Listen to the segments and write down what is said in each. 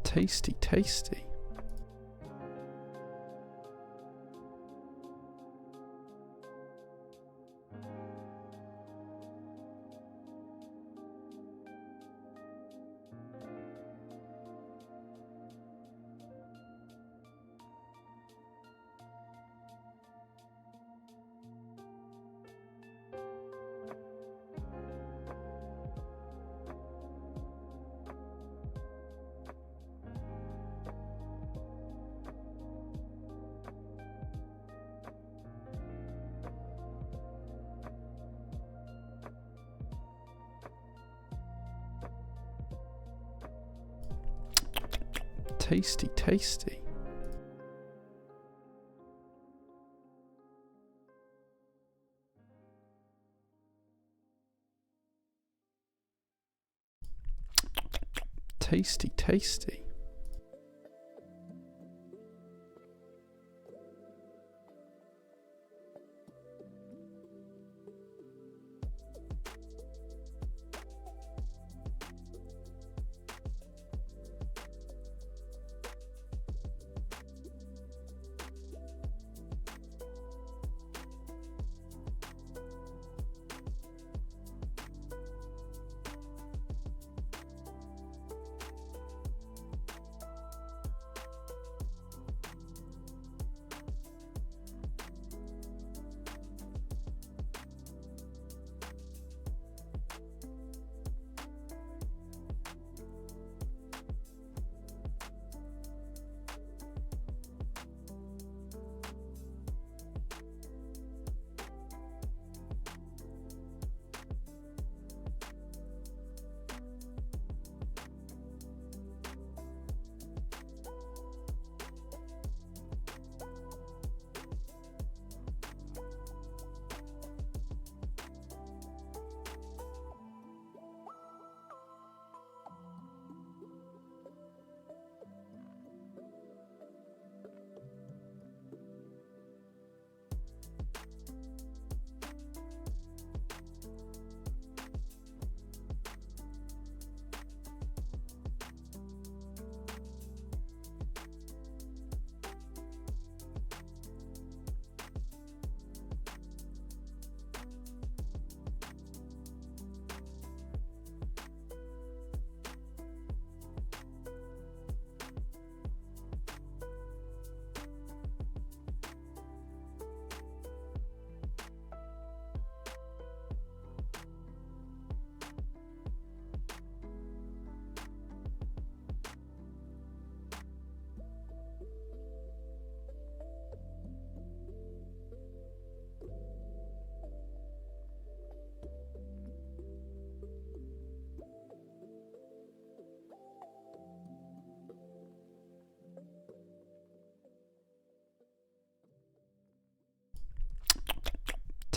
Tasty, tasty. Tasty, tasty. Tasty, tasty.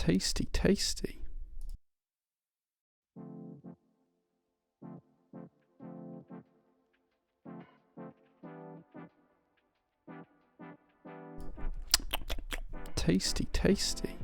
Tasty, tasty. Tasty, tasty.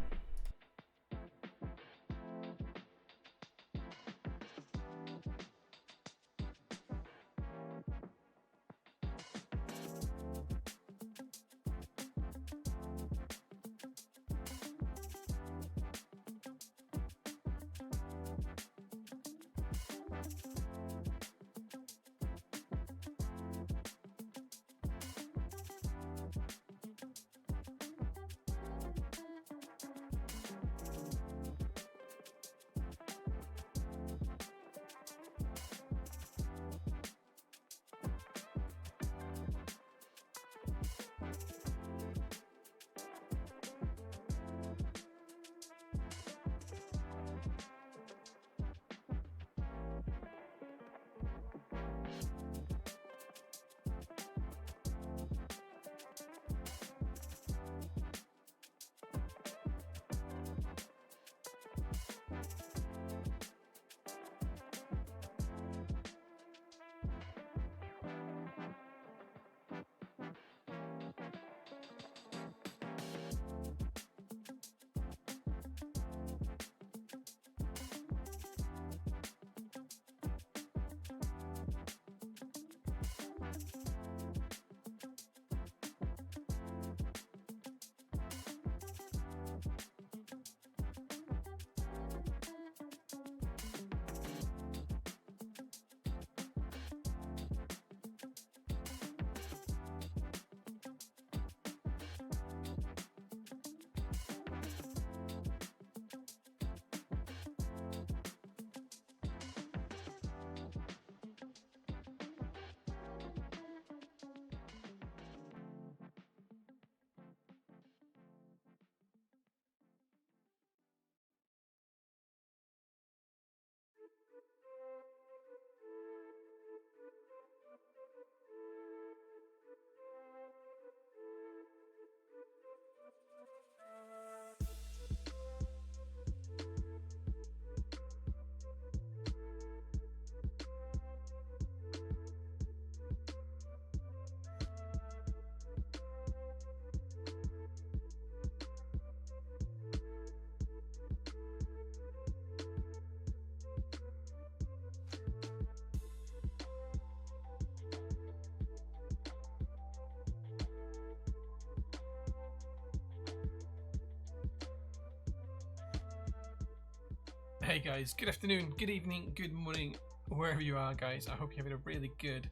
Hey guys, good afternoon, good evening, good morning, wherever you are, guys. I hope you're having a really good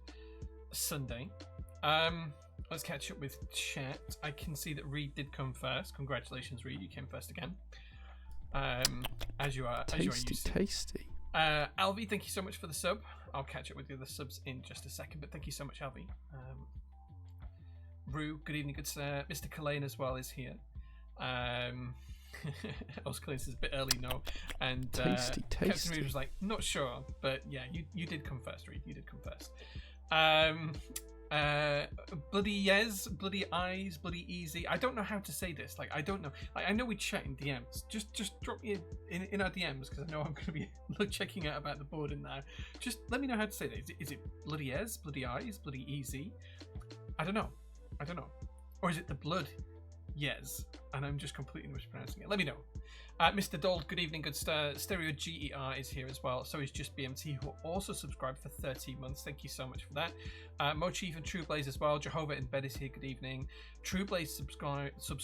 Sunday. Let's catch up with chat. I can see that Reed did come first. Congratulations, Reed, you came first again. As you are used to. Tasty. Alvi, thank you so much for the sub. I'll catch up with the other subs in just a second, but thank you so much, Alvi. Rue, good evening, good sir. Mr. Kalane as well is here. Oscar is a bit early, no. And Tasty. Captain Reed was like, not sure, but yeah, you did come first, Reed. You did come first. Bloody yes, bloody eyes, bloody easy. I don't know how to say this. Like, I don't know. Like, I know we chat in DMs. Just drop me in our DMs because I know I'm going to be checking out about the board in there. Just let me know how to say that. Is it bloody yes, bloody eyes, bloody easy? I don't know. Or is it the blood? Yes, and I'm just completely mispronouncing it. Let me know. Mr. Dold, good evening, good star. Stereo GER is here as well. So is Just BMT, who also subscribed for 13 months. Thank you so much for that. Mochief and True Blaze as well. Jehovah in Bed is here. Good evening. True Blaze subscribed for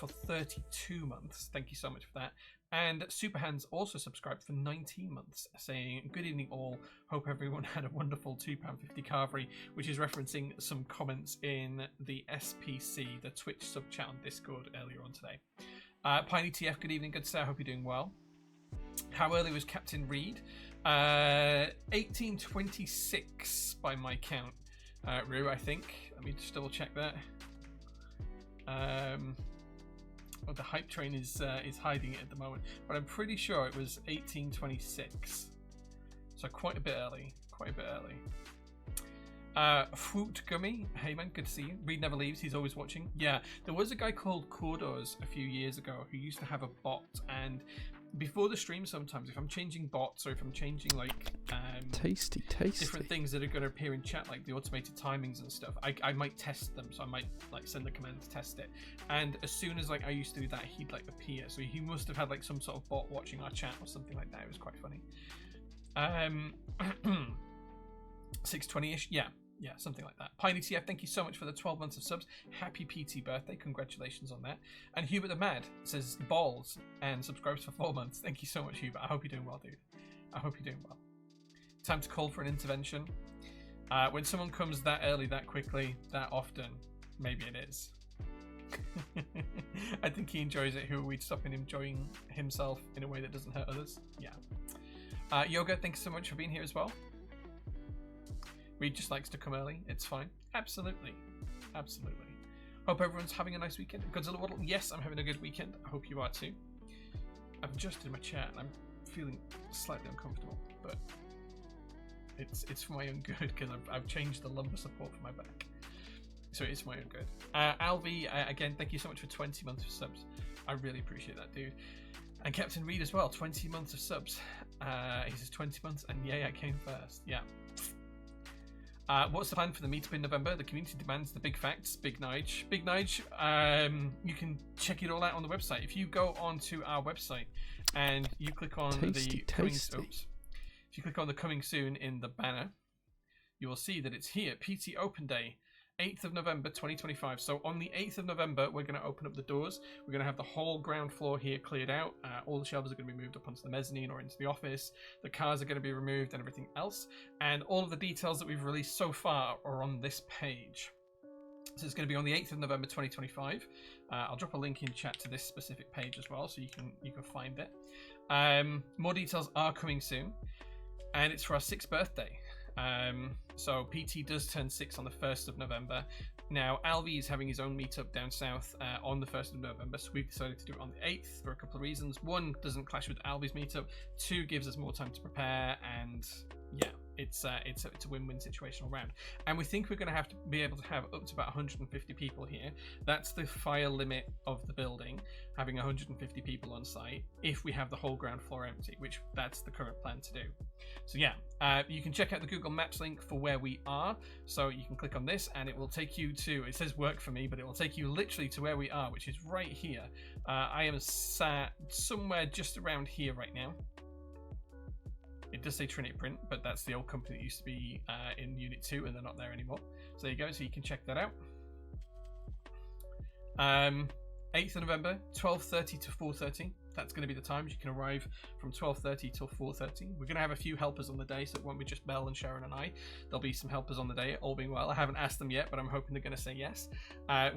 32 months. Thank you so much for that. And Superhands also subscribed for 19 months, saying, good evening all, hope everyone had a wonderful £2.50 carvery, which is referencing some comments in the SPC, the Twitch sub chat on Discord earlier on today. Piney TF, good evening, good sir, hope you're doing well. How early was Captain Reed? 1826 by my count. Rue, I think. Let me just double check that. Well, the hype train is hiding it at the moment, but I'm pretty sure it was 1826. So quite a bit early. Fruit Gummy, hey man, good to see you. Reed never leaves, he's always watching. Yeah, there was a guy called Cordos a few years ago who used to have a bot, and before the stream sometimes, if I'm changing bots or if I'm changing like Tasty. different things that are going to appear in chat, like the automated timings and stuff, I might test them. So I might like send a command to test it, and as soon as like I used to do that, he'd like appear. So he must have had like some sort of bot watching our chat or something like that. It was quite funny. 620ish, yeah, something like that. Piney TF, thank you so much for the 12 months of subs. Happy PT birthday, congratulations on that. And Hubert the Mad says balls and subscribes for 4 months. Thank you so much, Hubert. I hope you're doing well, dude. I hope you're doing well. Time to call for an intervention. When someone comes that early, that quickly, that often, maybe it is. I think he enjoys it. Who are we stopping him enjoying himself in a way that doesn't hurt others? Yeah. Yoga, thanks so much for being here as well. Reed just likes to come early. It's fine. Absolutely. Hope everyone's having a nice weekend. Godzilla Waddle, yes, I'm having a good weekend. I hope you are too. I've adjusted my chair and I'm feeling slightly uncomfortable, but it's for my own good because I've changed the lumbar support for my back. So it's for my own good. Alvi, again, thank you so much for 20 months of subs. I really appreciate that, dude. And Captain Reed as well, 20 months of subs. He says 20 months, and yay, I came first. Yeah. What's the plan for the meetup in November? The community demands the big facts. Big Nige. You can check it all out on the website. If you go onto our website and you click on Tasty. if you click on the coming soon in the banner, you will see that it's here. PT Open Day, 8th of November 2025. So on the 8th of November, we're going to open up the doors. We're going to have the whole ground floor here cleared out. All the shelves are going to be moved up onto the mezzanine or into the office. The cars are going to be removed and everything else. And all of the details that we've released so far are on this page. So it's going to be on the 8th of November 2025. I'll drop a link in chat to this specific page as well, so you can find it. More details are coming soon. And it's for our 6th birthday. So PT does turn 6 on the 1st of November. Now Alvi is having his own meetup down south on the 1st of November, so we've decided to do it on the 8th for a couple of reasons. One, doesn't clash with Alvi's meetup. Two, gives us more time to prepare, and yeah, it's a win-win situation all round. And we think we're going to have to be able to have up to about 150 people here. That's the fire limit of the building, having 150 people on site if we have the whole ground floor empty, which that's the current plan to do. So yeah, you can check out the Google Maps link for where we are. So you can click on this and it will take you to, it says work for me, but it will take you literally to where we are, which is right here. I am sat somewhere just around here right now. It does say Trinity Print, but that's the old company that used to be in Unit 2 and they're not there anymore. So there you go, so you can check that out. 8th of November, 12:30 to 4:30. That's going to be the times. You can arrive from 12:30 till 4:30. We're going to have a few helpers on the day, so it won't be just Belle and Sharon and I. There'll be some helpers on the day, all being well. I haven't asked them yet, but I'm hoping they're going to say yes,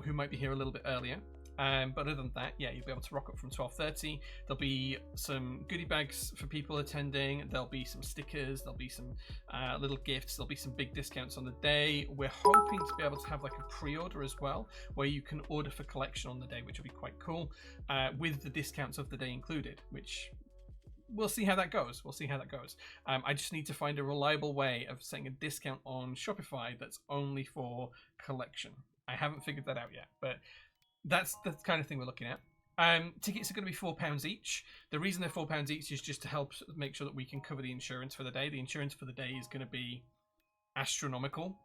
who might be here a little bit earlier. But other than that, yeah, you'll be able to rock up from 12:30. There'll be some goodie bags for people attending. There'll be some stickers. There'll be some little gifts. There'll be some big discounts on the day. We're hoping to be able to have like a pre-order as well, where you can order for collection on the day, which will be quite cool, with the discounts of the day included, which we'll see how that goes. I just need to find a reliable way of setting a discount on Shopify that's only for collection. I haven't figured that out yet, but that's the kind of thing we're looking at. Tickets are going to be £4 each. The reason they're £4 each is just to help make sure that we can cover the insurance for the day. The insurance for the day is going to be astronomical,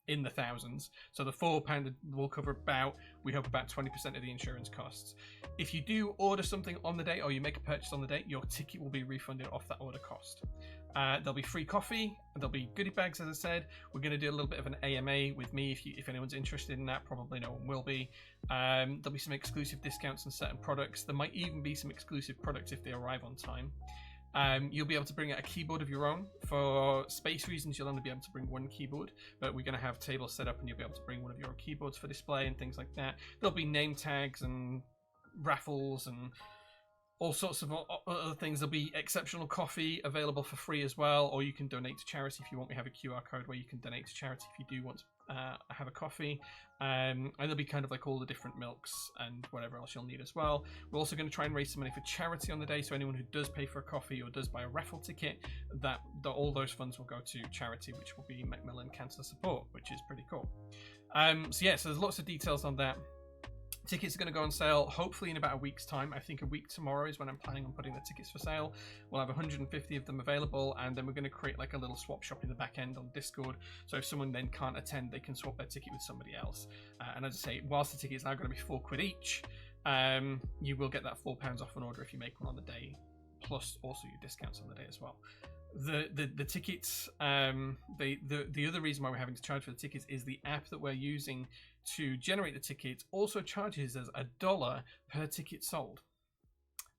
in the thousands. So the £4 will cover about 20% of the insurance costs. If you do order something on the day, or you make a purchase on the day, your ticket will be refunded off that order cost. There'll be free coffee, there'll be goodie bags, as I said. We're going to do a little bit of an AMA with me if anyone's interested in that. Probably no one will be. There'll be some exclusive discounts on certain products. There might even be some exclusive products if they arrive on time. You'll be able to bring out a keyboard of your own. For space reasons, you'll only be able to bring one keyboard, but we're going to have tables set up and you'll be able to bring one of your own keyboards for display and things like that. There'll be name tags and raffles and all sorts of other things. There'll be exceptional coffee available for free as well, or you can donate to charity if you want. We have a QR code where you can donate to charity if you do want to have a coffee. And there'll be kind of like all the different milks and whatever else you'll need as well. We're also going to try and raise some money for charity on the day, so anyone who does pay for a coffee or does buy a raffle ticket, all those funds will go to charity, which will be Macmillan Cancer Support, which is pretty cool. So there's lots of details on that. Tickets are going to go on sale hopefully in about a week's time. I think a week tomorrow is when I'm planning on putting the tickets for sale. We'll have 150 of them available, and then we're going to create like a little swap shop in the back end on Discord. So if someone then can't attend, they can swap their ticket with somebody else. And as I say, whilst the tickets are going to be £4 each, you will get that £4 off an order if you make one on the day, plus also your discounts on the day as well. The tickets, the other reason why we're having to charge for the tickets is the app that we're using to generate the tickets also charges us $1 per ticket sold.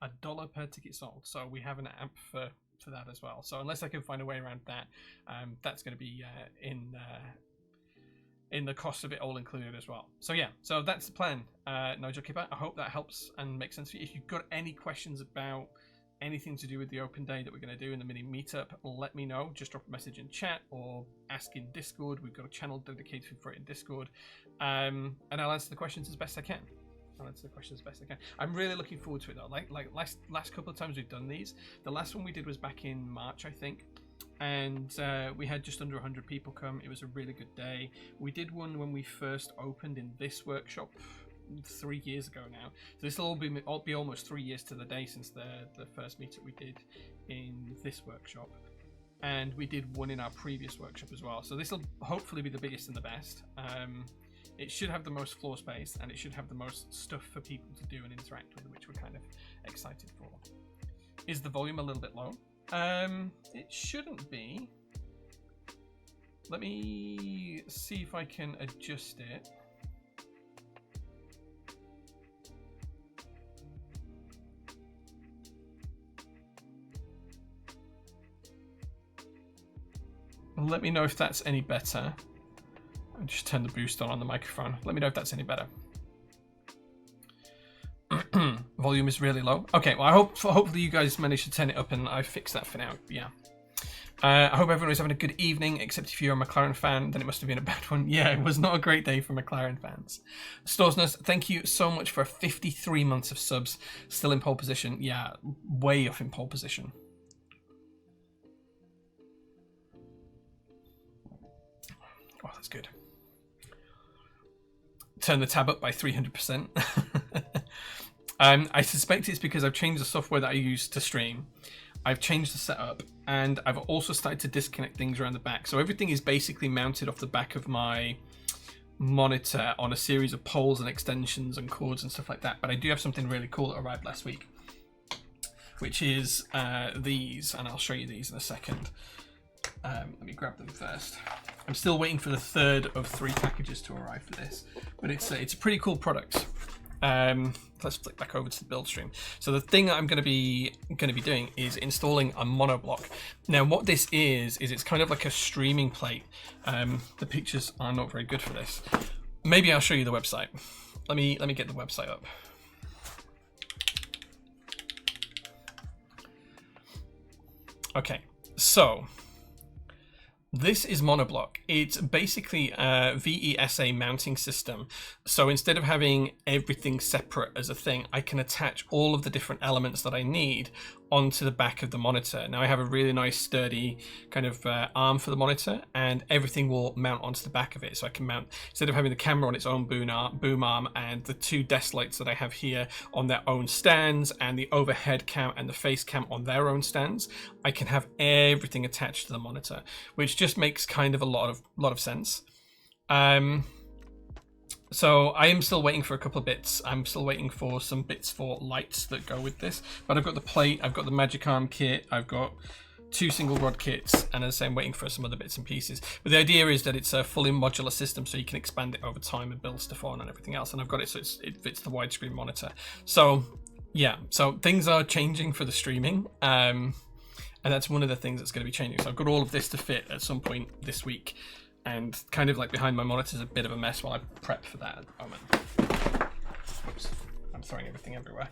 $1 per ticket sold. So we have an app for that as well. So unless I can find a way around that, that's going to be in the cost of it all included as well. So yeah, so that's the plan. Nigel Kipper, I hope that helps and makes sense for you. If you've got any questions about anything to do with the open day that we're going to do in the mini meetup, let me know. Just drop a message in chat or ask in Discord. We've got a channel dedicated for it in Discord, and I'll answer the questions as best I can. I'm really looking forward to it though. Like last couple of times we've done these, the last one we did was back in March, I think, and we had just under 100 people come. It was a really good day. We did one when we first opened in this workshop 3 years ago now, so this will all be almost 3 years to the day since the first meetup we did in this workshop, and we did one in our previous workshop as well. So this will hopefully be the biggest and the best. It should have the most floor space, and it should have the most stuff for people to do and interact with, which we're kind of excited for. Is the volume a little bit low? It shouldn't be. Let me see if I can adjust it. Let me know if that's any better. I'll just turn the boost on the microphone. Let me know if that's any better. Volume is really low. Okay, well, hopefully you guys managed to turn it up and I fixed that for now. Yeah. I hope everyone is having a good evening, except if you're a McLaren fan, then it must have been a bad one. Yeah, it was not a great day for McLaren fans. Storesness, thank you so much for 53 months of subs. Still in pole position. Yeah, way off in pole position. Oh, that's good. Turn the tab up by 300%. I suspect it's because I've changed the software that I use to stream. I've changed the setup, and I've also started to disconnect things around the back. So everything is basically mounted off the back of my monitor on a series of poles and extensions and cords and stuff like that. But I do have something really cool that arrived last week, which is these, and I'll show you these in a second. Let me grab them first. I'm still waiting for the third of 3 packages to arrive for this, but it's a pretty cool product. Let's flick back over to the build stream. So the thing that I'm going to be doing is installing a monoblock. Now what this is it's kind of like a streaming plate. The pictures are not very good for this. Maybe I'll show you the website. Let me get the website up. Okay, so this is monoblock. It's basically a VESA mounting system. So instead of having everything separate as a thing, I can attach all of the different elements that I need onto the back of the monitor. Now I have a really nice sturdy kind of arm for the monitor, and everything will mount onto the back of it. So I can mount, instead of having the camera on its own boom arm and the two desk lights that I have here on their own stands, and the overhead cam and the face cam on their own stands, I can have everything attached to the monitor, which just makes kind of a lot of sense. So I am still waiting for a couple of bits. I'm still waiting for some bits for lights that go with this. But I've got the plate, I've got the Magic Arm kit, I've got 2 single rod kits, and as I say, I'm waiting for some other bits and pieces. But the idea is that it's a fully modular system, so you can expand it over time and build stuff on and everything else. And I've got it so it fits the widescreen monitor. So yeah, so things are changing for the streaming. And that's one of the things that's going to be changing. So I've got all of this to fit at some point this week. And kind of like behind my monitor is a bit of a mess while I prep for that at the moment. Oops, I'm throwing everything everywhere.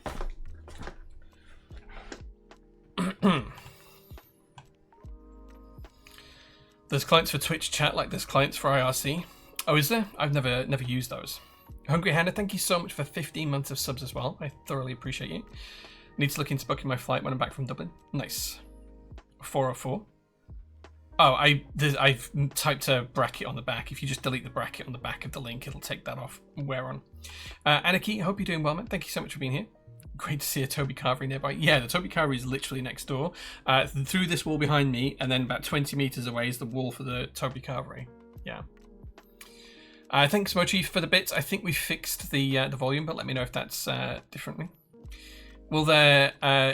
There's clients for Twitch chat like there's clients for IRC. Oh, is there? I've never used those. Hungry Hannah, thank you so much for 15 months of subs as well. I thoroughly appreciate you. Need to look into booking my flight when I'm back from Dublin. Nice. 404. Oh, I've typed a bracket on the back. If you just delete the bracket on the back of the link, it'll take that off. Where on? Anarchy, hope you're doing well, man. Thank you so much for being here. Great to see a Toby Carvery nearby. Yeah, the Toby Carvery is literally next door. Through this wall behind me, and then about 20 meters away is the wall for the Toby Carvery. Yeah. Thanks, Mochi, for the bits. I think we fixed the volume, but let me know if that's differently. Well, there,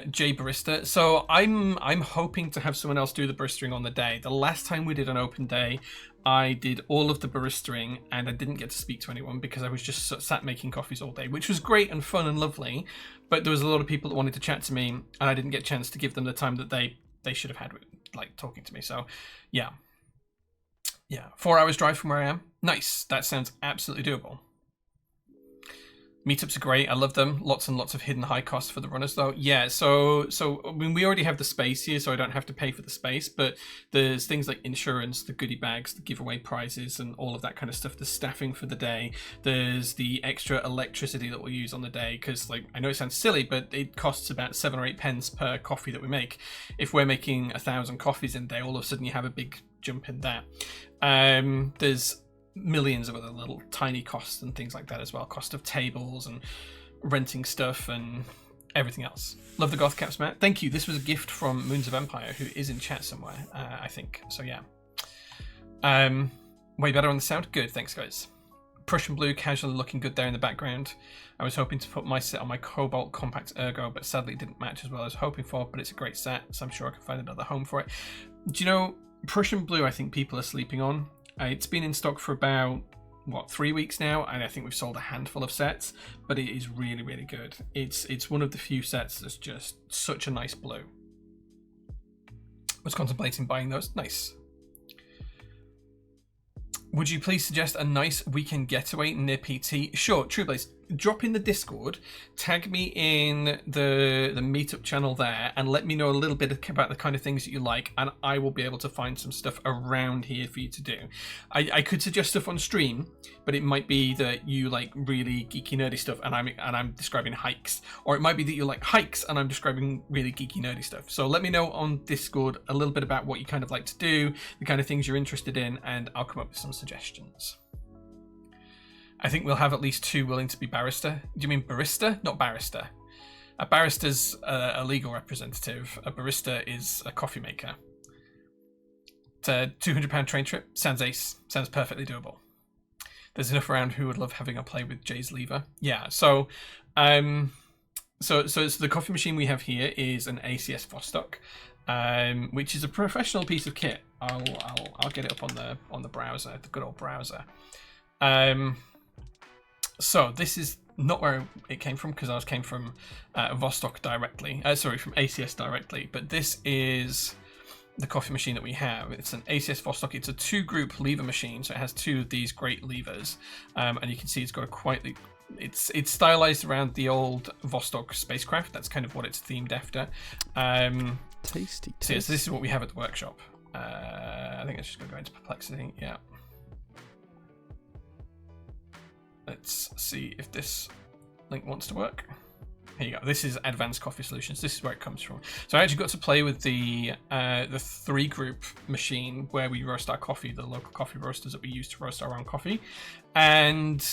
Jay Barista. So I'm hoping to have someone else do the baristering on the day. The last time we did an open day, I did all of the baristering and I didn't get to speak to anyone because I was just sat making coffees all day, which was great and fun and lovely. But there was a lot of people that wanted to chat to me and I didn't get a chance to give them the time that they should have had, like, talking to me. So, yeah. Yeah, 4 hours drive from where I am. Nice. That sounds absolutely doable. Meetups are great. I love them. Lots and lots of hidden high costs for the runners, though. Yeah, so I mean, we already have the space here, so I don't have to pay for the space. But there's things like insurance, the goodie bags, the giveaway prizes, and all of that kind of stuff. The staffing for the day. There's the extra electricity that we'll use on the day, because, like, I know it sounds silly, but it costs about 7 or 8 pence per coffee that we make. If we're making 1,000 coffees in a day, all of a sudden you have a big jump in that. There's millions of other little tiny costs and things like that as well. Cost of tables and renting stuff and everything else. Love the goth caps, Matt. Thank you. This was a gift from Moons of Empire, who is in chat somewhere, I think. So yeah. Way better on the sound. Good. Thanks, guys. Prussian blue casually looking good there in the background. I was hoping to put my set on my Cobalt Compact Ergo, but sadly it didn't match as well as I was hoping for, but it's a great set, so I'm sure I can find another home for it. Do you know, Prussian blue, I think people are sleeping on. It's been in stock for about, 3 weeks now, and I think we've sold a handful of sets, but it is really, really good. It's one of the few sets that's just such a nice blue. Was contemplating buying those. Nice. Would you please suggest a nice weekend getaway near PT? Sure, Trueblaze. Drop in the Discord, tag me in the meetup channel there, and let me know a little bit about the kind of things that you like, and I will be able to find some stuff around here for you to do. I could suggest stuff on stream, but it might be that you like really geeky nerdy stuff, and I'm describing hikes, or it might be that you like hikes, and I'm describing really geeky nerdy stuff. So let me know on Discord a little bit about what you kind of like to do, the kind of things you're interested in, and I'll come up with some suggestions. I think we'll have at least 2 willing to be barrister. Do you mean barista? Not barrister. A barrister's a legal representative. A barista is a coffee maker. It's a £200 train trip. Sounds ace. Sounds perfectly doable. There's enough around who would love having a play with Jay's lever. Yeah, so the coffee machine we have here is an ACS Vostok, which is a professional piece of kit. I'll get it up on the browser, the good old browser. So this is not where it came from, because ours came from Vostok directly. Sorry, from ACS directly. But this is the coffee machine that we have. It's an ACS Vostok. It's a 2-group lever machine, so it has 2 of these great levers, and you can see it's got a quite. It's stylized around the old Vostok spacecraft. That's kind of what it's themed after. Tasty. So yes, this is what we have at the workshop. I think it's just going to go into perplexity. Yeah. Let's see if this link wants to work. Here you go. This is Advanced Coffee Solutions. This is where it comes from. So I actually got to play with the 3-group machine where we roast our coffee, the local coffee roasters that we use to roast our own coffee. And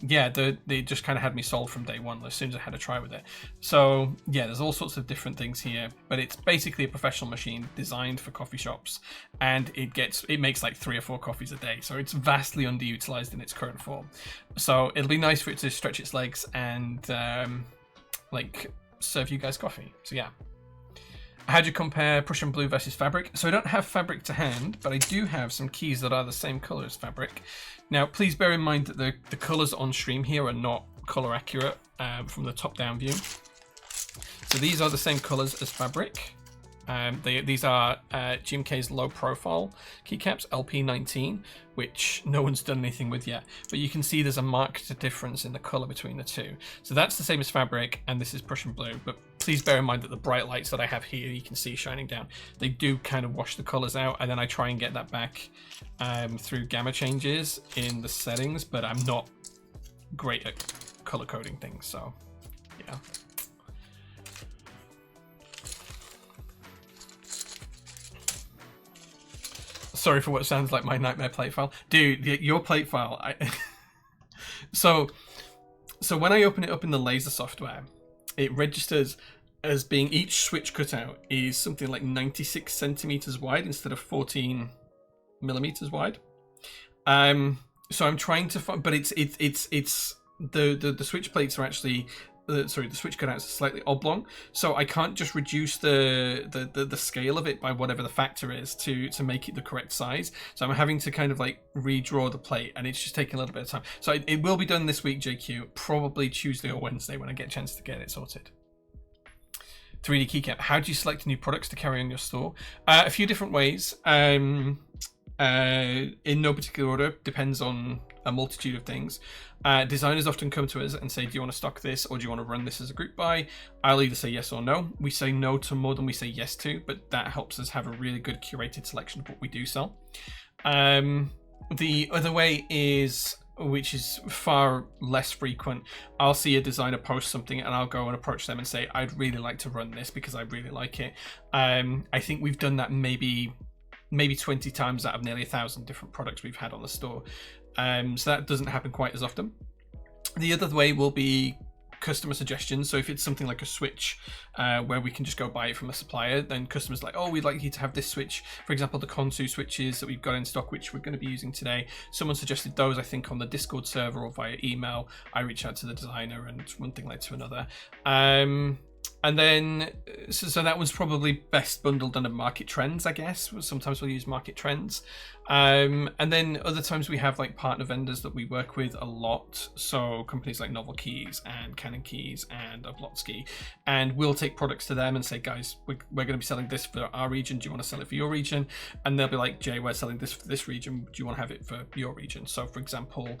yeah, they just kind of had me sold from day one as soon as I had a try with it. So yeah, there's all sorts of different things here, but it's basically a professional machine designed for coffee shops, and it makes like 3 or 4 coffees a day. So it's vastly underutilized in its current form. So it'll be nice for it to stretch its legs and like serve you guys coffee. So yeah. How do you compare Prussian blue versus fabric? So I don't have fabric to hand, but I do have some keys that are the same color as fabric. Now, please bear in mind that the colors on stream here are not color accurate from the top down view. So these are the same colors as fabric. These are GMK's low profile keycaps, LP19, which no one's done anything with yet. But you can see there's a marked difference in the color between the two. So that's the same as fabric, and this is Prussian blue. But please bear in mind that the bright lights that I have here, you can see shining down, they do kind of wash the colors out, and then I try and get that back through gamma changes in the settings, but I'm not great at color coding things, so yeah. Sorry for what sounds like my nightmare plate file. Dude, your plate file. So when I open it up in the laser software, it registers as being each switch cutout is something like 96 centimeters wide instead of 14 millimeters wide. So I'm trying to find, but it's the switch plates are actually the switch cutouts are slightly oblong, so I can't just reduce the scale of it by whatever the factor is to make it the correct size. So I'm having to kind of like redraw the plate, and it's just taking a little bit of time. So it will be done this week, JQ, probably Tuesday or Wednesday when I get a chance to get it sorted. 3D keycap. How do you select new products to carry on your store? A few different ways. In no particular order, depends on a multitude of things. Designers often come to us and say, do you want to stock this, or do you want to run this as a group buy? I'll either say yes or no. We say no to more than we say yes to, but that helps us have a really good curated selection of what we do sell. The other way is, which is far less frequent, I'll see a designer post something and I'll go and approach them and say, I'd really like to run this because I really like it. I think we've done that maybe 20 times out of nearly 1,000 different products we've had on the store. So that doesn't happen quite as often. The other way will be customer suggestions. So if it's something like a switch where we can just go buy it from a supplier, then customers are like, oh, we'd like you to have this switch. For example, the Konsu switches that we've got in stock, which we're going to be using today. Someone suggested those, I think, on the Discord server or via email. I reach out to the designer, and one thing led to another. And then, so that was probably best bundled under market trends, I guess. Sometimes we'll use market trends. And then other times we have like partner vendors that we work with a lot. So companies like Novel Keys and Canon Keys and Oblotsky. And we'll take products to them and say, guys, we're going to be selling this for our region. Do you want to sell it for your region? And they'll be like, Jay, we're selling this for this region. Do you want to have it for your region? So for example,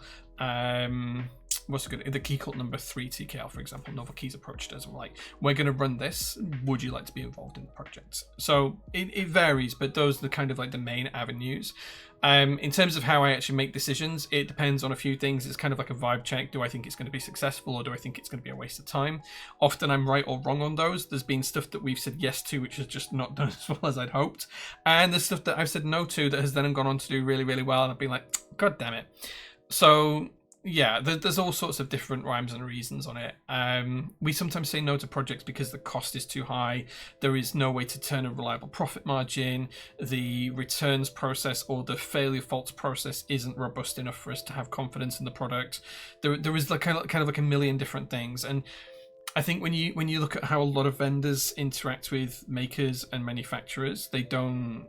what's good? The key cult number 3 TKL, for example, Novel Keys approached us and were like, we're going to run this. Would you like to be involved in the project? So it varies, but those are the kind of like the main avenues. In terms of how I actually make decisions, it depends on a few things. It's kind of like a vibe check. Do I think it's going to be successful, or do I think it's going to be a waste of time? Often I'm right or wrong on those. There's been stuff that we've said yes to, which has just not done as well as I'd hoped. And there's stuff that I've said no to that has then gone on to do really, really well. And I've been like, God damn it. So yeah, there's all sorts of different rhymes and reasons on it. We sometimes say no to projects because the cost is too high. There is no way to turn a reliable profit margin. The returns process or the failure faults process isn't robust enough for us to have confidence in the product. There is like kind of like a million different things. And I think when you look at how a lot of vendors interact with makers and manufacturers, they don't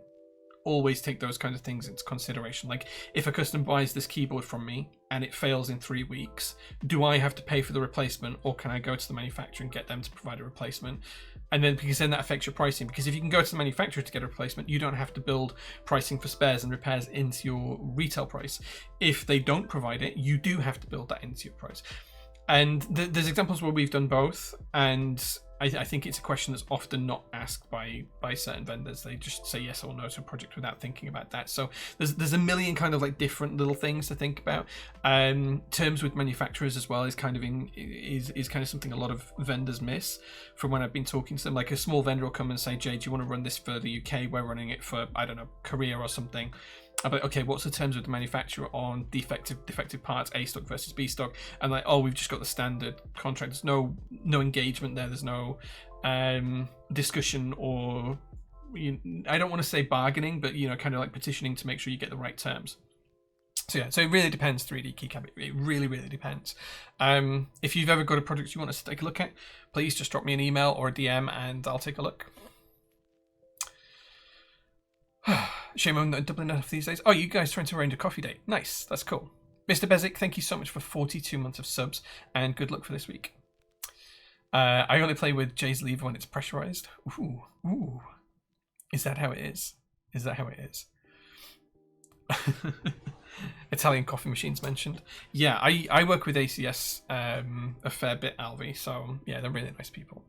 always take those kinds of things into consideration. Like, if a customer buys this keyboard from me and it fails in 3 weeks, do I have to pay for the replacement, or can I go to the manufacturer and get them to provide a replacement? And then, because then that affects your pricing, because if you can go to the manufacturer to get a replacement, you don't have to build pricing for spares and repairs into your retail price. If they don't provide it, you do have to build that into your price. And there's examples where we've done both, and I think it's a question that's often not asked by certain vendors. They just say yes or no to a project without thinking about that. So there's a million kind of like different little things to think about. Terms with manufacturers as well is kind of is kind of something a lot of vendors miss from when I've been talking to them. Like, a small vendor will come and say, Jay, do you want to run this for the UK? We're running it for, I don't know, Korea or something. I'm like, okay, what's the terms with the manufacturer on defective parts, A stock versus B stock? And like, oh, we've just got the standard contract. There's no engagement there. There's no discussion, or I don't want to say bargaining, but kind of like petitioning to make sure you get the right terms. So yeah, so it really depends. 3D keycap, it really depends. If you've ever got a product you want us to take a look at, please just drop me an email or a DM and I'll take a look. Shame I'm not doubling enough these days. Oh, you guys trying to arrange a coffee date. Nice, that's cool. Mr. Bezic, thank you so much for 42 months of subs, and good luck for this week. I only play with Jay's lever when it's pressurized. Ooh. Is that how it is? Is that how it is? Italian coffee machines mentioned. Yeah, I work with ACS a fair bit, Alvi, so yeah, they're really nice people.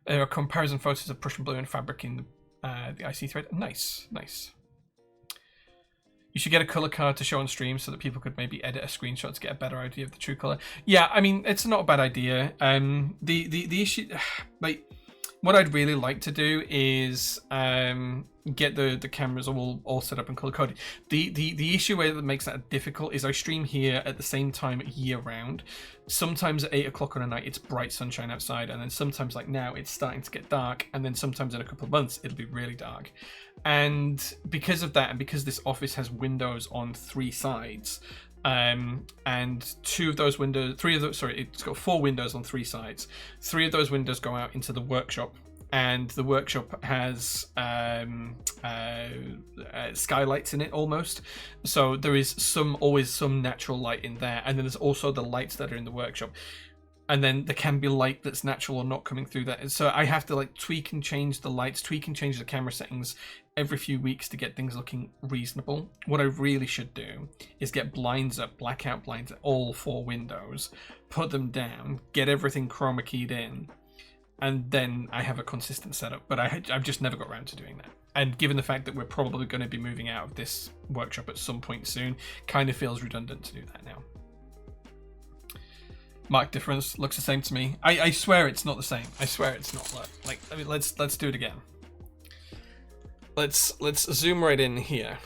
There are comparison photos of Prussian blue and fabric in the IC thread. Nice. You should get a color card to show on stream so that people could maybe edit a screenshot to get a better idea of the true color. Yeah, I mean, it's not a bad idea. The issue, like, what I'd really like to do is get the cameras all set up and color coded. The issue where that makes that difficult is I stream here at the same time year round. Sometimes at 8 o'clock on a night it's bright sunshine outside, and then sometimes, like now, it's starting to get dark, and then sometimes in a couple of months it'll be really dark. And because of that, and because this office has windows on 3 sides, and 2 of those windows, 3 of those, sorry, it's got 4 windows on 3 sides. 3 of those windows go out into the workshop, and the workshop has skylights in it almost. So there is always some natural light in there, and then there's also the lights that are in the workshop. And then there can be light that's natural or not coming through that. So I have to like tweak and change the lights, tweak and change the camera settings every few weeks to get things looking reasonable. What I really should do is get blinds up, blackout blinds at all 4 windows, put them down, get everything chroma keyed in, and then I have a consistent setup. But I've just never got around to doing that. And given the fact that we're probably going to be moving out of this workshop at some point soon, kind of feels redundant to do that now. Mark difference looks the same to me. I swear it's not the same. I swear it's not. Like, I mean, let's do it again. Let's zoom right in here.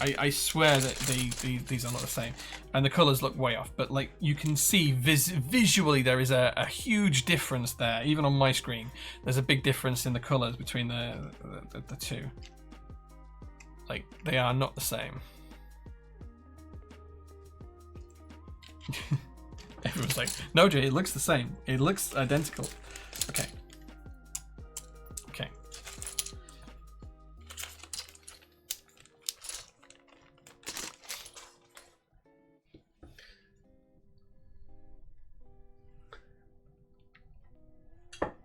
I swear that these are not the same, and the colors look way off. But like, you can see visually there is a huge difference there. Even on my screen, there's a big difference in the colors between the 2. Like, they are not the same. Everyone's like, no, Jay, it looks the same. It looks identical. Okay.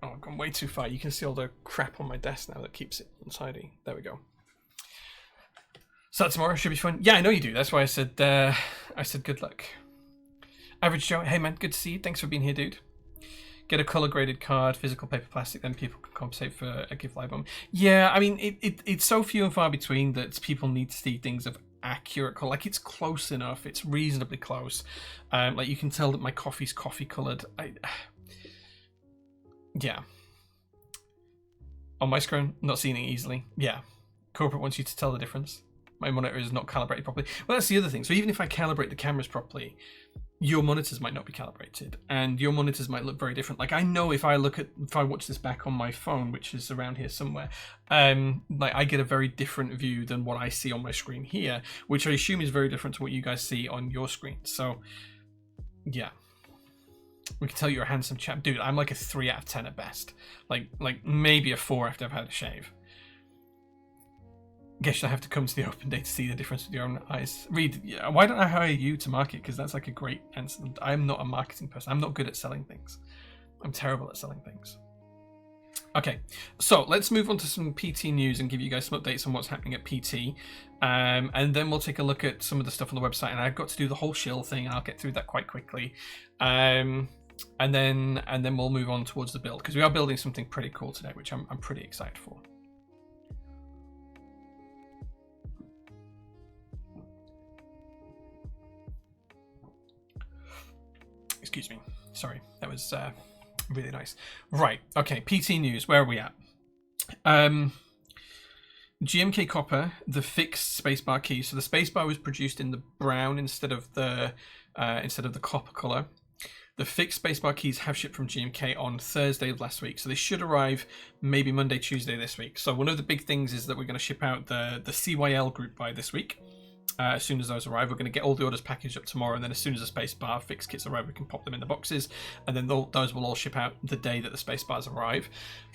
Oh, I've gone way too far. You can see all the crap on my desk now that keeps it untidy. There we go. So tomorrow should be fun. Yeah, I know you do. That's why I said good luck. Average Joe, hey man, good to see you. Thanks for being here, dude. Get a color graded card, physical paper plastic, then people can compensate for a gift album. Yeah, I mean, it's so few and far between that people need to see things of accurate color. Like, it's close enough, it's reasonably close. Like, you can tell that my coffee's coffee colored. Yeah. On my screen, not seeing it easily. Yeah. Corporate wants you to tell the difference. My monitor is not calibrated properly. Well, that's the other thing. So even if I calibrate the cameras properly, your monitors might not be calibrated, and your monitors might look very different. Like, I know if I watch this back on my phone, which is around here somewhere, like, I get a very different view than what I see on my screen here, which I assume is very different to what you guys see on your screen. So, yeah. We can tell you're a handsome chap. Dude, I'm like a 3 out of 10 at best. Like maybe a 4 after I've had a shave. Guess you'll have to come to the open day to see the difference with your own eyes. Reed, why don't I hire you to market? Because that's like a great answer. I'm not a marketing person. I'm not good at selling things. I'm terrible at selling things. Okay, so let's move on to some PT news and give you guys some updates on what's happening at PT. And then we'll take a look at some of the stuff on the website. And I've got to do the whole shill thing, and I'll get through that quite quickly. And then we'll move on towards the build, because we are building something pretty cool today, which I'm pretty excited for. Excuse me. Sorry, that was really nice. Right, okay, PT news, where are we at? GMK Copper, the fixed spacebar key. So the spacebar was produced in the brown instead of the copper color. The fixed spacebar keys have shipped from GMK on Thursday of last week, so they should arrive maybe Monday, Tuesday this week. So one of the big things is that we're going to ship out the CYL group by this week. As soon as those arrive, we're going to get all the orders packaged up tomorrow, and then as soon as the spacebar fixed kits arrive, we can pop them in the boxes, and then those will all ship out the day that the spacebars arrive.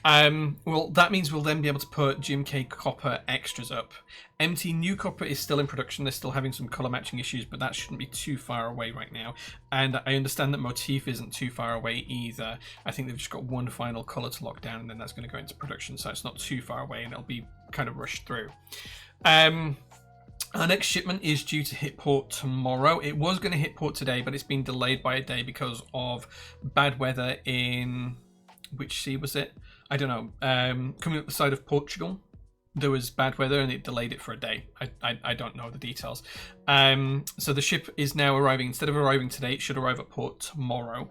Well, that means we'll then be able to put GMK Copper extras up. MT New Copper is still in production. They're still having some color matching issues, but that shouldn't be too far away right now. And I understand that Motif isn't too far away either. I think they've just got one final color to lock down, and then that's going to go into production, so it's not too far away, and it'll be kind of rushed through. Our next shipment is due to hit port tomorrow. It was going to hit port today, but it's been delayed by a day because of bad weather in... which sea was it? I don't know. Coming up the side of Portugal, there was bad weather and it delayed it for a day. I don't know the details. So the ship is now arriving. Instead of arriving today, it should arrive at port tomorrow.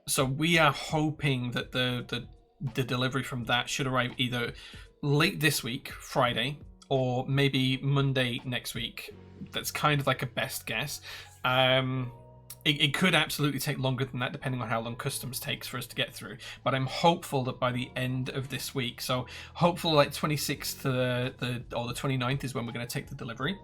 So we are hoping that the delivery from that should arrive either late this week, Friday, or maybe Monday next week. That's kind of like a best guess. It could absolutely take longer than that, depending on how long customs takes for us to get through. But I'm hopeful that by the end of this week, so hopefully like 26th or the 29th is when we're going to take the delivery,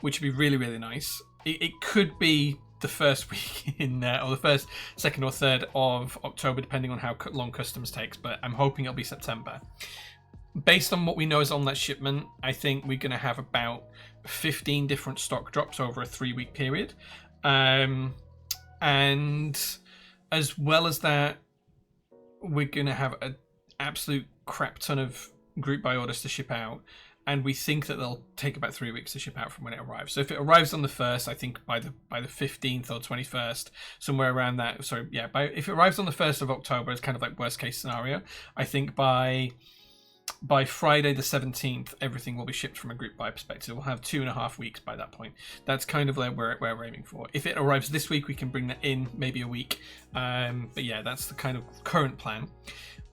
which would be really, really nice. It could be the first week in or the first, second, or third of October, depending on how long customs takes. But I'm hoping it'll be September. Based on what we know is on that shipment, I think we're going to have about 15 different stock drops over a 3-week period. And as well as that, we're going to have an absolute crap ton of group buy orders to ship out. And we think that they'll take about 3 weeks to ship out from when it arrives. So if it arrives on the 1st, I think by the 15th or 21st, somewhere around that. Sorry, yeah. If it arrives on the 1st of October, it's kind of like worst case scenario. I think by Friday the 17th, everything will be shipped from a group buy perspective. We'll have 2.5 weeks by that point. That's kind of like where we're aiming for. If it arrives this week, we can bring that in maybe a week. But yeah, that's the kind of current plan.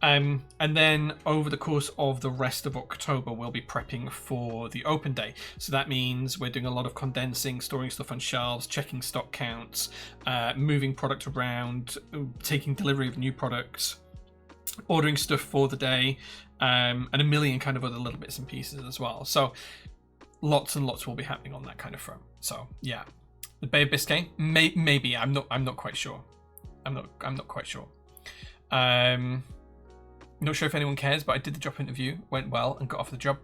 And then over the course of the rest of October, we'll be prepping for the open day. So that means we're doing a lot of condensing, storing stuff on shelves, checking stock counts, moving product around, taking delivery of new products, ordering stuff for the day, and a million kind of other little bits and pieces as well. So lots and lots will be happening on that kind of front. So yeah, the Bay of Biscay, maybe I'm not quite sure. I'm not quite sure. Not sure if anyone cares, but I did the job interview, went well, and got offered the job.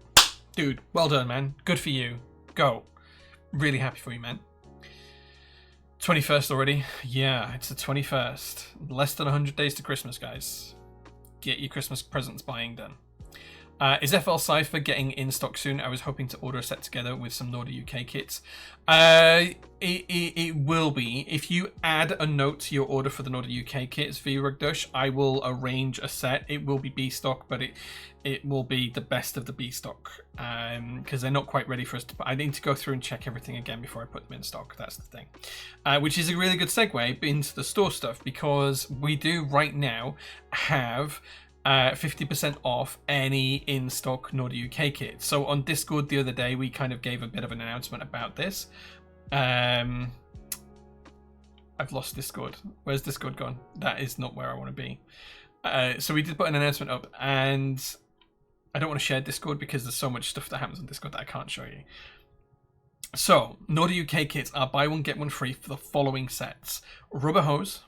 Dude, well done, man. Good for you. Go. Really happy for you, man. 21st already. Yeah, it's the 21st. Less than 100 days to Christmas, guys. Get your Christmas presents buying done. Is FL Cypher getting in stock soon? I was hoping to order a set together with some Nordic UK kits. It will be. If you add a note to your order for the Nordic UK kits via Rugdush, I will arrange a set. It will be B stock, but it will be the best of the B stock, because they're not quite ready for us to. I need to go through and check everything again before I put them in stock. That's the thing, which is a really good segue into the store stuff, because we do right now have 50% off any in-stock Nordic UK kit. So on Discord the other day, we kind of gave a bit of an announcement about this. I've lost Discord. Where's Discord gone? That is not where I want to be. So we did put an announcement up, and I don't want to share Discord because there's so much stuff that happens on Discord that I can't show you. So Nordic UK kits are buy one get one free for the following sets: Rubber Hose,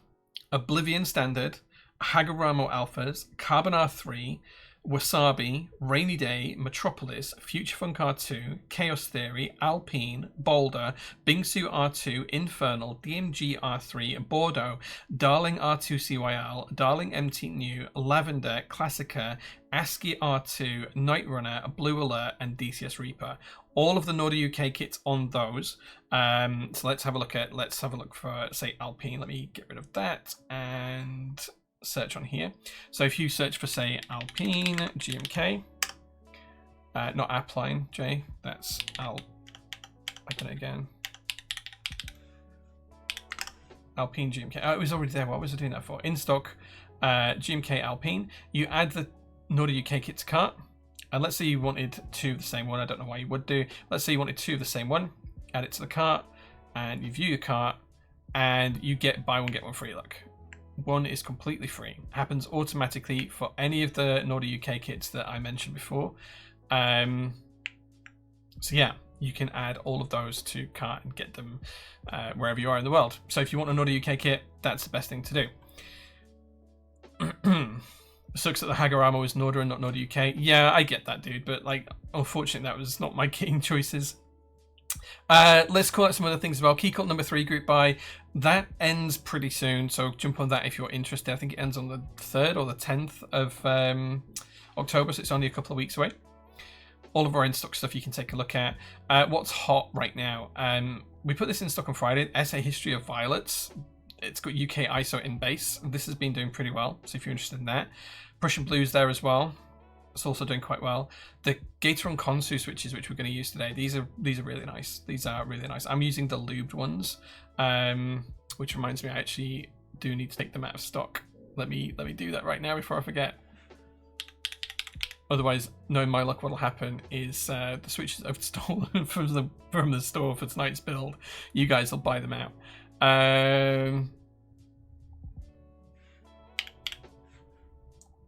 Oblivion Standard, Hagoramo Alphas, Carbon R3, Wasabi, Rainy Day, Metropolis, Future Funk R2, Chaos Theory, Alpine, Boulder, Bingsu R2, Infernal, DMG R3, Bordeaux, Darling R2CYL, Darling MT New, Lavender, Classica, ASCII R2, Night Runner, Blue Alert, and DCS Reaper. All of the Nordic UK kits on those. So let's have a look for, say, Alpine. Let me get rid of that and search on here. So if you search for, say, Alpine GMK, not Appline J, that's open it again. Alpine GMK. Oh, it was already there. What was I doing that for? In stock, GMK Alpine. You add the Nordic UK kit to cart, and let's say you wanted two of the same one. I don't know why you would do. Let's say you wanted two of the same one. Add it to the cart, and you view your cart, and you get buy one get one free. Look. One is completely free. Happens automatically for any of the Nordic UK kits that I mentioned before. So yeah, you can add all of those to cart and get them wherever you are in the world. So if you want a Nordic UK kit, that's the best thing to do. Sucks that the Hagarama was Nordic and not Nordic UK. Yeah, I get that, dude, but like, unfortunately, that was not my kitting choices. Let's call out some other things as well. Key cult number 3 group buy, that ends pretty soon, so jump on that if you're interested. I think it ends on the 3rd or the 10th of October, so it's only a couple of weeks away. All of our in-stock stuff you can take a look at. What's hot right now? We put this in stock on Friday. Essay History of Violets. It's got UK ISO in base. This has been doing pretty well, so if you're interested in that. Prussian Blues there as well. It's also doing quite well. The Gateron Konsu switches, which we're going to use today, these are really nice. These are really nice. I'm using the lubed ones, which reminds me, I actually do need to take them out of stock. Let me do that right now before I forget. Otherwise, knowing my luck, what'll happen is the switches I've stolen from the store for tonight's build, you guys will buy them out.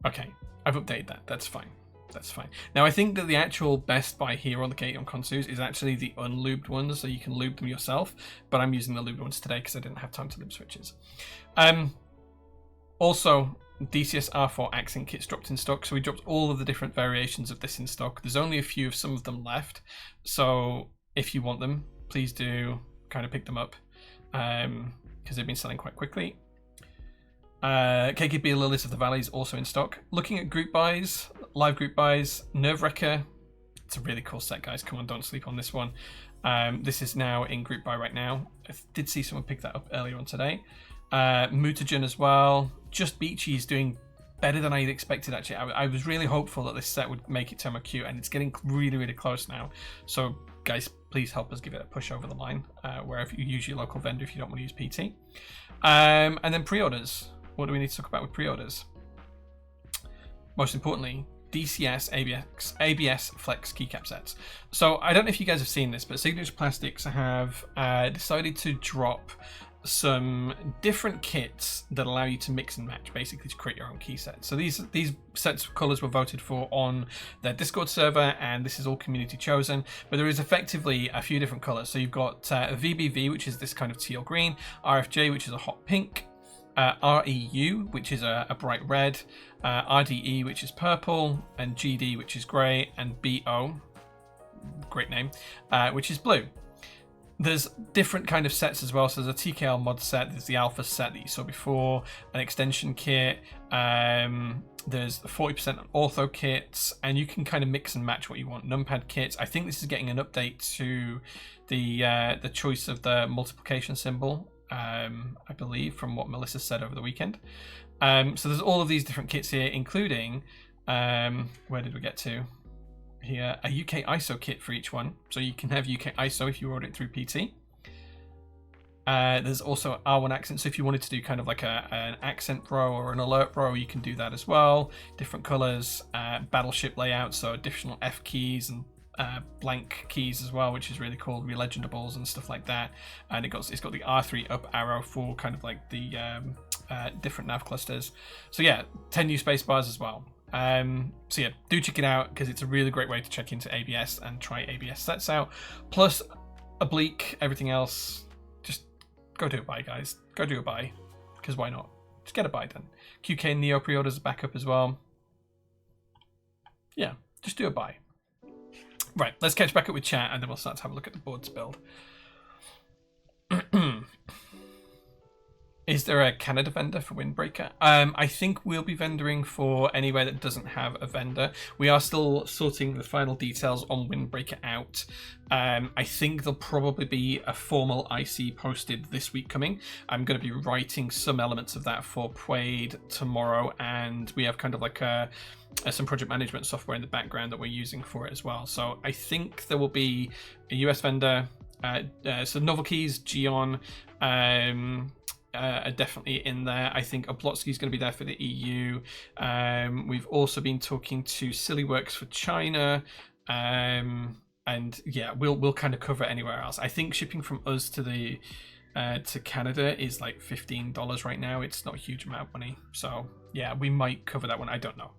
Okay, I've updated that. That's fine. That's fine. Now, I think that the actual best buy here on the Gateron Konsus is actually the unlubed ones, so you can lube them yourself. But I'm using the lubed ones today because I didn't have time to lube switches. Also, DCS R4 accent kits dropped in stock, so we dropped all of the different variations of this in stock. There's only a few of some of them left, so if you want them, please do kind of pick them up because they've been selling quite quickly. KKB Lilies of the Valley is also in stock. Looking at group buys, live group buys, Nerve-Wrecker. It's a really cool set, guys. Come on, don't sleep on this one. This is now in group buy right now. I did see someone pick that up earlier on today. Mutagen as well. Just Beachy is doing better than I had expected, actually. I was really hopeful that this set would make it to MOQ, and it's getting really, really close now. So, guys, please help us give it a push over the line, wherever you use your local vendor if you don't want to use PT. And then pre-orders. What do we need to talk about with pre-orders? Most importantly, DCS ABS Flex keycap sets. So I don't know if you guys have seen this, but Signature Plastics have decided to drop some different kits that allow you to mix and match, basically to create your own key sets. So these sets of colors were voted for on their Discord server, and this is all community chosen, but there is effectively a few different colors. So you've got VBV, which is this kind of teal green, RFJ, which is a hot pink, REU, which is a bright red, RDE, which is purple, and GD, which is grey, and BO, great name, which is blue. There's different kind of sets as well. So there's a TKL mod set, there's the alpha set that you saw before, an extension kit, there's the 40% ortho kits, and you can kind of mix and match what you want. Numpad kits. I think this is getting an update to the choice of the multiplication symbol, I believe, from what Melissa said over the weekend. So there's all of these different kits here, including, where did we get to? Here, a UK ISO kit for each one. So you can have UK ISO if you order it through PT. There's also R1 accent, so if you wanted to do kind of like an accent row or an alert row, you can do that as well. Different colors, battleship layout, so additional F keys and blank keys as well, which is really cool, relegendables and stuff like that. And it's got the R3 up arrow for kind of like the different nav clusters. So yeah, 10 new space bars as well. So yeah, do check it out because it's a really great way to check into ABS and try ABS sets out. Plus Oblique, everything else, just go do a buy, guys. Go do a buy, because why not? Just get a buy done. QK and Neo pre-orders are back up as well. Yeah, just do a buy. Right, let's catch back up with chat, and then we'll start to have a look at the boards build. Is there a Canada vendor for Windbreaker? I think we'll be vendoring for anywhere that doesn't have a vendor. We are still sorting the final details on Windbreaker out. I think there'll probably be a formal IC posted this week coming. I'm going to be writing some elements of that for Quaid tomorrow, and we have kind of like some project management software in the background that we're using for it as well. So I think there will be a US vendor. So Novel Keys, Geon, are definitely in there. I think Oblotsky is going to be there for the EU. We've also been talking to Sillyworks for China, and yeah, we'll kind of cover anywhere else. I think shipping from us to the to Canada is like $15 right now. It's not a huge amount of money, so yeah, we might cover that one. I don't know.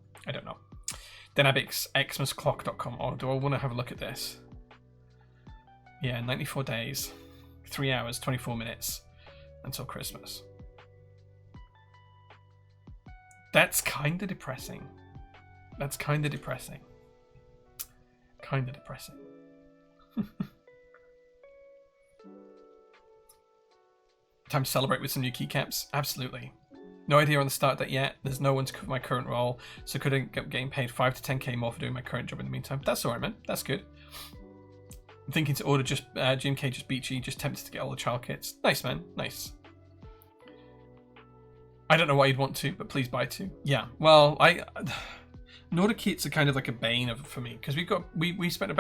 Denabix, xmasclock.com. Oh, do I want to have a look at this? Yeah, 94 days, 3 hours, 24 minutes. Until Christmas. That's kind of depressing. Kind of depressing. Time to celebrate with some new keycaps? Absolutely. No idea on the start date yet. There's no one to cover my current role, so could end up getting paid 5 to 10k more for doing my current job in the meantime. That's alright, man. That's good. I'm thinking to order just GMK, just Beachy, just tempted to get all the child kits. Nice, man. Nice. I don't know why you'd want to, but please buy two. Yeah, well, Nordic kits are kind of like a bane for me, because we spent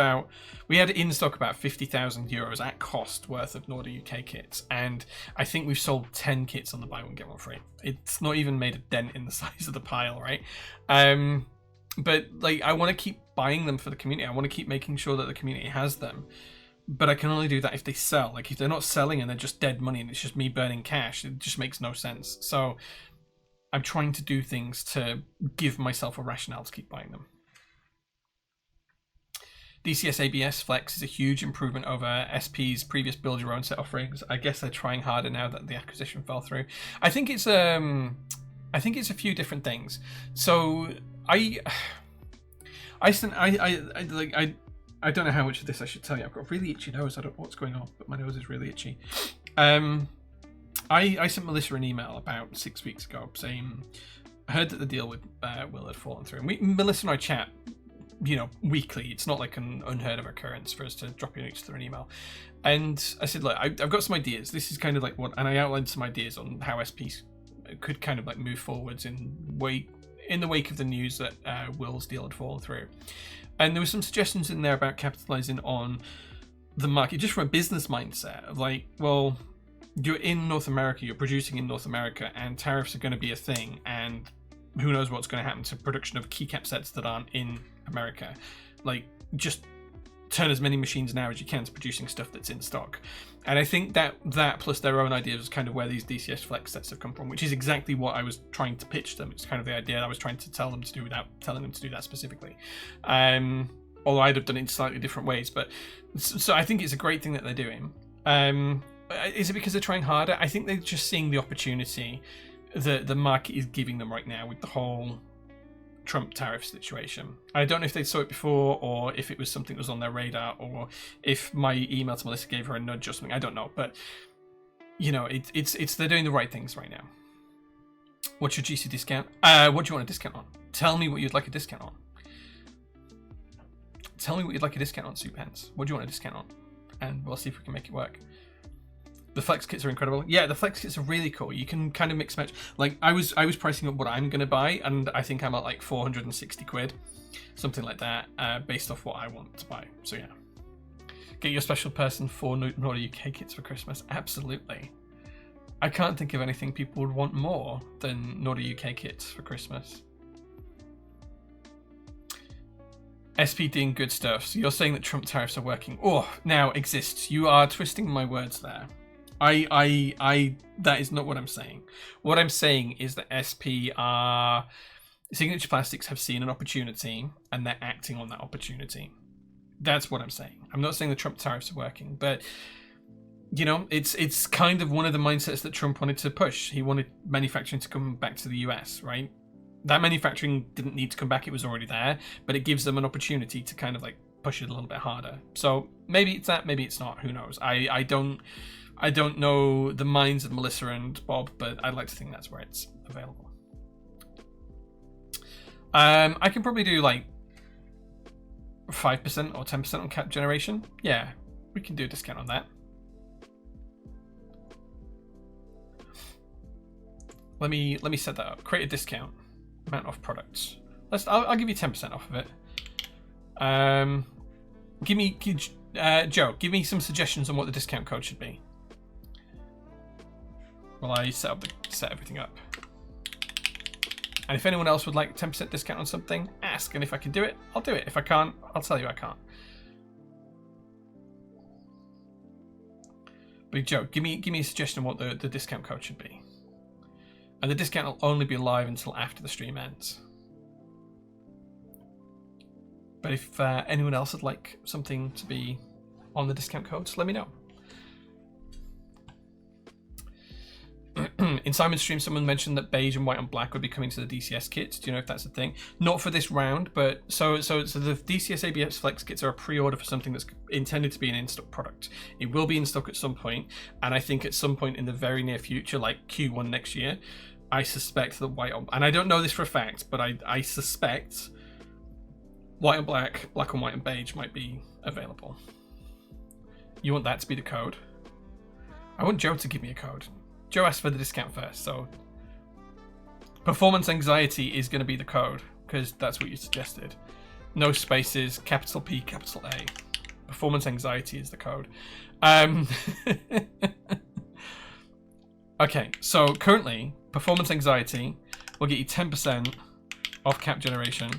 we had in stock about 50,000 euros at cost worth of Nordic UK kits, and I think we've sold 10 kits on the buy one get one free. It's not even made a dent in the size of the pile, right? But like, I want to keep buying them for the community. I want to keep making sure that the community has them. But I can only do that if they sell. Like, if they're not selling and they're just dead money and it's just me burning cash, it just makes no sense. So I'm trying to do things to give myself a rationale to keep buying them. DCS ABS Flex is a huge improvement over SP's previous build your own set offerings. I guess they're trying harder now that the acquisition fell through. I think it's a few different things. So I don't know how much of this I should tell you. I've got a really itchy nose. I don't know what's going on, but my nose is really itchy. I sent Melissa an email about 6 weeks ago saying I heard that the deal with Will had fallen through. And Melissa and I chat, weekly. It's not like an unheard of occurrence for us to drop each other an email. And I said, look, I've got some ideas. This is kind of like and I outlined some ideas on how SP could kind of like move forwards in the wake of the news that Will's deal had fallen through. And there were some suggestions in there about capitalizing on the market just from a business mindset of like, well, you're in North America, you're producing in North America, and tariffs are going to be a thing, and who knows what's going to happen to production of keycap sets that aren't in America. Like, just turn as many machines now as you can to producing stuff that's in stock. And I think that plus their own ideas is kind of where these DCS Flex sets have come from, which is exactly what I was trying to pitch them. It's kind of the idea I was trying to tell them to do without telling them to do that specifically. Although I'd have done it in slightly different ways. But so I think it's a great thing that they're doing. Is it because they're trying harder? I think they're just seeing the opportunity that the market is giving them right now with the whole Trump tariff situation. I don't know if they saw it before, or if it was something that was on their radar, or if my email to Melissa gave her a nudge or something. I don't know, but it's they're doing the right things right now. What's your GC discount? What do you want a discount on? Tell me what you'd like a discount on. Tell me what you'd like a discount on, Soupens. What do you want a discount on? And we'll see if we can make it work. The Flex kits are incredible. Yeah, the Flex kits are really cool. You can kind of mix match. Like, I was pricing up what I'm going to buy, and I think I'm at like 460 quid. Something like that, based off what I want to buy. So yeah. Get your special person for Nordic UK kits for Christmas. Absolutely. I can't think of anything people would want more than Nordic UK kits for Christmas. SP doing good stuff. So you're saying that Trump tariffs are working. Oh, now exists. You are twisting my words there. That is not what I'm saying. What I'm saying is that Signature Plastics have seen an opportunity and they're acting on that opportunity. That's what I'm saying. I'm not saying the Trump tariffs are working, but it's kind of one of the mindsets that Trump wanted to push. He wanted manufacturing to come back to the US, right? That manufacturing didn't need to come back, it was already there, but it gives them an opportunity to kind of like push it a little bit harder. So maybe it's that, maybe it's not, who knows. I don't know the minds of Melissa and Bob, but I'd like to think that's where it's available. I can probably do like 5% or 10% on cap generation. Yeah, we can do a discount on that. Let me set that up. Create a discount. Amount off products. I'll give you 10% off of it. Joe, give me some suggestions on what the discount code should be. Well, I set everything up. And if anyone else would like 10% discount on something, ask, and if I can do it, I'll do it. If I can't, I'll tell you I can't. But Joe, give me a suggestion on what the discount code should be. And the discount will only be live until after the stream ends. But if anyone else would like something to be on the discount codes, let me know. In Simon's stream, someone mentioned that beige and white and black would be coming to the DCS kits. Do you know if that's a thing? Not for this round, but so the DCS ABS Flex kits are a pre-order for something that's intended to be an in-stock product. It will be in stock at some point, and I think at some point in the very near future, like Q1 next year, I suspect that white and I don't know this for a fact, but I suspect white and black, black and white and beige might be available. You want that to be the code? I want Joe to give me a code. Joe asked for the discount first, so performance anxiety is going to be the code because that's what you suggested. No spaces, capital P, capital A. Performance anxiety is the code. Okay, so currently performance anxiety will get you 10% off cap generation.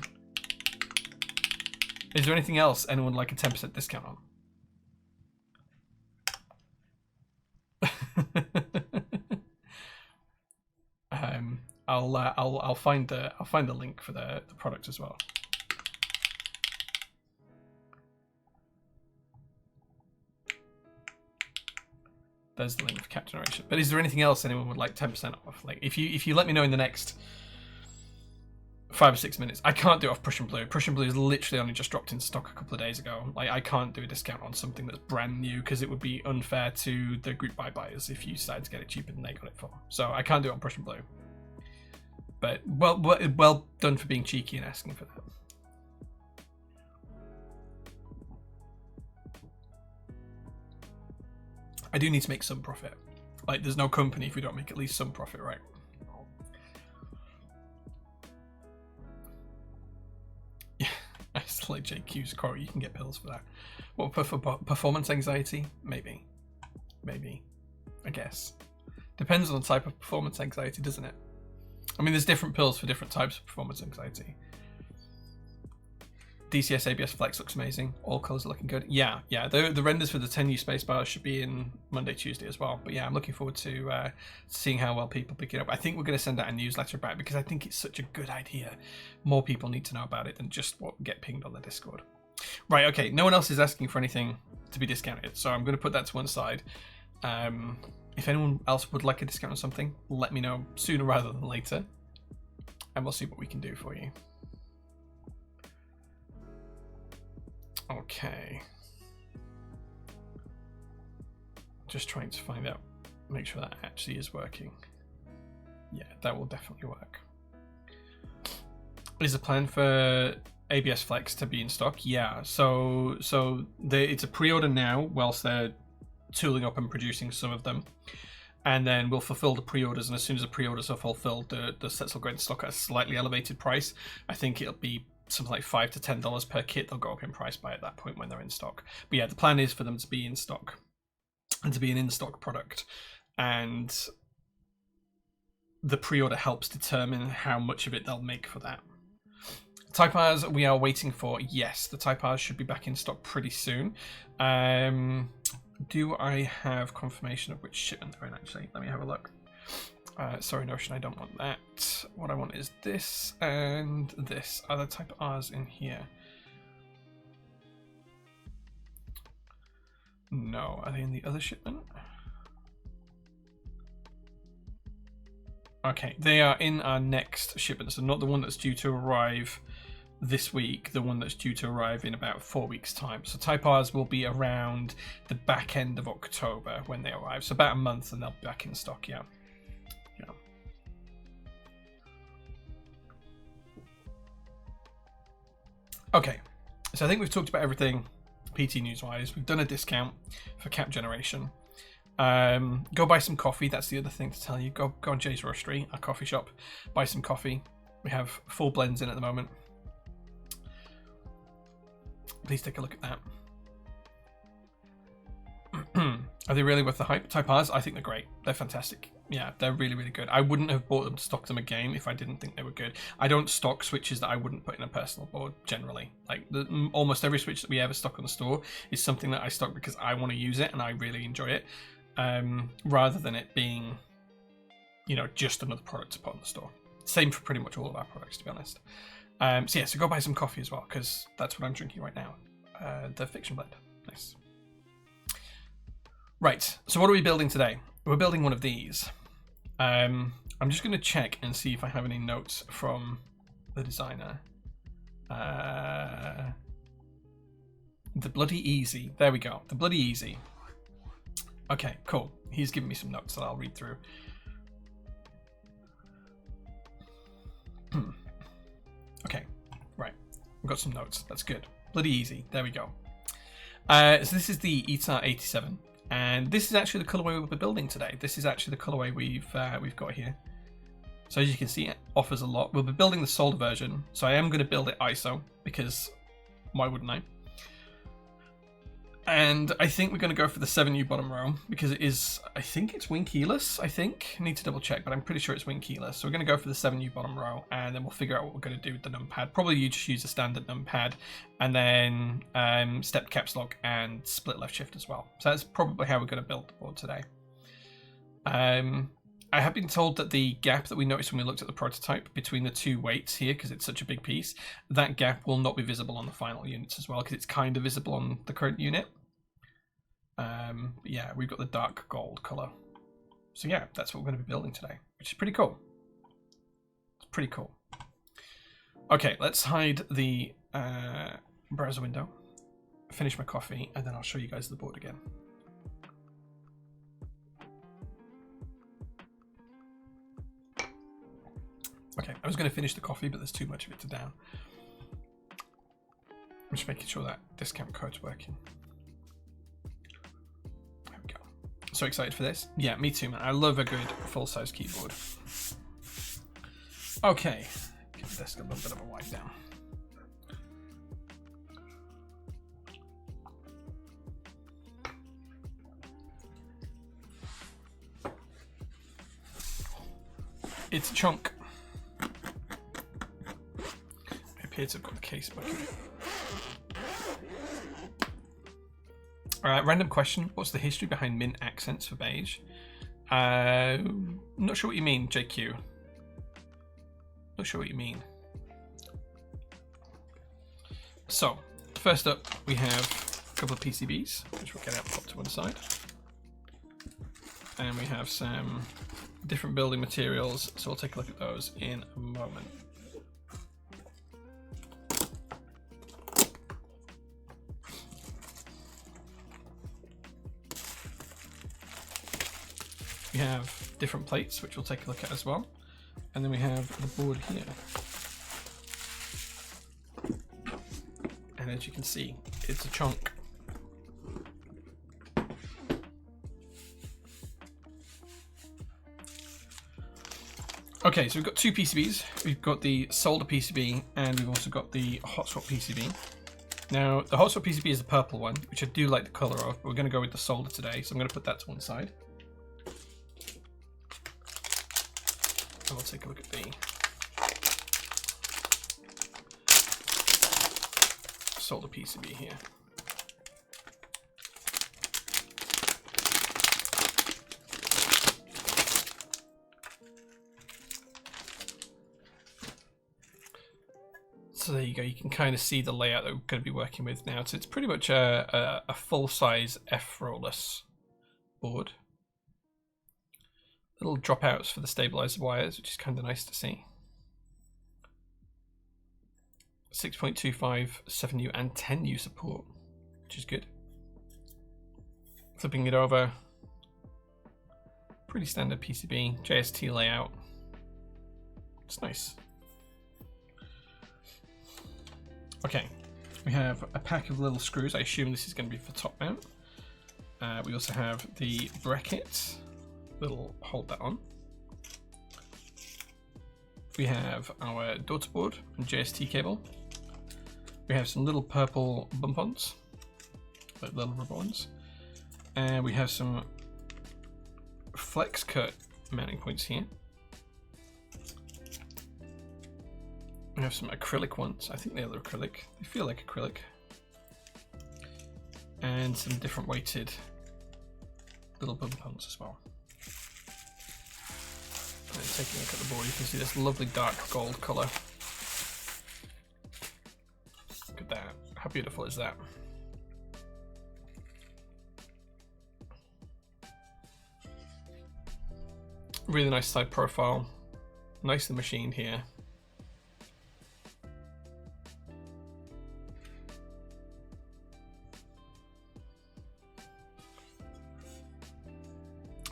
Is there anything else anyone would like a 10% discount on? I'll find the link for the product as well. There's the link for cap generation. But is there anything else anyone would like 10% off? Like if you let me know in the next 5 or 6 minutes. I can't do it off Prussian Blue. Prussian Blue is literally only just dropped in stock a couple of days ago. Like I can't do a discount on something that's brand new because it would be unfair to the group buy buyers if you decided to get it cheaper than they got it for. So I can't do it on Prussian Blue. But well done for being cheeky and asking for that. I do need to make some profit. Like there's no company if we don't make at least some profit, right? Yeah, I still like JQ's quote. You can get pills for that. What for performance anxiety? Maybe, I guess. Depends on the type of performance anxiety, doesn't it? I mean, there's different pills for different types of performance anxiety. DCS ABS Flex looks amazing. All colours are looking good. Yeah. The renders for the 10 new spacebar should be in Monday, Tuesday as well. But yeah, I'm looking forward to seeing how well people pick it up. I think we're going to send out a newsletter about it because I think it's such a good idea. More people need to know about it than just what get pinged on the Discord. Right, okay. No one else is asking for anything to be discounted, so I'm going to put that to one side. If anyone else would like a discount on something, let me know sooner rather than later, and we'll see what we can do for you. Okay. Just trying to find out, make sure that actually is working. Yeah, that will definitely work. Is the plan for ABS Flex to be in stock? Yeah, so it's a pre-order now whilst they're tooling up and producing some of them, and then we'll fulfill the pre-orders, and as soon as the pre-orders are fulfilled, the sets will go into stock at a slightly elevated price. I think it'll be something like $5 to $10 per kit. They'll go up in price by at that point when they're in stock. But yeah, the plan is for them to be in stock and to be an in-stock product, and the pre-order helps determine how much of it they'll make for that. Type R's we are waiting for. Yes, the Type R's should be back in stock pretty soon. Do I have confirmation of which shipment they're in, actually? Let me have a look. Sorry, Notion, I don't want that. What I want is this and this. Are the Type R's in here? No. Are they in the other shipment? Okay, they are in our next shipment, so not the one that's due to arrive this week, the one that's due to arrive in about 4 weeks' time. So Type Rs will be around the back end of October when they arrive, so about a month and they'll be back in stock, yeah. Okay, so I think we've talked about everything PT news-wise. We've done a discount for Cap Generation. Go buy some coffee. That's the other thing to tell you. Go on Jay's Roastery, our coffee shop. Buy some coffee. We have 4 blends in at the moment. Please take a look at that. Are they really worth the hype? Type Rs, I think they're great. They're fantastic. Yeah, they're really, really good. I wouldn't have bought them to stock them again if I didn't think they were good. I don't stock switches that I wouldn't put in a personal board, generally. Like, almost every switch that we ever stock on the store is something that I stock because I want to use it and I really enjoy it, rather than it being, you know, just another product to put on the store. Same for pretty much all of our products, to be honest. So yeah, so go buy some coffee as well, because that's what I'm drinking right now. The Fiction Blend. Nice. Right, so what are we building today? We're building one of these. I'm just going to check and see if I have any notes from the designer. The Bloody Easy. There we go. The Bloody Easy. Okay, cool. He's given me some notes that I'll read through. Okay, right. We've got some notes. That's good. Bloody Easy. There we go. So this is the Etar87. And this is actually the colorway we'll be building today. This is actually the colorway we've got here. So as you can see, it offers a lot. We'll be building the solder version. So I am going to build it ISO, because why wouldn't I? And I think we're going to go for the 7U bottom row, because it is, I think it's wing keyless, I need to double check, but I'm pretty sure it's wing keyless. So we're going to go for the 7U bottom row, and then we'll figure out what we're going to do with the numpad. Probably you just use a standard numpad, and then stepped caps lock and split left shift as well. So that's probably how we're going to build the board today. I have been told that the gap that we noticed when we looked at the prototype between the 2 weights here, because it's such a big piece, that gap will not be visible on the final units as well, because it's kind of visible on the current unit. But yeah, we've got the dark gold color. So yeah, that's what we're going to be building today, which is pretty cool. It's pretty cool. Okay, let's hide the browser window, finish my coffee, and then I'll show you guys the board again. Okay, I was going to finish the coffee, but there's too much of it to down. I'm just making sure that discount code's working. There we go. So excited for this. Yeah, me too, man. I love a good full-size keyboard. Okay, give the desk a little bit of a wipe down. It's a chunk. It appears I've got the case bucket. Random question. What's the history behind mint accents for beige? Not sure what you mean, JQ. Not sure what you mean. So, first up, we have a couple of PCBs, which we'll get out and pop to one side. And we have some different building materials, so we'll take a look at those in a moment. We have different plates, which we'll take a look at as well. And then we have the board here. And as you can see, it's a chunk. Okay, so we've got 2 PCBs. We've got the solder PCB, and we've also got the hot swap PCB. Now, the hot swap PCB is the purple one, which I do like the color of, but we're going to go with the solder today, so I'm going to put that to one side. And we'll take a look at the solder PCB here. So there you go, you can kind of see the layout that we're going to be working with now. So it's pretty much a full-size F-rolless board. little dropouts for the stabilizer wires, which is kind of nice to see. 6.25, 7U and 10U support, which is good. Flipping it over, pretty standard PCB, JST layout. It's nice. Okay, we have a pack of little screws. I assume this is going to be for top mount. We also have the bracket. We'll hold that on. We have our daughter board and JST cable. We have some little purple bump-ons, like little rubber ones. And we have some flex cut mounting points here. We have some acrylic ones. I think they're acrylic. They feel like acrylic. And some different weighted little bump-ons as well. And taking a look at the board, you can see this lovely dark gold colour. Look at that. How beautiful is that? Really nice side profile. Nicely machined here.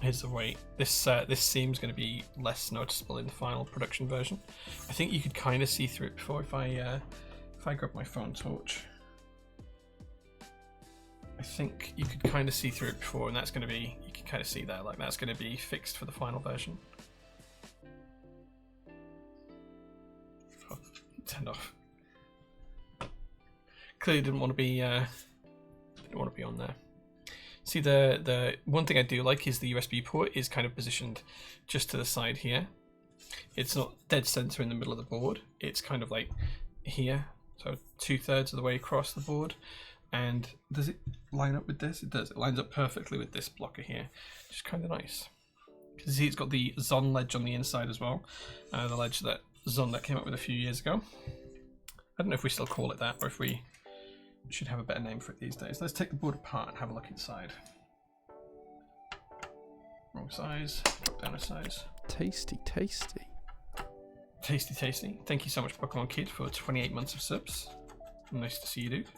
Here's the weight. This seam's going to be less noticeable in the final production version. I think you could kind of see through it before if I grab my phone torch. I think you could kind of see through it before, and that's going to be, you can kind of see that, like that's going to be fixed for the final version. Oh, turned off. Clearly didn't want to be on there. See, the one thing I do like is the USB port is kind of positioned just to the side here. It's not dead center in the middle of the board. It's kind of like here, so 2/3 of the way across the board. And does it line up with this? It does. It lines up perfectly with this blocker here, which is kind of nice. Because see, it's got the Zon ledge on the inside as well. The ledge that Zon that came up with a few years ago. I don't know if we still call it that, or if we should have a better name for it these days. Let's take the board apart and have a look inside. Wrong size. Drop down a size. Tasty, tasty. Tasty, tasty. Thank you so much, Pokemon Kid, for 28 months of subs. Nice to see you, dude.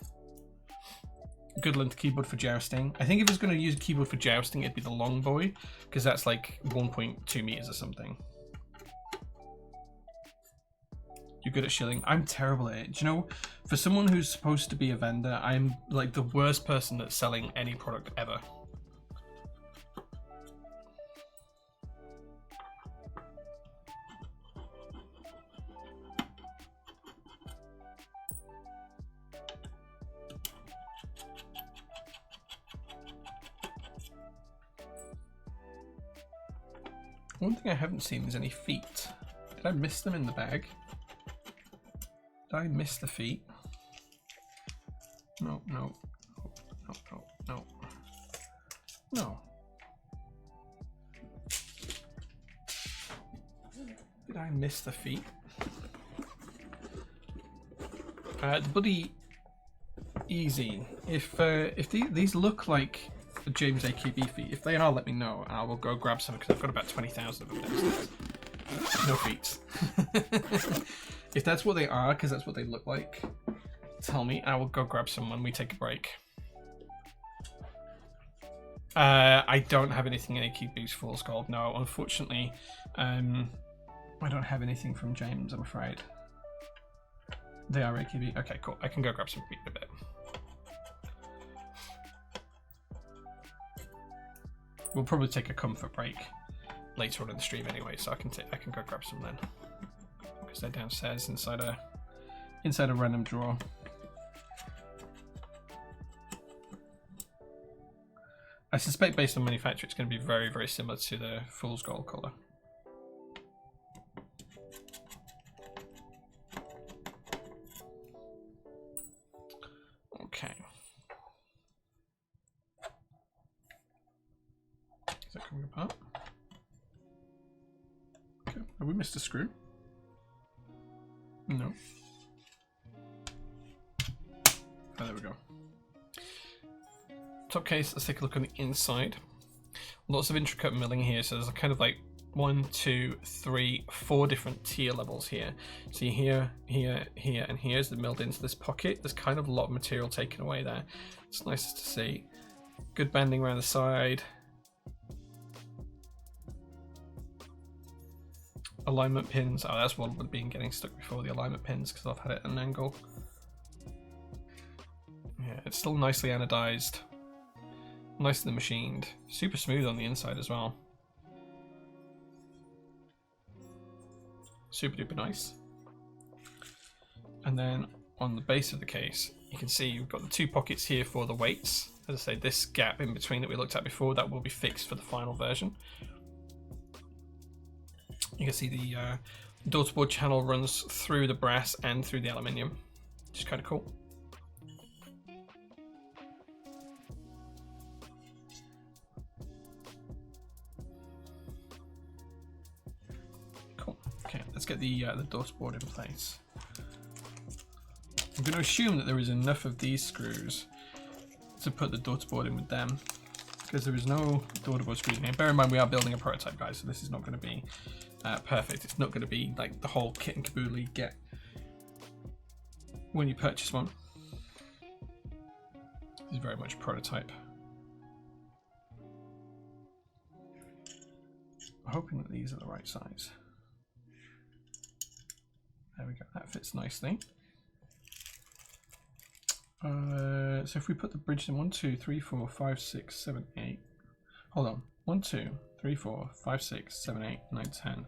Good length keyboard for jousting. I think if it's going to use a keyboard for jousting, it'd be the Long Boy, because that's like 1.2 meters or something. You're good at shilling. I'm terrible at it. Do you know, for someone who's supposed to be a vendor, I'm like the worst person at selling any product ever. One thing I haven't seen is any feet. Did I miss them in the bag? Did I miss the feet? No, no, no, no, no, no. Did I miss the feet? The bloody easy. If these look like the James AKB feet, if they are, let me know. I will go grab some because I've got about 20,000 of them downstairs. No feet. If that's what they are, because that's what they look like, tell me. I will go grab some when we take a break. I don't have anything in AKB's Fool's Gold. No, unfortunately, I don't have anything from James, I'm afraid. They are AKB. Okay, cool. I can go grab some feet in a bit. We'll probably take a comfort break later on in the stream anyway, so I can go grab some then, because they're downstairs inside a random drawer. I suspect based on manufacture it's going to be very, very similar to the Fool's Gold colour. Okay. Is that coming apart? Okay. Have we missed a screw? No. Oh, there we go. Top case, let's take a look on the inside. Lots of intricate milling here, so there's a kind of like 1, 2, 3, 4 different tier levels here. See here, here, here, and here is the milled into this pocket. There's kind of a lot of material taken away there. It's nice to see. Good bending around the side. Alignment pins. Oh, that's what would have been getting stuck before, the alignment pins, because I've had it at an angle. Yeah, it's still nicely anodized. Nicely machined. Super smooth on the inside as well. Super duper nice. And then on the base of the case, you can see you've got the 2 pockets here for the weights. As I say, this gap in between that we looked at before, that will be fixed for the final version. You can see the door-to-board channel runs through the brass and through the aluminium, which is kind of cool. Okay, let's get the door-to-board in place. I'm going to assume that there is enough of these screws to put the door-to-board in with them, because there is no door-to-board screws in here. Bear in mind we are building a prototype, guys, so this is not going to be perfect. It's not going to be like the whole kit and caboodle you get when you purchase one. This is very much a prototype. I'm hoping that these are the right size. There we go, that fits nicely. So if we put the bridge in 1, 2, 3, 4, 5, 6, 7, 8. Hold on. 1, 2, 3, 4, 5, 6, 7, 8, 9, 10,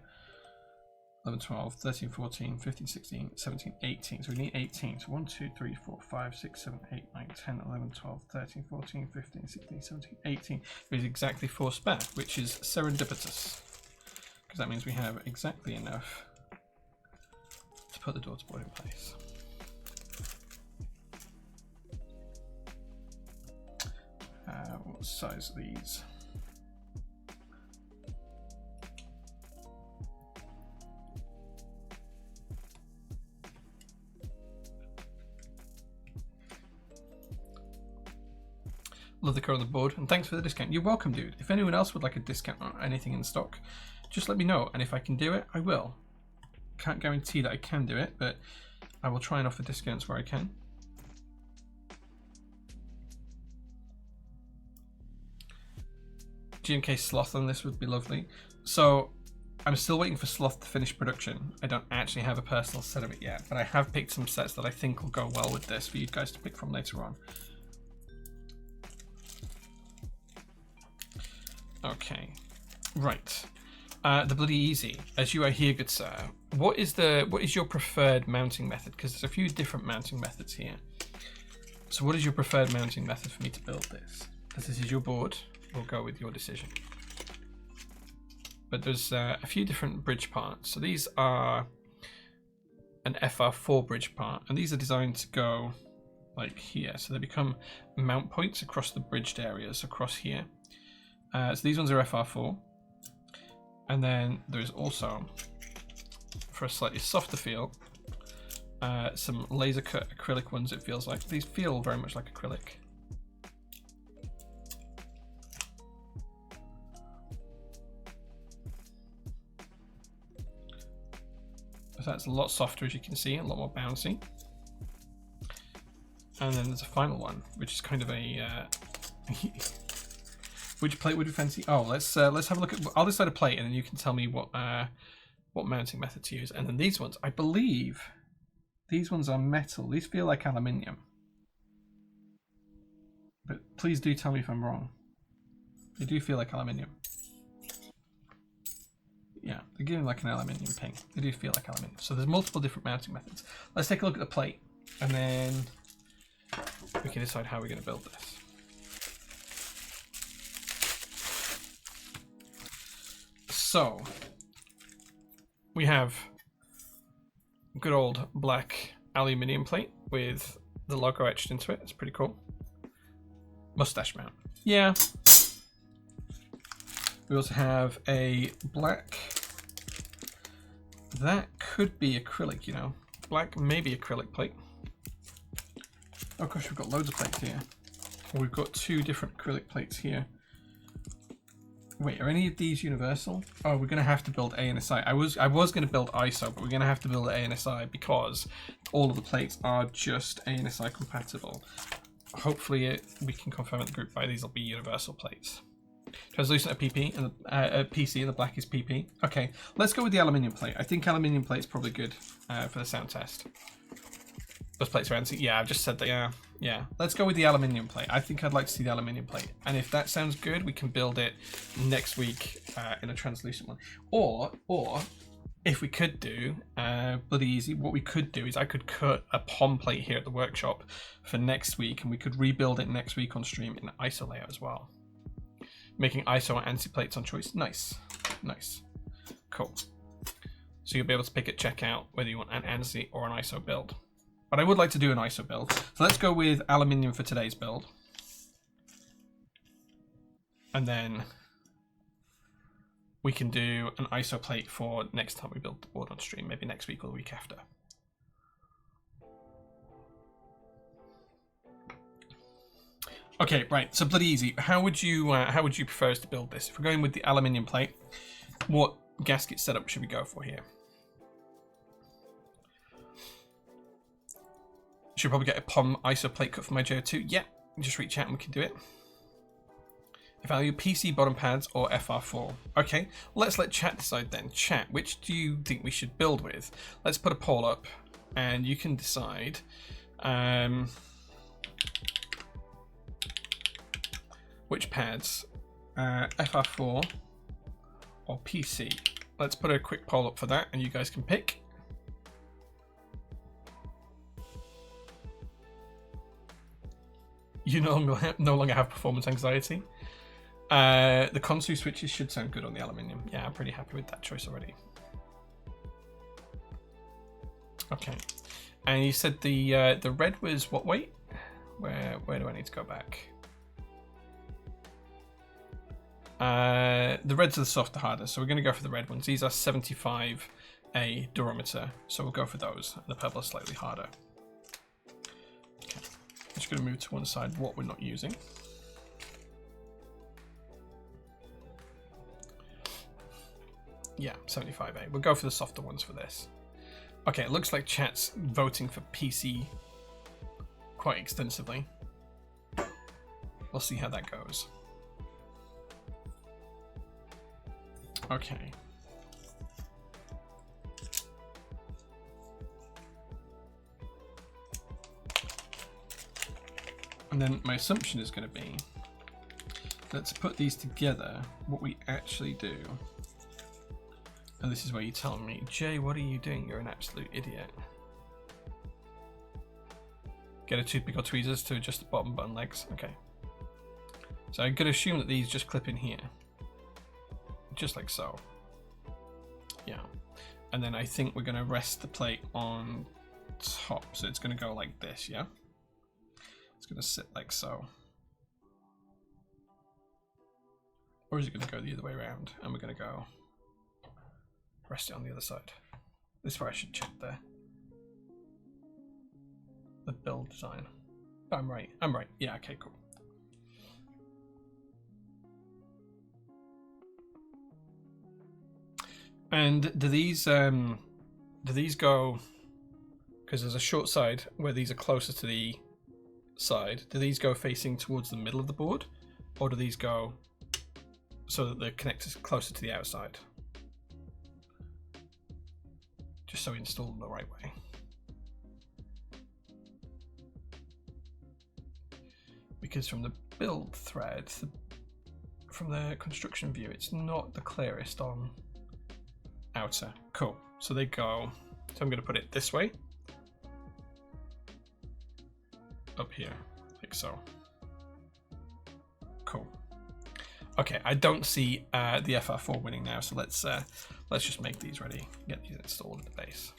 11, 12, 13, 14, 15, 16, 17, 18. So we need 18. So 1, 2, 3, 4, 5, 6, 7, 8, 9, 10, 11, 12, 13, 14, 15, 16, 17, 18. There is exactly 4 spare, which is serendipitous, because that means we have exactly enough to put the door-to-board in place. What size are these? Love the code on the board, and thanks for the discount. You're welcome, dude. If anyone else would like a discount on anything in stock, just let me know, and if I can do it, I will. Can't guarantee that I can do it, but I will try and offer discounts where I can. GMK Sloth on this would be lovely. So I'm still waiting for Sloth to finish production. I don't actually have a personal set of it yet, but I have picked some sets that I think will go well with this for you guys to pick from later on. Okay, right. The bloody easy. As you are here, good sir. What is your preferred mounting method? Because there's a few different mounting methods here. So what is your preferred mounting method for me to build this? As this is your board, we'll go with your decision. But there's a few different bridge parts. So these are an FR4 bridge part, and these are designed to go like here. So they become mount points across the bridged areas across here. So these ones are FR4. And then there's also, for a slightly softer feel, some laser cut acrylic ones, it feels like. These feel very much like acrylic. So that's a lot softer, as you can see, a lot more bouncy. And then there's a final one, which is kind of a which plate would you fancy? Oh, let's have a look at. I'll decide a plate, and then you can tell me what mounting method to use. And then these ones, I believe, these ones are metal. These feel like aluminium, but please do tell me if I'm wrong. They do feel like aluminium. Yeah, they're giving like an aluminium ping. They do feel like aluminium. So there's multiple different mounting methods. Let's take a look at the plate, and then we can decide how we're going to build this. So we have good old black aluminium plate with the logo etched into it. It's pretty cool. Mustache mount. Yeah. We also have a black, that could be acrylic, you know. Black, maybe acrylic plate. Oh gosh, we've got loads of plates here. We've got 2 different acrylic plates here. Wait, are any of these universal? Oh, we're gonna have to build ANSI. I was gonna build ISO, but we're gonna have to build ANSI because all of the plates are just ANSI compatible. Hopefully, we can confirm at the group buy these will be universal plates. Translucent a PP and a PC, and the black is PP. Okay, let's go with the aluminium plate. I think aluminium plate is probably good for the sound test. Those plates are anti. Yeah, I've just said that. Yeah. Let's go with the aluminium plate. I think I'd like to see the aluminium plate, and if that sounds good, we can build it next week in a translucent one. Or if we could do bloody easy, what we could do is I could cut a POM plate here at the workshop for next week, and we could rebuild it next week on stream in ISO layout as well. Making ISO and ANSI plates on choice. Nice. Cool. So you'll be able to pick at checkout whether you want an ANSI or an ISO build. But I would like to do an ISO build. So let's go with aluminium for today's build. And then we can do an ISO plate for next time we build the board on stream, maybe next week or the week after. Okay, right. So bloody easy. How would you prefer us to build this? If we're going with the aluminium plate, what gasket setup should we go for here? Should probably get a POM ISO plate cut for my JO2. Yeah, just reach out and we can do it. Value PC bottom pads or FR4. Okay, let's let chat decide then. Chat, which do you think we should build with? Let's put a poll up and you can decide. Which pads? FR4 or PC? Let's put a quick poll up for that and you guys can pick. You no longer have performance anxiety. The Konsu switches should sound good on the aluminium. Yeah, I'm pretty happy with that choice already. Okay, and you said the red was what weight? Where do I need to go back? The reds are the softer, harder, so we're going to go for the red ones. These are 75A durometer, so we'll go for those. The purple is slightly harder. Just going to move to one side what we're not using. Yeah, 75A. We'll go for the softer ones for this. Okay, it looks like chat's voting for PC quite extensively. We'll see how that goes. Okay. And then my assumption is going to be, let's put these together, what we actually do. And this is where you tell me, Jay, what are you doing? You're an absolute idiot. Get a toothpick or tweezers to adjust the bottom button legs. Okay. So I'm going to assume that these just clip in here. Just like so. Yeah. And then I think we're going to rest the plate on top. So it's going to go like this, yeah? It's going to sit like so. Or is it going to go the other way around? And we're going to go rest it on the other side. This is where I should check the build design. Oh, I'm right. Yeah, okay, cool. And do these go, because there's a short side where these are closer to the side, do these go facing towards the middle of the board, or do these go so that the connector's closer to the outside? Just so we install them the right way. Because from the build thread, from the construction view, it's not the clearest on outer. Cool. So they go, so I'm going to put it this way. Up here, like so. Cool. Okay, I don't see the FR4 winning now, so let's just make these ready, get these installed at the base.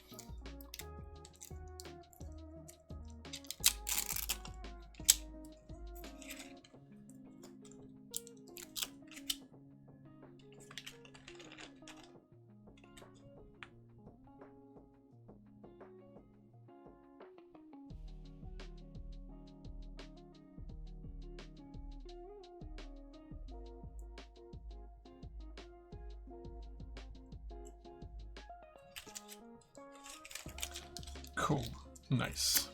Cool. Nice.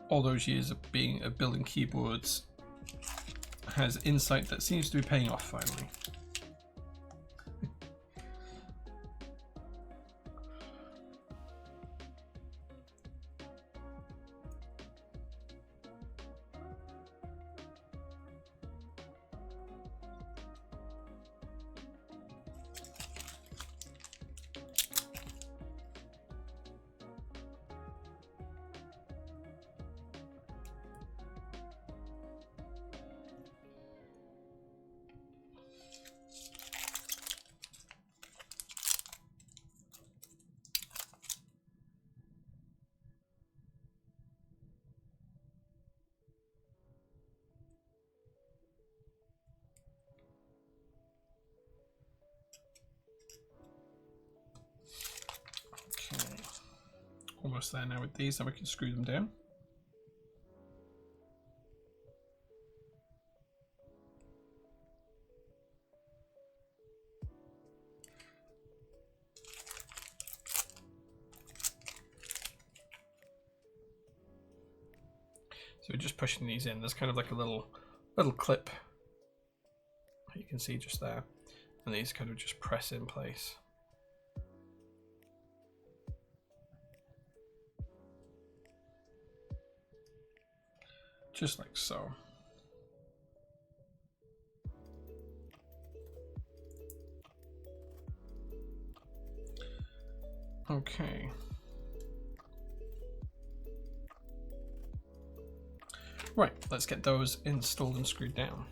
All those years of building keyboards has insight that seems to be paying off finally. Almost there now with these, then we can screw them down. So we're just pushing these in. There's kind of like a little clip you can see just there, and these kind of just press in place. Just like so. Okay. Right, let's get those installed and screwed down.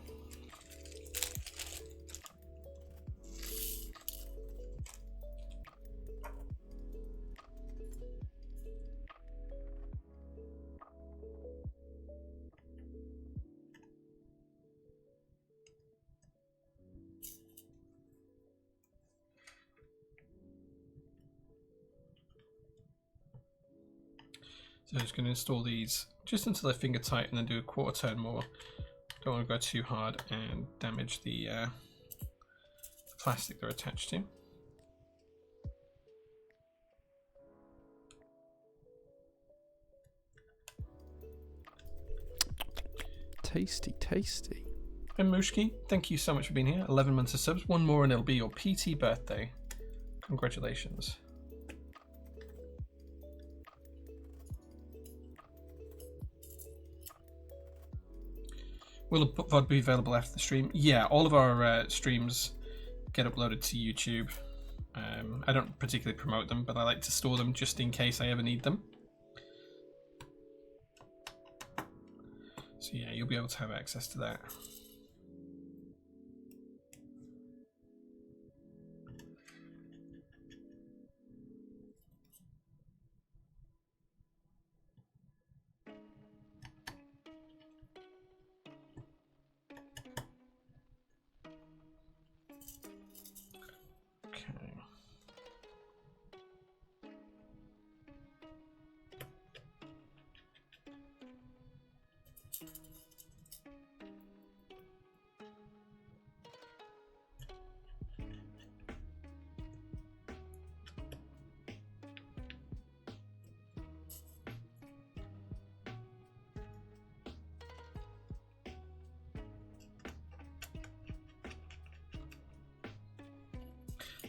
So I'm just going to install these just until they're finger tight and then do a quarter turn more. Don't want to go too hard and damage the plastic they're attached to. Tasty, tasty. And Mushki, thank you so much for being here. 11 months of subs, one more and it'll be your PT birthday. Congratulations. Will a VOD be available after the stream? Yeah, all of our streams get uploaded to YouTube. I don't particularly promote them, but I like to store them just in case I ever need them. So yeah, you'll be able to have access to that.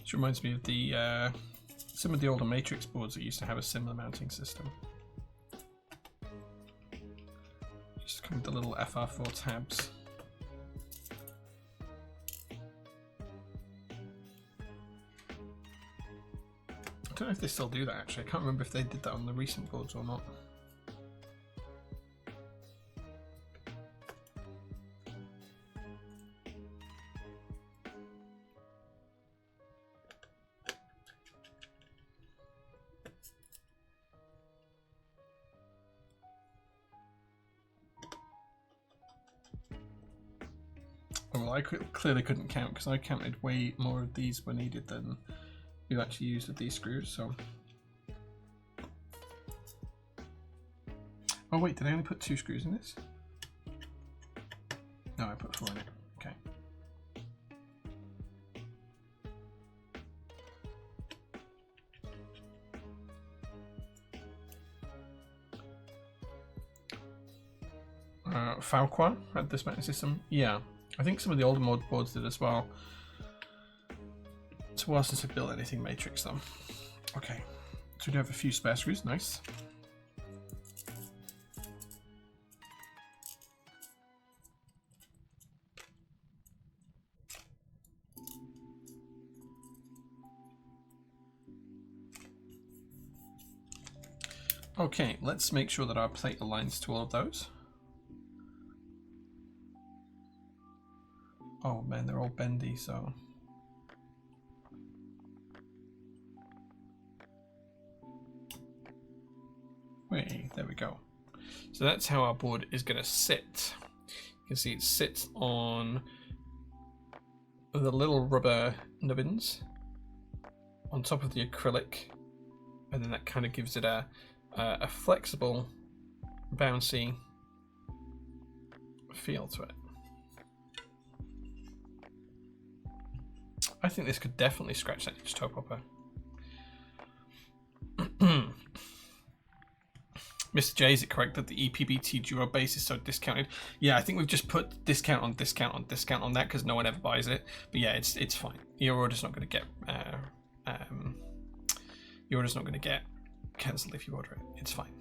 This reminds me of the some of the older Matrix boards that used to have a similar mounting system. Just come with the little FR4 tabs. I don't know if they still do that actually. I can't remember if they did that on the recent boards or not. Well, I clearly couldn't count because I counted way more of these were needed than we've actually used with these screws, so. Oh wait, did I only put 2 screws in this? No, I put 4 in it. Okay. Falqua had this mounting system. Yeah, I think some of the older mod boards did as well. It's a while since I built anything Matrix though. Okay, so we do have a few spare screws. Nice. Okay, let's make sure that our plate aligns to all of those. Oh man, they're all bendy, so... Wait, there we go. So that's how our board is going to sit. You can see it sits on the little rubber nubbins on top of the acrylic, and then that kind of gives it a flexible, bouncy feel to it. I think this could definitely scratch that edge toe popper. Mr. J, is it correct that the EPBT Duo base is so discounted? Yeah, I think we've just put discount on discount on discount on that because no one ever buys it. But yeah, it's fine. Your order's not going to get cancelled if you order it. It's fine.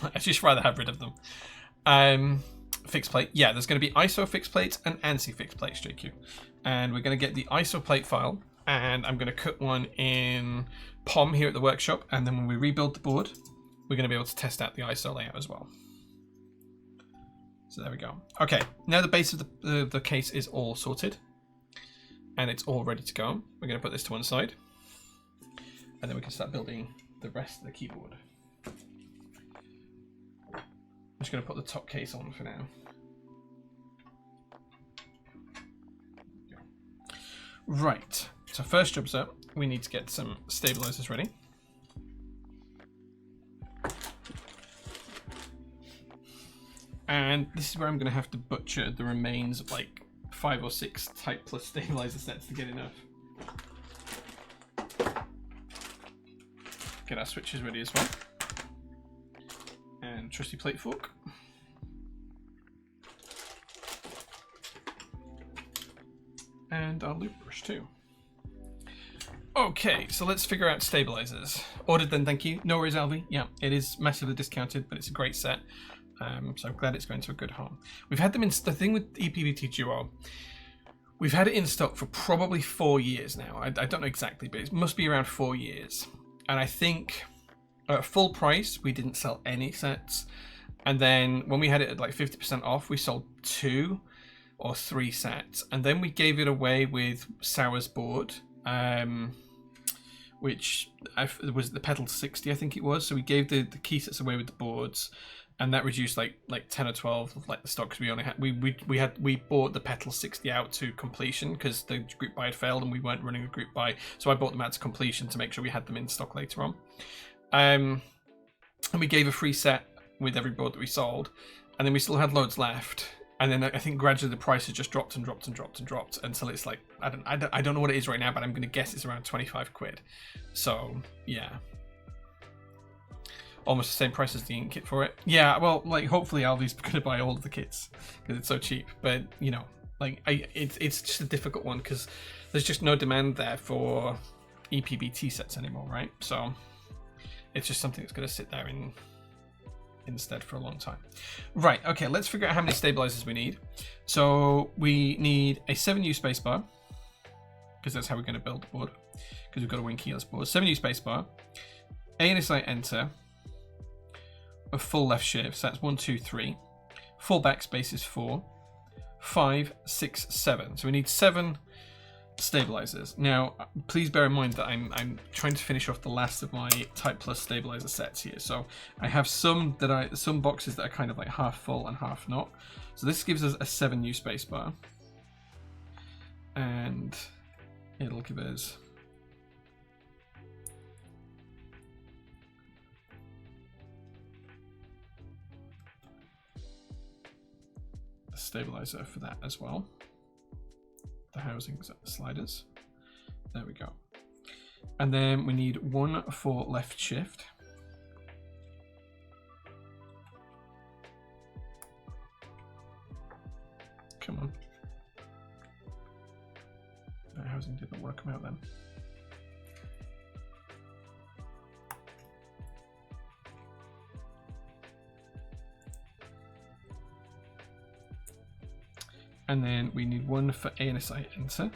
I'd just rather have rid of them. Fixed plate. Yeah, there's going to be ISO fixed plates and ANSI fixed plates, JQ. And we're going to get the ISO plate file, and I'm going to cut one in POM here at the workshop, and then when we rebuild the board, we're going to be able to test out the ISO layout as well. So there we go. Okay, now the base of the case is all sorted, and it's all ready to go. We're going to put this to one side, and then we can start building the rest of the keyboard. I'm just going to put the top case on for now. Right, so first job's up. We need to get some stabilizers ready. And this is where I'm going to have to butcher the remains of like 5 or 6 Type Plus stabilizer sets to get enough. Get our switches ready as well. And trusty plate fork. And our loop brush too. Okay, so let's figure out stabilizers. Ordered then, thank you. No worries, Alvi. Yeah, it is massively discounted, but it's a great set. So I'm glad it's going to a good home. We've had them in, the thing with EPBT Duo, we've had it in stock for probably 4 years now. I don't know exactly, but it must be around 4 years. And I think at full price, we didn't sell any sets. And then when we had it at like 50% off, we sold 2 or 3 sets. And then we gave it away with Sour's board, which was the Pedal 60, I think it was. So we gave the key sets away with the boards. And that reduced like 10 or 12 of like the stock because we only had we bought the Petal 60 out to completion because the group buy had failed and we weren't running a group buy, so I bought them out to completion to make sure we had them in stock later on. And we gave a free set with every board that we sold, and then we still had loads left. And then I think gradually the price has just dropped and dropped and dropped and dropped until it's like I don't know what it is right now, but I'm going to guess it's around 25 quid. So yeah. Almost the same price as the ink kit for it. Yeah, well, like hopefully Alvi's going to buy all of the kits because it's so cheap. But you know, like it's just a difficult one because there's just no demand there for EPBT sets anymore, right? So it's just something that's going to sit there instead for a long time. Right. Okay. Let's figure out how many stabilizers we need. So we need a 7U spacebar because that's how we're going to build the board because we've got a wing keyless board. 7U spacebar, ANSI enter. A full left shift, so that's 1, 2, 3. Full backspace is 4. 5, 6, 7. So we need 7 stabilizers. Now, please bear in mind that I'm trying to finish off the last of my Type Plus stabilizer sets here. So I have some boxes that are kind of like half full and half not. So this gives us a 7U spacebar, and it'll give us stabilizer for that as well. The housings, the sliders. There we go. And then we need 1 for left shift. housing did not want to come out then. And then we need one for ANSI enter.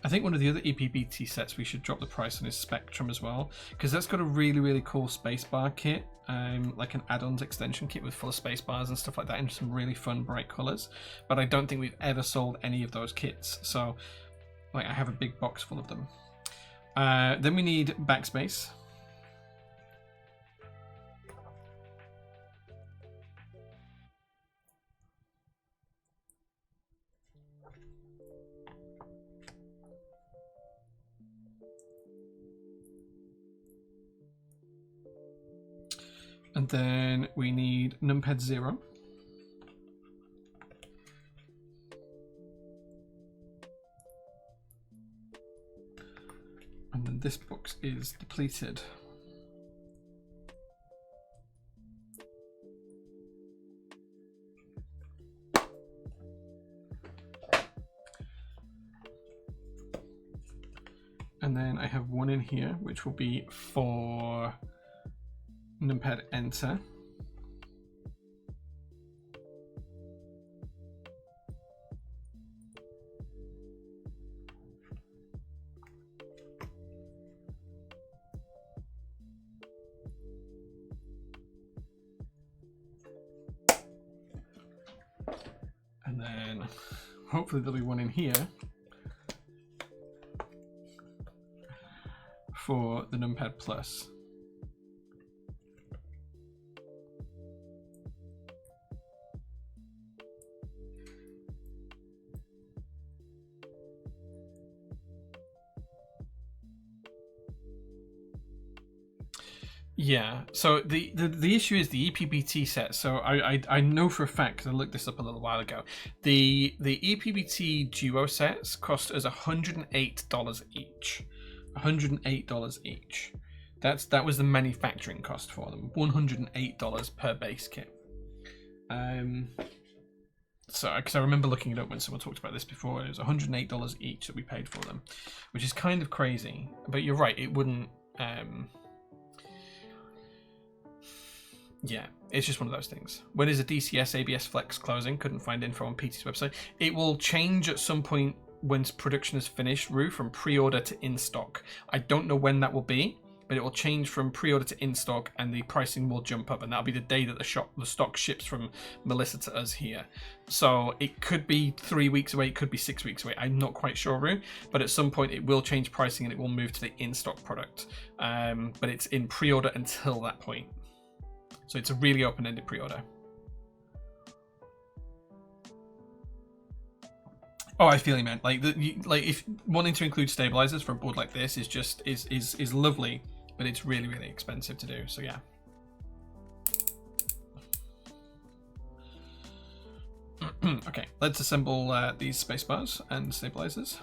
I think one of the other EPBT sets we should drop the price on is Spectrum as well, because that's got a really, really cool spacebar kit, like an add-ons extension kit with full of spacebars and stuff like that in some really fun bright colors. But I don't think we've ever sold any of those kits, so like I have a big box full of them. Then we need backspace. And then we need numpad 0. And then this box is depleted. And then I have one in here, which will be for numpad enter. And then hopefully there'll be one in here for the numpad plus. Yeah, so the issue is the EPBT set. So I know for a fact, because I looked this up a little while ago, the EPBT Duo sets cost us $108 each. $108 each. That was the manufacturing cost for them. $108 per base kit. So because I remember looking it up when someone talked about this before, it was $108 each that we paid for them, which is kind of crazy. But you're right, it wouldn't. Yeah, it's just one of those things. When is a DCS ABS Flex closing? Couldn't find info on PT's website. It will change at some point when production is finished, Rue, from pre-order to in-stock. I don't know when that will be, but it will change from pre-order to in-stock, and the pricing will jump up, and that'll be the day that the stock ships from Melissa to us here. So it could be 3 weeks away, it could be 6 weeks away. I'm not quite sure, Rue, but at some point it will change pricing and it will move to the in-stock product. But it's in pre-order until that point. So it's a really open-ended pre-order. Oh, I feel you, man. Like if wanting to include stabilizers for a board like this is lovely, but it's really, really expensive to do. So yeah. Okay, let's assemble these spacebars and stabilizers.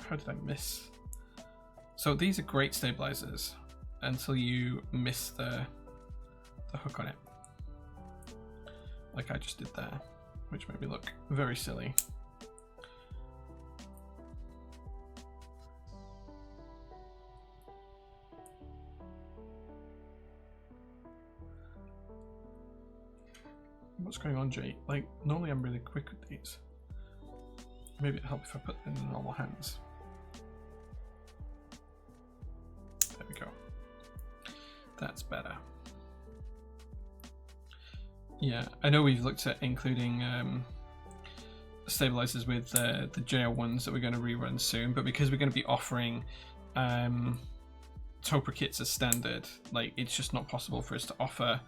How did I miss? So these are great stabilizers until you miss the hook on it, like I just did there, which made me look very silly. What's going on, Jay? Like, normally I'm really quick with these. Maybe it'll help if I put them in the normal hands. There we go. That's better. Yeah, I know we've looked at including stabilizers with the JL1s that we're going to rerun soon, but because we're going to be offering Topra kits as standard, like it's just not possible for us to offer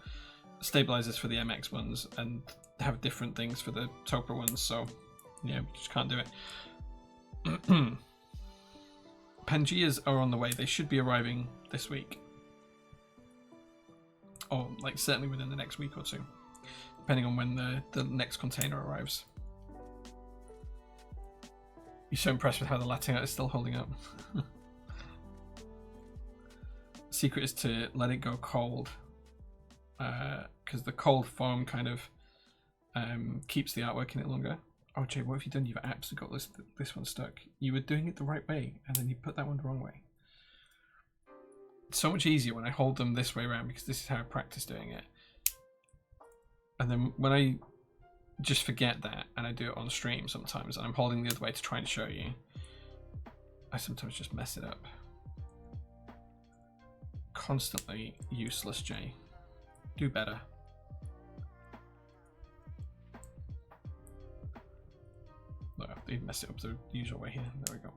stabilizers for the MX ones and have different things for the Topra ones, so yeah, we just can't do it. Pangeas are on the way. They should be arriving this week, or like certainly within the next week or two, depending on when the next container arrives. You're so impressed with how the latte art is still holding up. Secret is to let it go cold. because the cold foam kind of keeps the artwork in it longer. Oh, Jay, what have you done? You've absolutely got this one stuck. You were doing it the right way, and then you put that one the wrong way. It's so much easier when I hold them this way around, because this is how I practice doing it. And then when I just forget that, and I do it on stream sometimes, and I'm holding the other way to try and show you, I sometimes just mess it up. Constantly useless, Jay. Do better. No, they messed it up the usual way here. There we go.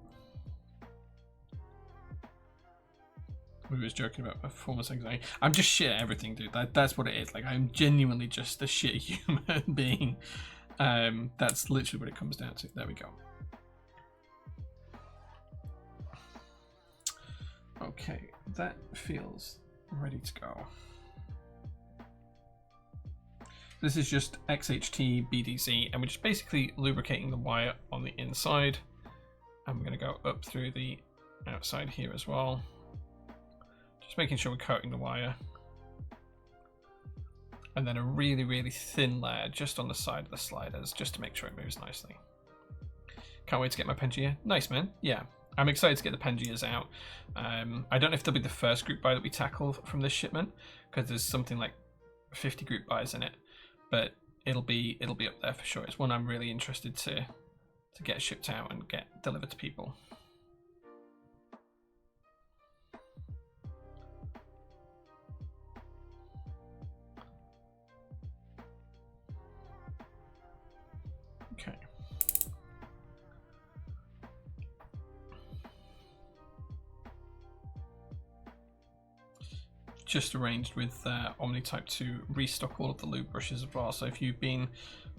We was joking about performance anxiety. I'm just shit at everything, dude. That's what it is. Like, I'm genuinely just a shit human being. That's literally what it comes down to. There we go. Okay, that feels ready to go. This is just XHT BDC, and we're just basically lubricating the wire on the inside. And we're going to go up through the outside here as well. Just making sure we're coating the wire. And then a really, really thin layer just on the side of the sliders, just to make sure it moves nicely. Can't wait to get my Pangea. Nice, man. Yeah, I'm excited to get the Pangeas out. I don't know if they'll be the first group buy that we tackle from this shipment, because there's something like 50 group buys in it. But it'll be up there for sure. It's one I'm really interested to get shipped out and get delivered to people. Okay. Just arranged with Omnitype to restock all of the lube brushes as well. So if you've been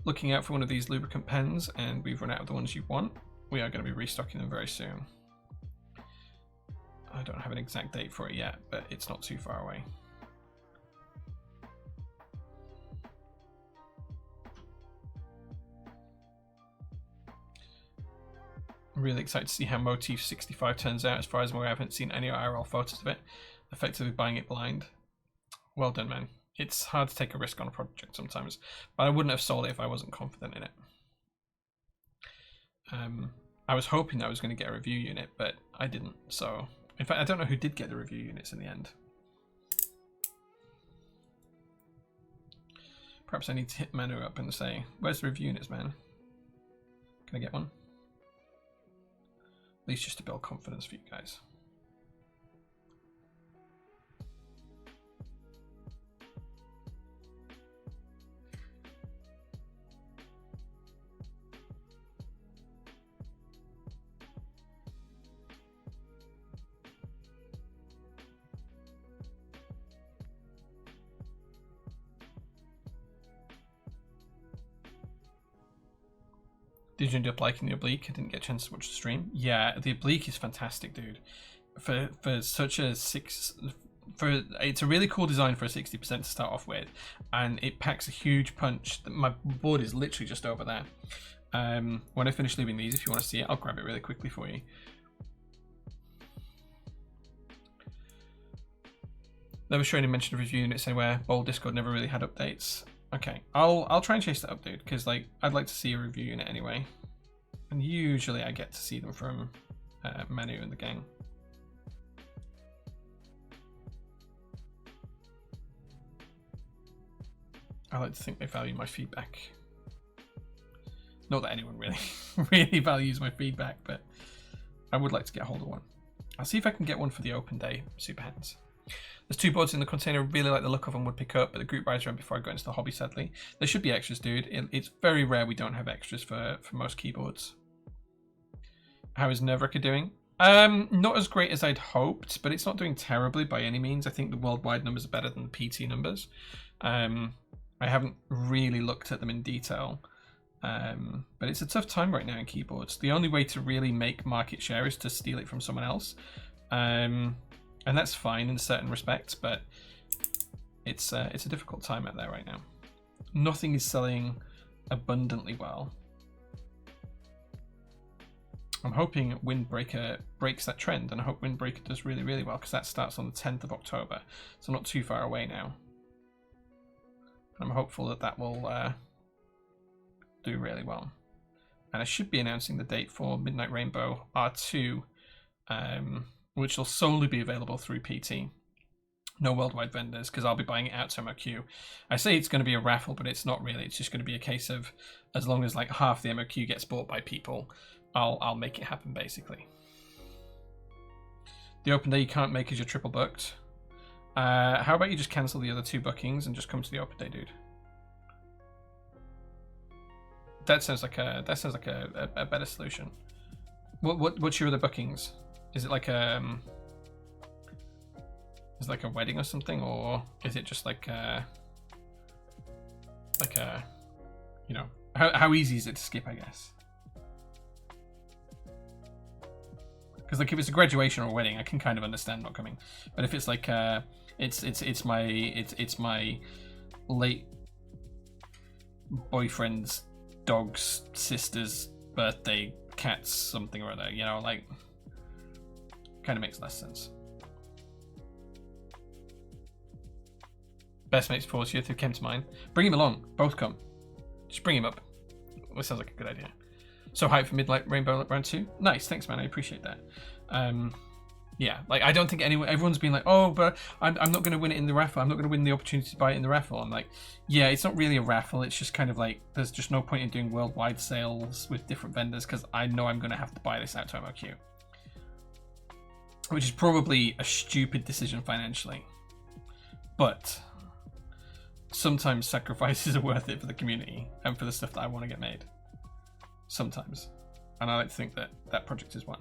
looking out for one of these lubricant pens and we've run out of the ones you want, we are going to be restocking them very soon. I don't have an exact date for it yet, but it's not too far away. I'm really excited to see how Motif 65 turns out. As far as I'm aware, I haven't seen any IRL photos of it. Effectively buying it blind. Well done, man. It's hard to take a risk on a project sometimes, but I wouldn't have sold it if I wasn't confident in it. I was hoping I was going to get a review unit, but I didn't. So, in fact, I don't know who did get the review units in the end. Perhaps I need to hit Manu up and say, "Where's the review units, man? Can I get one?" At least just to build confidence for you guys. Did you end up liking the oblique? I didn't get a chance to watch the stream. Yeah, the oblique is fantastic, dude. For such a it's a really cool design for a 60% to start off with, and it packs a huge punch. My board is literally just over there. When I finish lubing these, if you want to see it, I'll grab it really quickly for you. Never shown any mention of review units anywhere. Bold Discord never really had updates. Okay, I'll try and chase that up, dude, because like I'd like to see a review unit anyway, and usually I get to see them from Manu and the gang. I like to think they value my feedback. Not that anyone really really values my feedback, but I would like to get a hold of one. I'll see if I can get one for the open day super hands. There's 2 boards in the container. Really like the look of them, would pick up, but the group buys around before I go into the hobby, sadly. There should be extras, dude. It's very rare we don't have extras for most keyboards. How is Nervwrecker doing? Not as great as I'd hoped, but it's not doing terribly by any means. I think the worldwide numbers are better than the PT numbers. I haven't really looked at them in detail, but it's a tough time right now in keyboards. The only way to really make market share is to steal it from someone else. And that's fine in certain respects, but it's a difficult time out there right now. Nothing is selling abundantly well. I'm hoping Windbreaker breaks that trend, and I hope Windbreaker does really, really well, because that starts on the 10th of October, so not too far away now. I'm hopeful that that will do really well. And I should be announcing the date for Midnight Rainbow R2, which will solely be available through PT. No worldwide vendors, because I'll be buying it out to MOQ. I say it's going to be a raffle, but it's not really. It's just going to be a case of, as long as like half the MOQ gets bought by people, I'll make it happen, basically. The open day you can't make is you're triple booked. How about you just cancel the other 2 bookings and just come to the open day, dude? That sounds like a better solution. What's your other bookings? Is it like a wedding or something, or is it just like a you know, how easy is it to skip, I guess? Because like if it's a graduation or a wedding, I can kind of understand not coming. But if it's like it's my late boyfriend's dog's sister's birthday, cat's something or other, you know, like, kind of makes less sense. Best mate's 40th who came to mind. Bring him along. Both come. Just bring him up. That sounds like a good idea. So hyped for Midnight Rainbow round 2. Nice, thanks, man. I appreciate that. Yeah, like I don't think everyone's been like, oh, but I'm not going to win it in the raffle. I'm not going to win the opportunity to buy it in the raffle. I'm like, yeah, it's not really a raffle. It's just kind of like there's just no point in doing worldwide sales with different vendors because I know I'm going to have to buy this out to MOQ, which is probably a stupid decision financially, but sometimes sacrifices are worth it for the community and for the stuff that I want to get made. Sometimes, and I like to think that that project is one.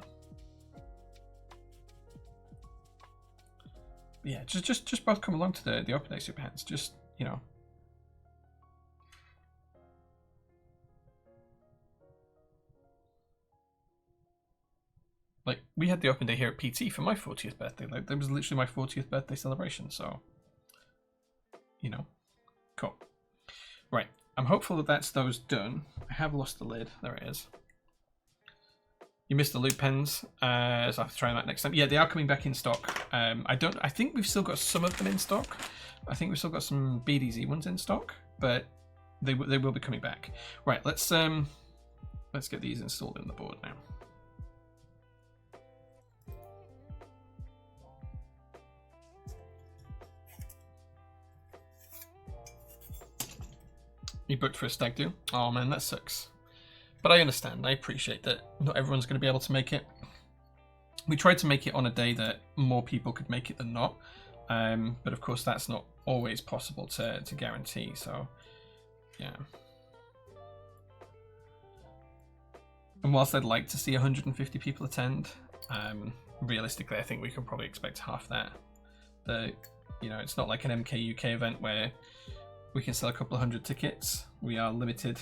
Yeah, just both come along to the open day super hands. Just, you know. Like, we had the open day here at PT for my 40th birthday. Like, that was literally my 40th birthday celebration, so, you know. Cool. Right, I'm hopeful that that's those done. I have lost the lid. There it is. You missed the loot pens, so I have to try that next time. Yeah, they are coming back in stock. I think we've still got some of them in stock. I think we've still got some BDZ ones in stock, but they will be coming back. Right, let's get these installed in the board now. You booked for a stag do? Oh man, that sucks. But I understand. I appreciate that not everyone's going to be able to make it. We tried to make it on a day that more people could make it than not. But of course, that's not always possible to guarantee. So, yeah. And whilst I'd like to see 150 people attend, realistically, I think we can probably expect half that. You know, it's not like an MK UK event where we can sell a couple of hundred tickets. We are limited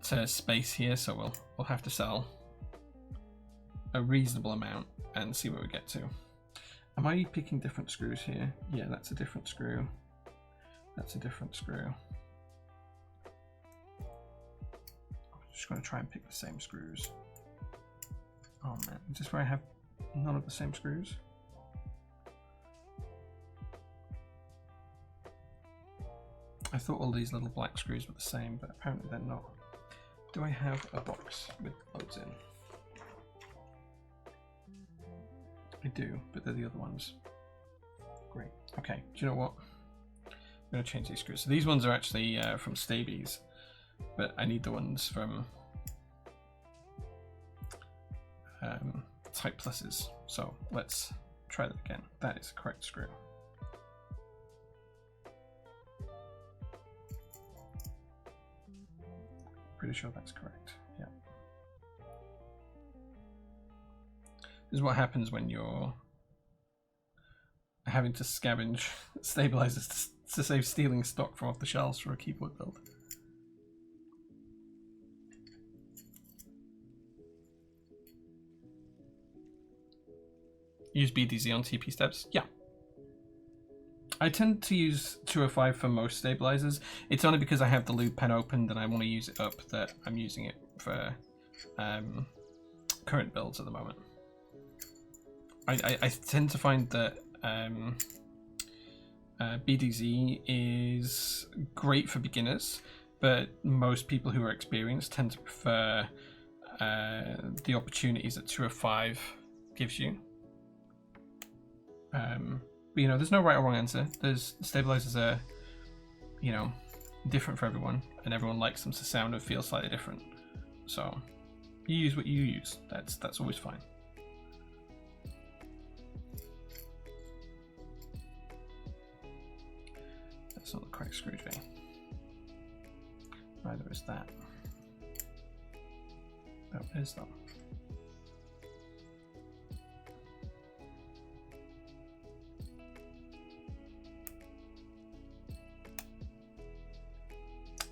to space here, so we'll have to sell a reasonable amount and see where we get to. Am I picking different screws here? Yeah, that's a different screw. That's a different screw. I'm just going to try and pick the same screws. Oh man, is this where I have none of the same screws? I thought all these little black screws were the same, but apparently they're not. Do I have a box with loads in? I do, but they're the other ones. Great. Okay, do you know what? I'm going to change these screws. So these ones are actually from Stabies, but I need the ones from Type Pluses. So let's try that again. That is the correct screw. Pretty sure that's correct. Yeah. This is what happens when you're having to scavenge stabilizers to save stealing stock from off the shelves for a keyboard build. Use BDZ on TP steps? Yeah. I tend to use 205 for most stabilizers. It's only because I have the lube pen opened and I want to use it up that I'm using it for current builds at the moment. I tend to find that BDZ is great for beginners, but most people who are experienced tend to prefer the opportunities that 2 of 5 gives you. But you know, there's no right or wrong answer. There's stabilizers are, you know, different for everyone, and everyone likes them to sound and feel slightly different. So you use what you use. That's always fine. That's not the correct screw J. Neither is that. That is though.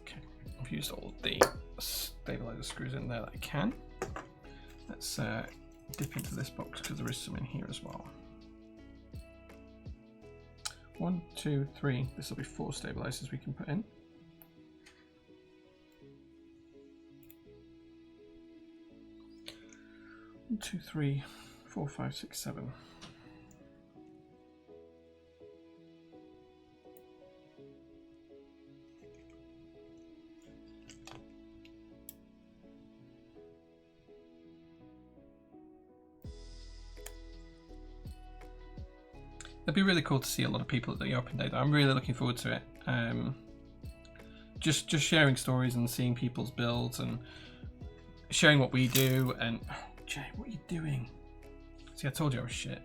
Okay, I've used all the stabilizer screws in there that I can. Let's dip into this box because there is some in here as well. 1, 2, 3. This will be 4 stabilizers we can put in. One, 2, 3, 4, 5, 6, 7. It'd be really cool to see a lot of people at the open day though. I'm really looking forward to it. Just sharing stories and seeing people's builds and sharing what we do. And Jay, what are you doing? See, I told you I was shit.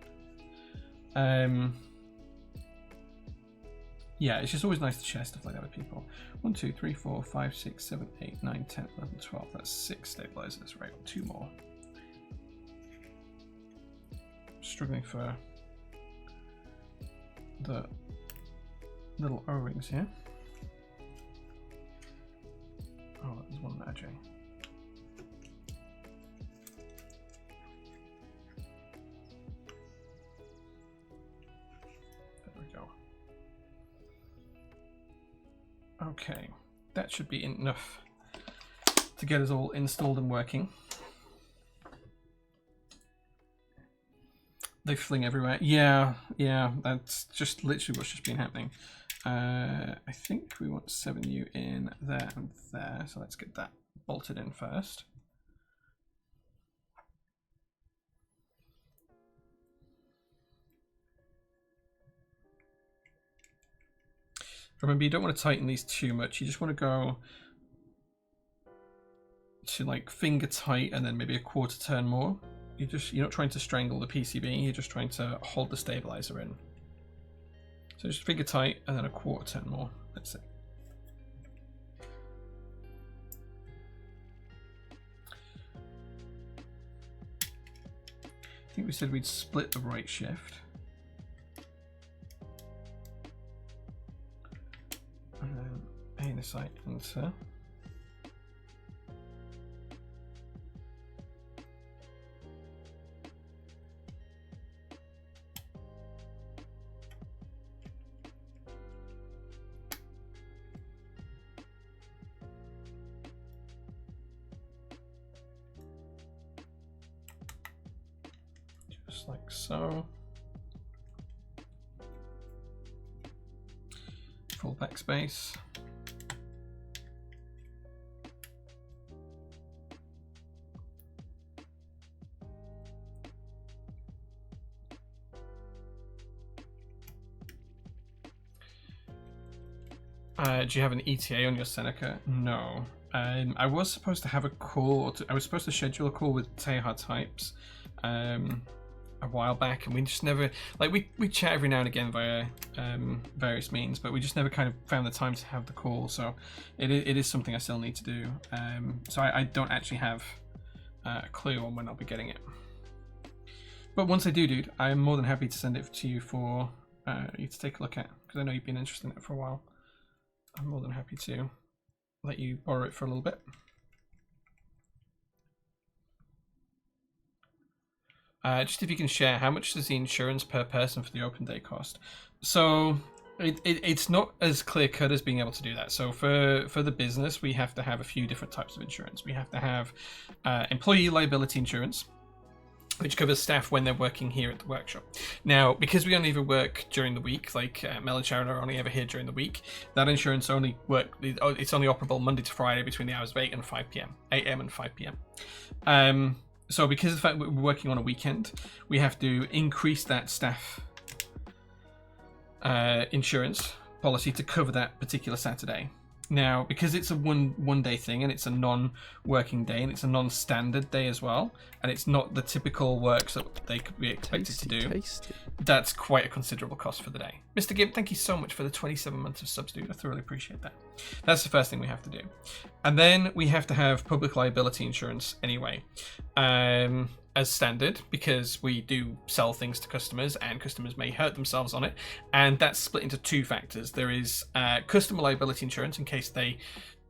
Yeah, it's just always nice to share stuff like that with people. 1, 2, 3, 4, 5, 6, 7, 8, 9, 10, 11, 12. That's 6 stabilizers. Right, 2 more. Struggling for the little O-rings here. Oh, there's one there, Jay. There we go. Okay, that should be enough to get us all installed and working. They fling everywhere. Yeah, that's just literally what's just been happening. I think we want 7U in there and there, so let's get that bolted in first. Remember, you don't want to tighten these too much. You just want to go to like finger tight and then maybe a quarter turn more. You're not trying to strangle the PCB, you're just trying to hold the stabilizer in. So just finger tight and then a quarter turn more. That's it. I think we said we'd split the right shift. And then anesite enter. Like so. Full backspace. Do you have an ETA on your Seneca? No. I was supposed to have a call, I was supposed to schedule a call with Etar87 a while back, and we just never, like, we chat every now and again via various means, but we just never kind of found the time to have the call. So it is something I still need to do. So I don't actually have a clue on when I'll be getting it. But once I do, dude, I'm more than happy to send it to you for you to take a look at, because I know you've been interested in it for a while. I'm more than happy to let you borrow it for a little bit. Just if you can share, how much does the insurance per person for the open day cost? So it's not as clear cut as being able to do that. So for the business, we have to have a few different types of insurance. We have to have employee liability insurance, which covers staff when they're working here at the workshop. Now, because we only ever work during the week, like Mel and Sharon are only ever here during the week, that insurance it's only operable Monday to Friday between the hours of 8 and 5 p.m. 8 a.m. and 5 p.m. So because of the fact that we're working on a weekend, we have to increase that staff insurance policy to cover that particular Saturday. Now, because it's a one day thing and it's a non-working day and it's a non-standard day as well, and it's not the typical works that they could be expected to do, that's quite a considerable cost for the day. Mr. Gimp, thank you so much for the 27 months of subs, dude. I thoroughly appreciate that. That's the first thing we have to do. And then we have to have public liability insurance anyway, as standard, because we do sell things to customers and customers may hurt themselves on it, and that's split into two factors. There is customer liability insurance in case they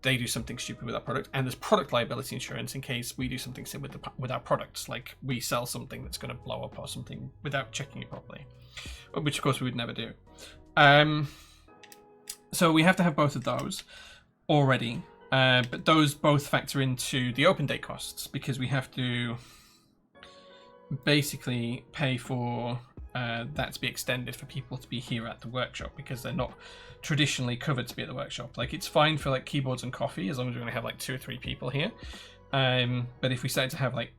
do something stupid with our product, and there's product liability insurance in case we do something silly with our products, like we sell something that's going to blow up or something without checking it properly, which of course we would never do. So we have to have both of those already, but those both factor into the open day costs, because we have to basically pay for that to be extended for people to be here at the workshop, because they're not traditionally covered to be at the workshop. Like, it's fine for like keyboards and coffee as long as we're going to have like 2 or 3 people here, but if we start to have like,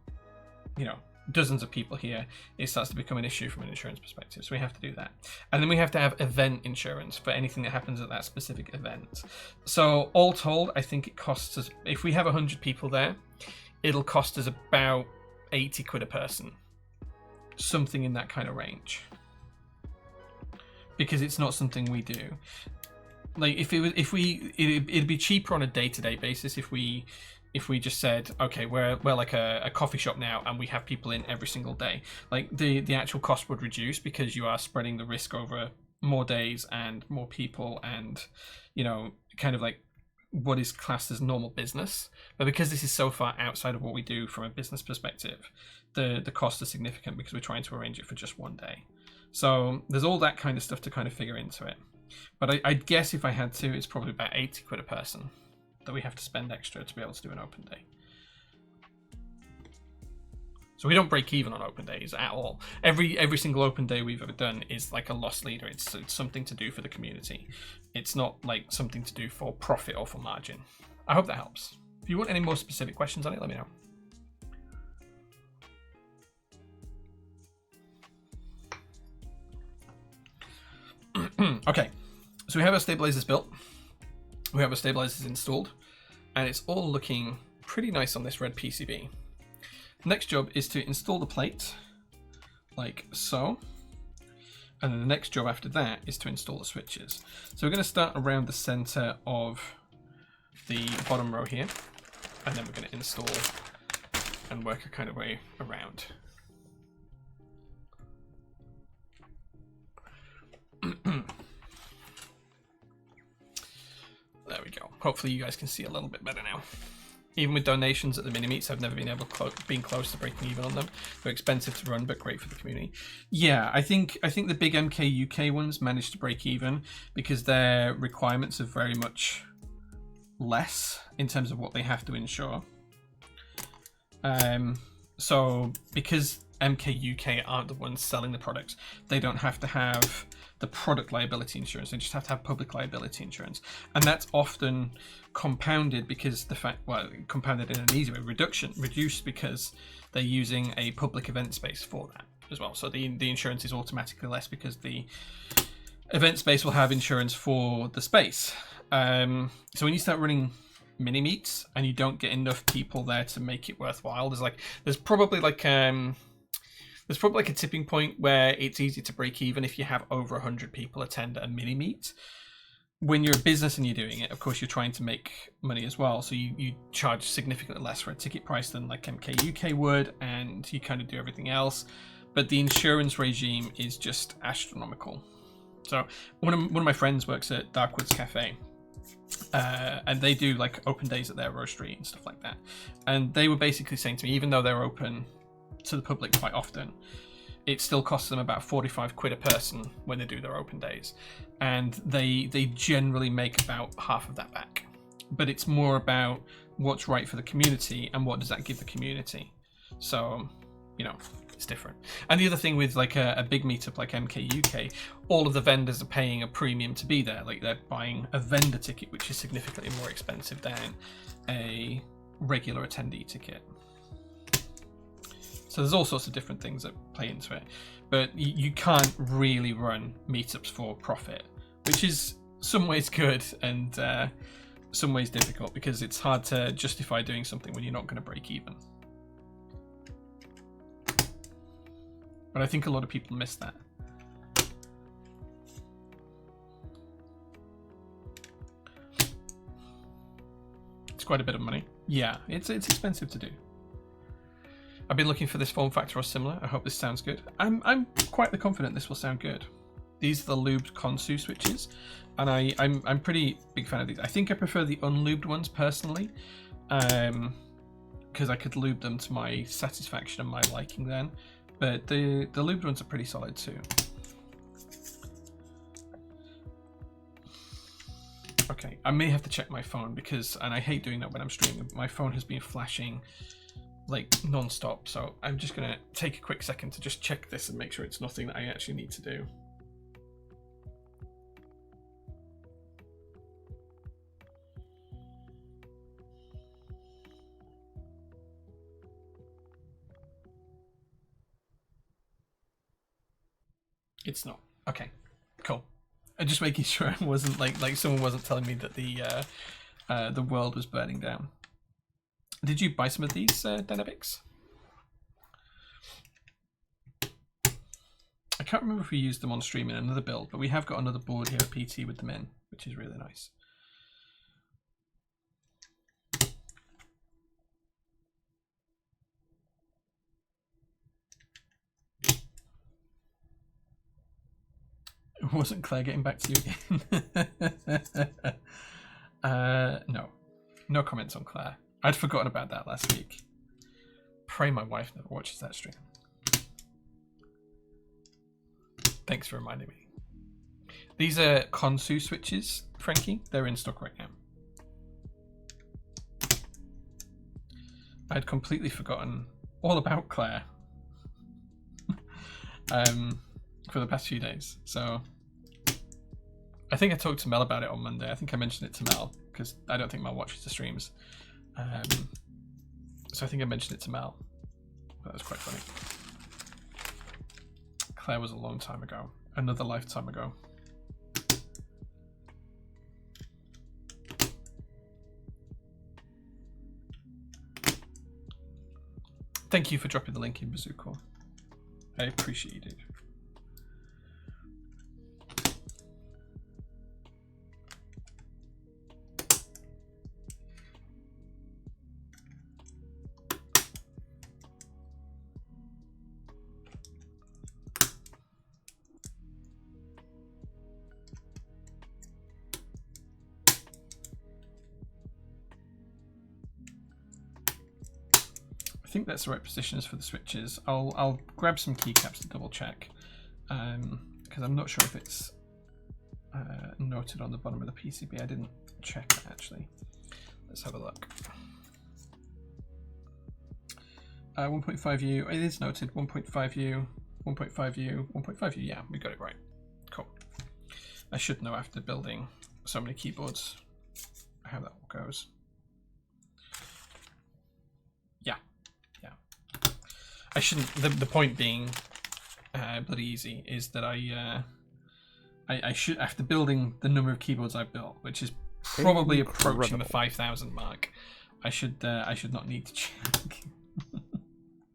you know, dozens of people here, it starts to become an issue from an insurance perspective. So we have to do that. And then we have to have event insurance for anything that happens at that specific event. So all told, I think it costs us, if we have 100 people there, it'll cost us about 80 quid a person, something in that kind of range, because it's not something we do. Like, it'd be cheaper on a day-to-day basis if we just said, okay, we're like a coffee shop now and we have people in every single day. Like, the actual cost would reduce because you are spreading the risk over more days and more people, and, you know, kind of like what is classed as normal business. But because this is so far outside of what we do from a business perspective, the costs are significant because we're trying to arrange it for just one day. So there's all that kind of stuff to kind of figure into it. But I'd guess if I had to, it's probably about 80 quid a person that we have to spend extra to be able to do an open day. So we don't break even on open days at all. Every single open day we've ever done is like a loss leader. It's something to do for the community. It's not like something to do for profit or for margin. I hope that helps. If you want any more specific questions on it, let me know. Okay, so we have our stabilizers built. We have our stabilizers installed, and it's all looking pretty nice on this red PCB. Next job is to install the plate, like so. And then the next job after that is to install the switches. So we're going to start around the center of the bottom row here, and then we're going to install and work a kind of way around. There we go. Hopefully you guys can see a little bit better now. Even with donations at the mini meets, I've never been close to breaking even on them. They're expensive to run, but great for the community. Yeah, I think the big MK UK ones managed to break even because their requirements are very much less in terms of what they have to insure. So because MK UK aren't the ones selling the products, they don't have to have the product liability insurance. They just have to have public liability insurance, and that's often compounded because compounded in an easy way, reduced because they're using a public event space for that as well. So the insurance is automatically less because the event space will have insurance for the space. So when you start running mini meets and you don't get enough people there to make it worthwhile, there's probably a tipping point where it's easy to break even if you have over 100 people attend a mini meet. When you're a business and you're doing it, of course, you're trying to make money as well. So you charge significantly less for a ticket price than like MK UK would, and you kind of do everything else. But the insurance regime is just astronomical. So one of my friends works at Darkwoods Cafe, and they do like open days at their roastery and stuff like that. And they were basically saying to me, even though they're open to the public quite often, it still costs them about 45 quid a person when they do their open days, and they generally make about half of that back. But it's more about what's right for the community and what does that give the community. So, you know, it's different. And the other thing with like a big meetup like MK UK, all of the vendors are paying a premium to be there. Like they're buying a vendor ticket, which is significantly more expensive than a regular attendee ticket. So there's all sorts of different things that play into it. But you can't really run meetups for profit, which is some ways good and some ways difficult, because it's hard to justify doing something when you're not going to break even. But I think a lot of people miss that. It's quite a bit of money. Yeah, it's expensive to do. I've been looking for this form factor or similar. I hope this sounds good. I'm quite confident this will sound good. These are the lubed Konsu switches, and I'm pretty big fan of these. I think I prefer the unlubed ones personally, because I could lube them to my satisfaction and my liking then. But the lubed ones are pretty solid too. Okay, I may have to check my phone because, and I hate doing that when I'm streaming, my phone has been flashing like non-stop, so I'm just gonna take a quick second to just check this and make sure it's nothing that I actually need to do. It's not. Okay, cool. I'm just making sure it wasn't like someone wasn't telling me that the world was burning down. Did you buy some of these, Denavix? I can't remember if we used them on stream in another build, but we have got another board here at PT with them in, which is really nice. Wasn't Claire getting back to you again? No comments on Claire. I'd forgotten about that last week. Pray my wife never watches that stream. Thanks for reminding me. These are Konsu switches, Frankie. They're in stock right now. I'd completely forgotten all about Claire for the past few days. So I think I talked to Mel about it on Monday. I think I mentioned it to Mel because I don't think Mel watches the streams. So I think I mentioned it to Mel. That was quite funny. Claire was a long time ago. Another lifetime ago. Thank you for dropping the link in, Bazooka. I appreciate you, dude. I think that's the right positions for the switches. I'll grab some keycaps to double check, because I'm not sure if it's noted on the bottom of the PCB. I didn't check that actually. Let's have a look. 1.5U, it is noted. 1.5U, 1.5U, 1.5U. Yeah, we got it right. Cool. I should know after building so many keyboards how that all goes. I shouldn't. The point being, bloody easy, is that I should, after building the number of keyboards I've built, which is probably approaching the 5,000 mark, I should not need to check.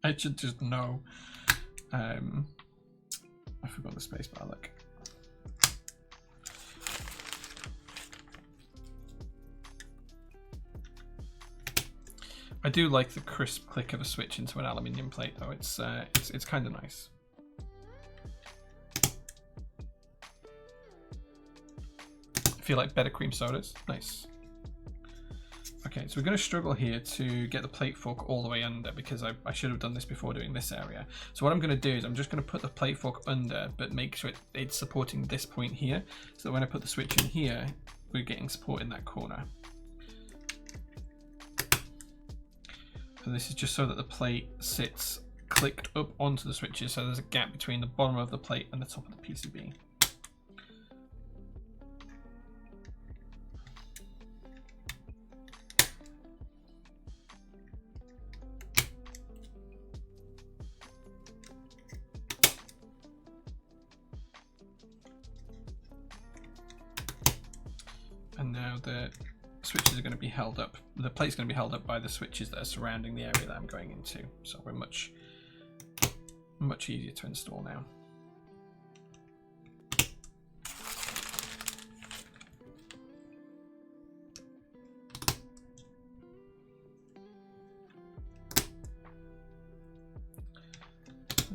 I should just know. I forgot the spacebar. Look. I do like the crisp click of a switch into an aluminium plate, though. It's kind of nice. I feel like better cream sodas. Nice. Okay, so we're going to struggle here to get the plate fork all the way under, because I should have done this before doing this area. So what I'm going to do is I'm just going to put the plate fork under, but make sure it's supporting this point here, so that when I put the switch in here, we're getting support in that corner. So this is just so that the plate sits clicked up onto the switches, so there's a gap between the bottom of the plate and the top of the PCB. And now the switches are going to be held up. The plate's going to be held up by the switches that are surrounding the area that I'm going into. So we're much easier to install now.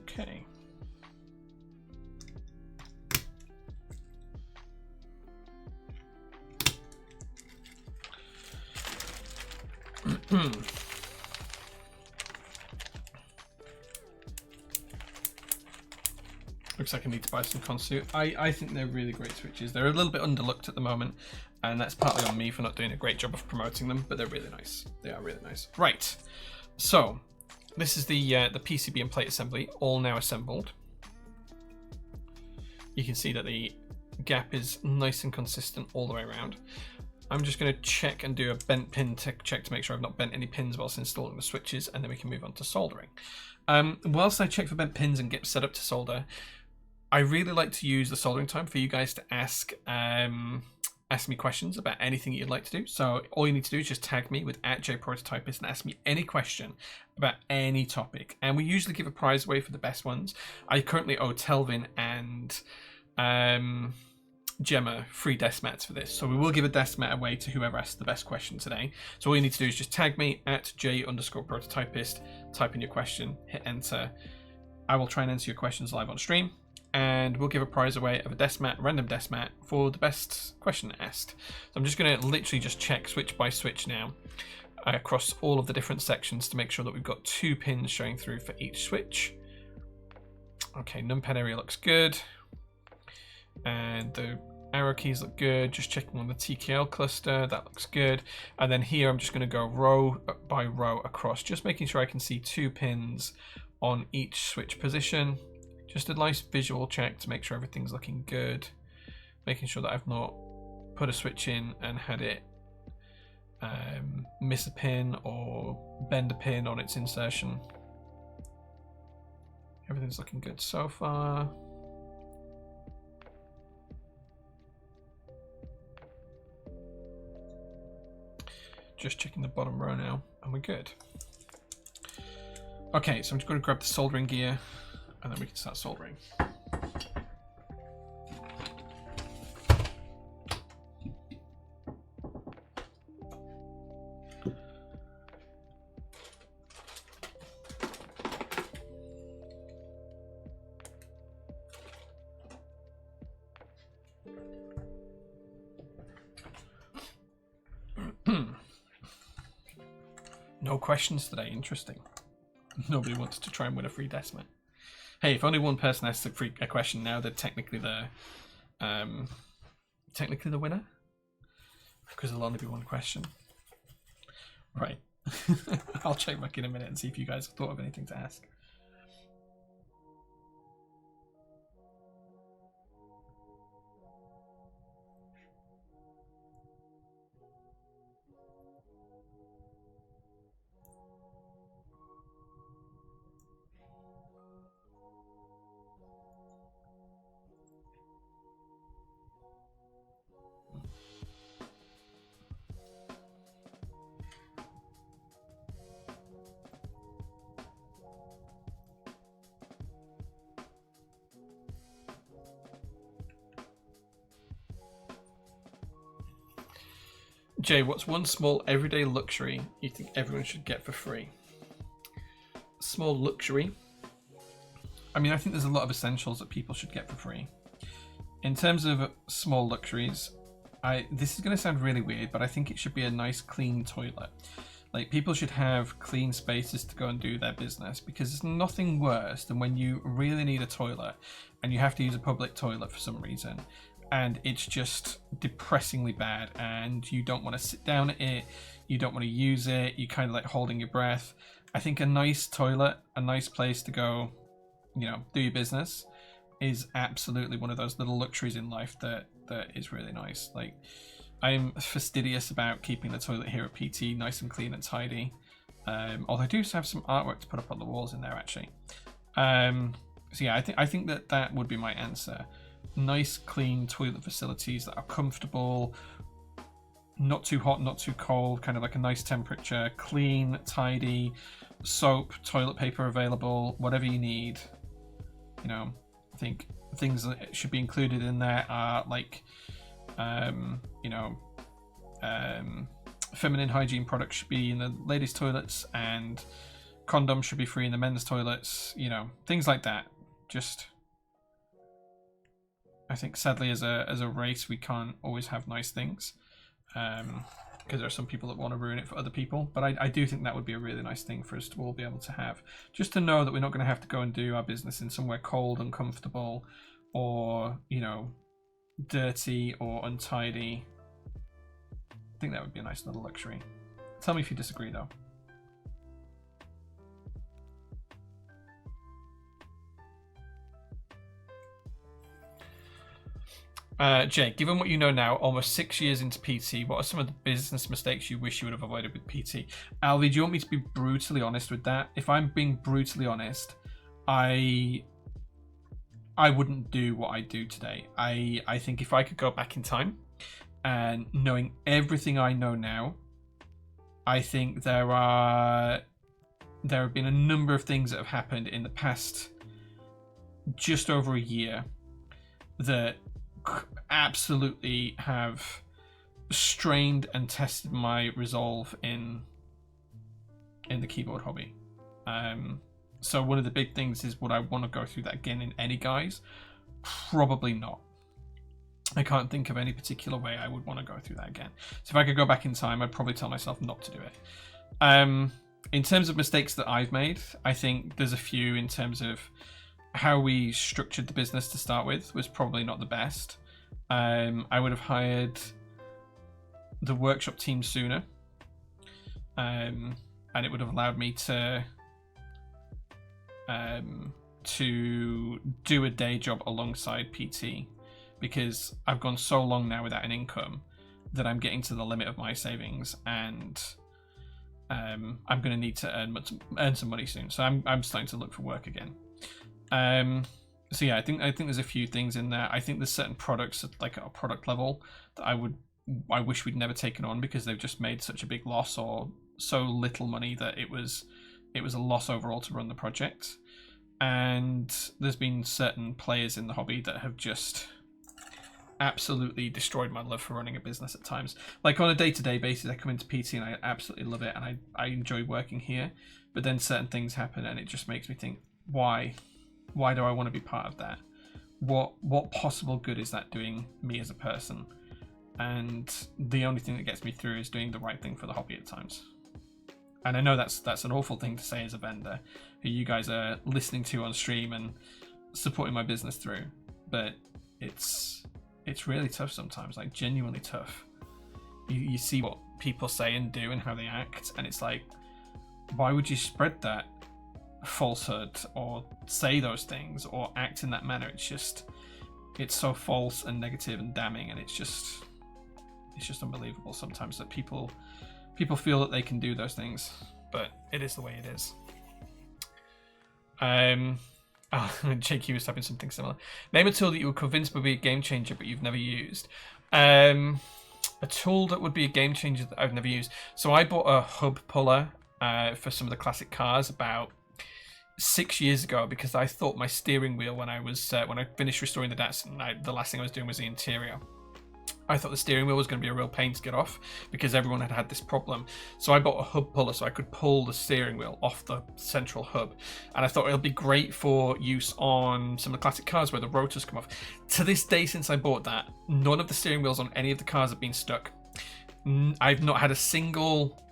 Okay. Looks like I need to buy some Consu. I think they're really great switches. They're a little bit underlooked at the moment, and that's partly on me for not doing a great job of promoting them, but they're really nice. They are really nice. Right, so this is the PCB and plate assembly, all now assembled. You can see that the gap is nice and consistent all the way around. I'm just going to check and do a bent pin check to make sure I've not bent any pins whilst installing the switches, and then we can move on to soldering. Whilst I check for bent pins and get set up to solder, I really like to use the soldering time for you guys to ask me questions about anything you'd like to do. So all you need to do is just tag me with @JPrototypist and ask me any question about any topic. And we usually give a prize away for the best ones. I currently owe Telvin and Gemma free desk mats for this. So we will give a desk mat away to whoever asks the best question today. So all you need to do is just tag me @J_Prototypist, type in your question, hit enter. I will try and answer your questions live on stream. And we'll give a prize away of a desk mat, random desk mat, for the best question asked. So I'm just going to literally just check switch by switch now across all of the different sections to make sure that we've got 2 pins showing through for each switch. Okay, numpad area looks good. And the arrow keys look good. Just checking on the TKL cluster, that looks good. And then here I'm just going to go row by row across, just making sure I can see 2 pins on each switch position. Just a nice visual check to make sure everything's looking good. Making sure that I've not put a switch in and had it miss a pin or bend a pin on its insertion. Everything's looking good so far. Just checking the bottom row now, and we're good. Okay, so I'm just going to grab the soldering gear, and then we can start soldering. No questions today, interesting. Nobody wants to try and win a free Decimate. Hey, if only one person asks a question now, they're technically the winner, because there'll only be one question. Right. I'll check back in a minute and see if you guys have thought of anything to ask. Jay, what's one small everyday luxury you think everyone should get for free? Small luxury? I mean, I think there's a lot of essentials that people should get for free. In terms of small luxuries, this is going to sound really weird, but I think it should be a nice clean toilet. Like, people should have clean spaces to go and do their business, because there's nothing worse than when you really need a toilet and you have to use a public toilet for some reason, and it's just depressingly bad, and you don't want to sit down at it, you don't want to use it, you're kind of like holding your breath, I think a nice toilet, a nice place to go, you know, do your business, is absolutely one of those little luxuries in life that is really nice. Like, I'm fastidious about keeping the toilet here at PT nice and clean and tidy. Although I do have some artwork to put up on the walls in there actually. So yeah, I think that would be my answer. Nice, clean toilet facilities that are comfortable, not too hot, not too cold, kind of like a nice temperature, clean, tidy, soap, toilet paper available, whatever you need. You know, I think things that should be included in there are like, you know, feminine hygiene products should be in the ladies' toilets, and condoms should be free in the men's toilets. You know, things like that. Just, I think sadly as a race we can't always have nice things, because there are some people that want to ruin it for other people. But I do think that would be a really nice thing for us to all be able to have, just to know that we're not going to have to go and do our business in somewhere cold, uncomfortable, or, you know, dirty or untidy. I think that would be a nice little luxury. Tell me if you disagree though. Jay, given what you know now, almost 6 years into PT, what are some of the business mistakes you wish you would have avoided with PT? Alvi, do you want me to be brutally honest with that? If I'm being brutally honest, I wouldn't do what I do today. I think if I could go back in time and knowing everything I know now, I think there have been a number of things that have happened in the past just over a year that absolutely have strained and tested my resolve in the keyboard hobby. So one of the big things is, would I want to go through that again in any guise? Probably not. I can't think of any particular way I would want to go through that again. So if I could go back in time, I'd probably tell myself not to do it. In terms of mistakes that I've made, I think there's a few. In terms of how we structured the business to start with was probably not the best. I would have hired the workshop team sooner, and it would have allowed me to do a day job alongside PT, because I've gone so long now without an income that I'm getting to the limit of my savings, and I'm going to need to earn some money soon. So I'm starting to look for work again. So yeah, I think there's a few things in there. I think there's certain products at like a product level that I wish we'd never taken on, because they've just made such a big loss, or so little money that it was a loss overall to run the project. And there's been certain players in the hobby that have just absolutely destroyed my love for running a business at times. Like on a day-to-day basis, I come into PT and I absolutely love it, and I enjoy working here. But then certain things happen and it just makes me think, why do I want to be part of that? What possible good is that doing me as a person? And the only thing that gets me through is doing the right thing for the hobby at times. And I know that's an awful thing to say as a vendor who you guys are listening to on stream and supporting my business through, but it's really tough sometimes, like genuinely tough. You see what people say and do and how they act, and it's like, why would you spread that falsehood or say those things or act in that manner? It's so false and negative and damning, and it's just unbelievable sometimes that people feel that they can do those things, but it is the way it is. JQ was typing something similar. Name a tool that you were convinced would be a game changer but you've never used. A tool that would be a game changer that I've never used. So I bought a hub puller for some of the classic cars about 6 years ago, because I thought my steering wheel, when I finished restoring the Datsun, the last thing I was doing was the interior. I thought the steering wheel was going to be a real pain to get off because everyone had this problem. So I bought a hub puller so I could pull the steering wheel off the central hub. And I thought it'll be great for use on some of the classic cars where the rotors come off. To this day, since I bought that, none of the steering wheels on any of the cars have been stuck. I've not had a single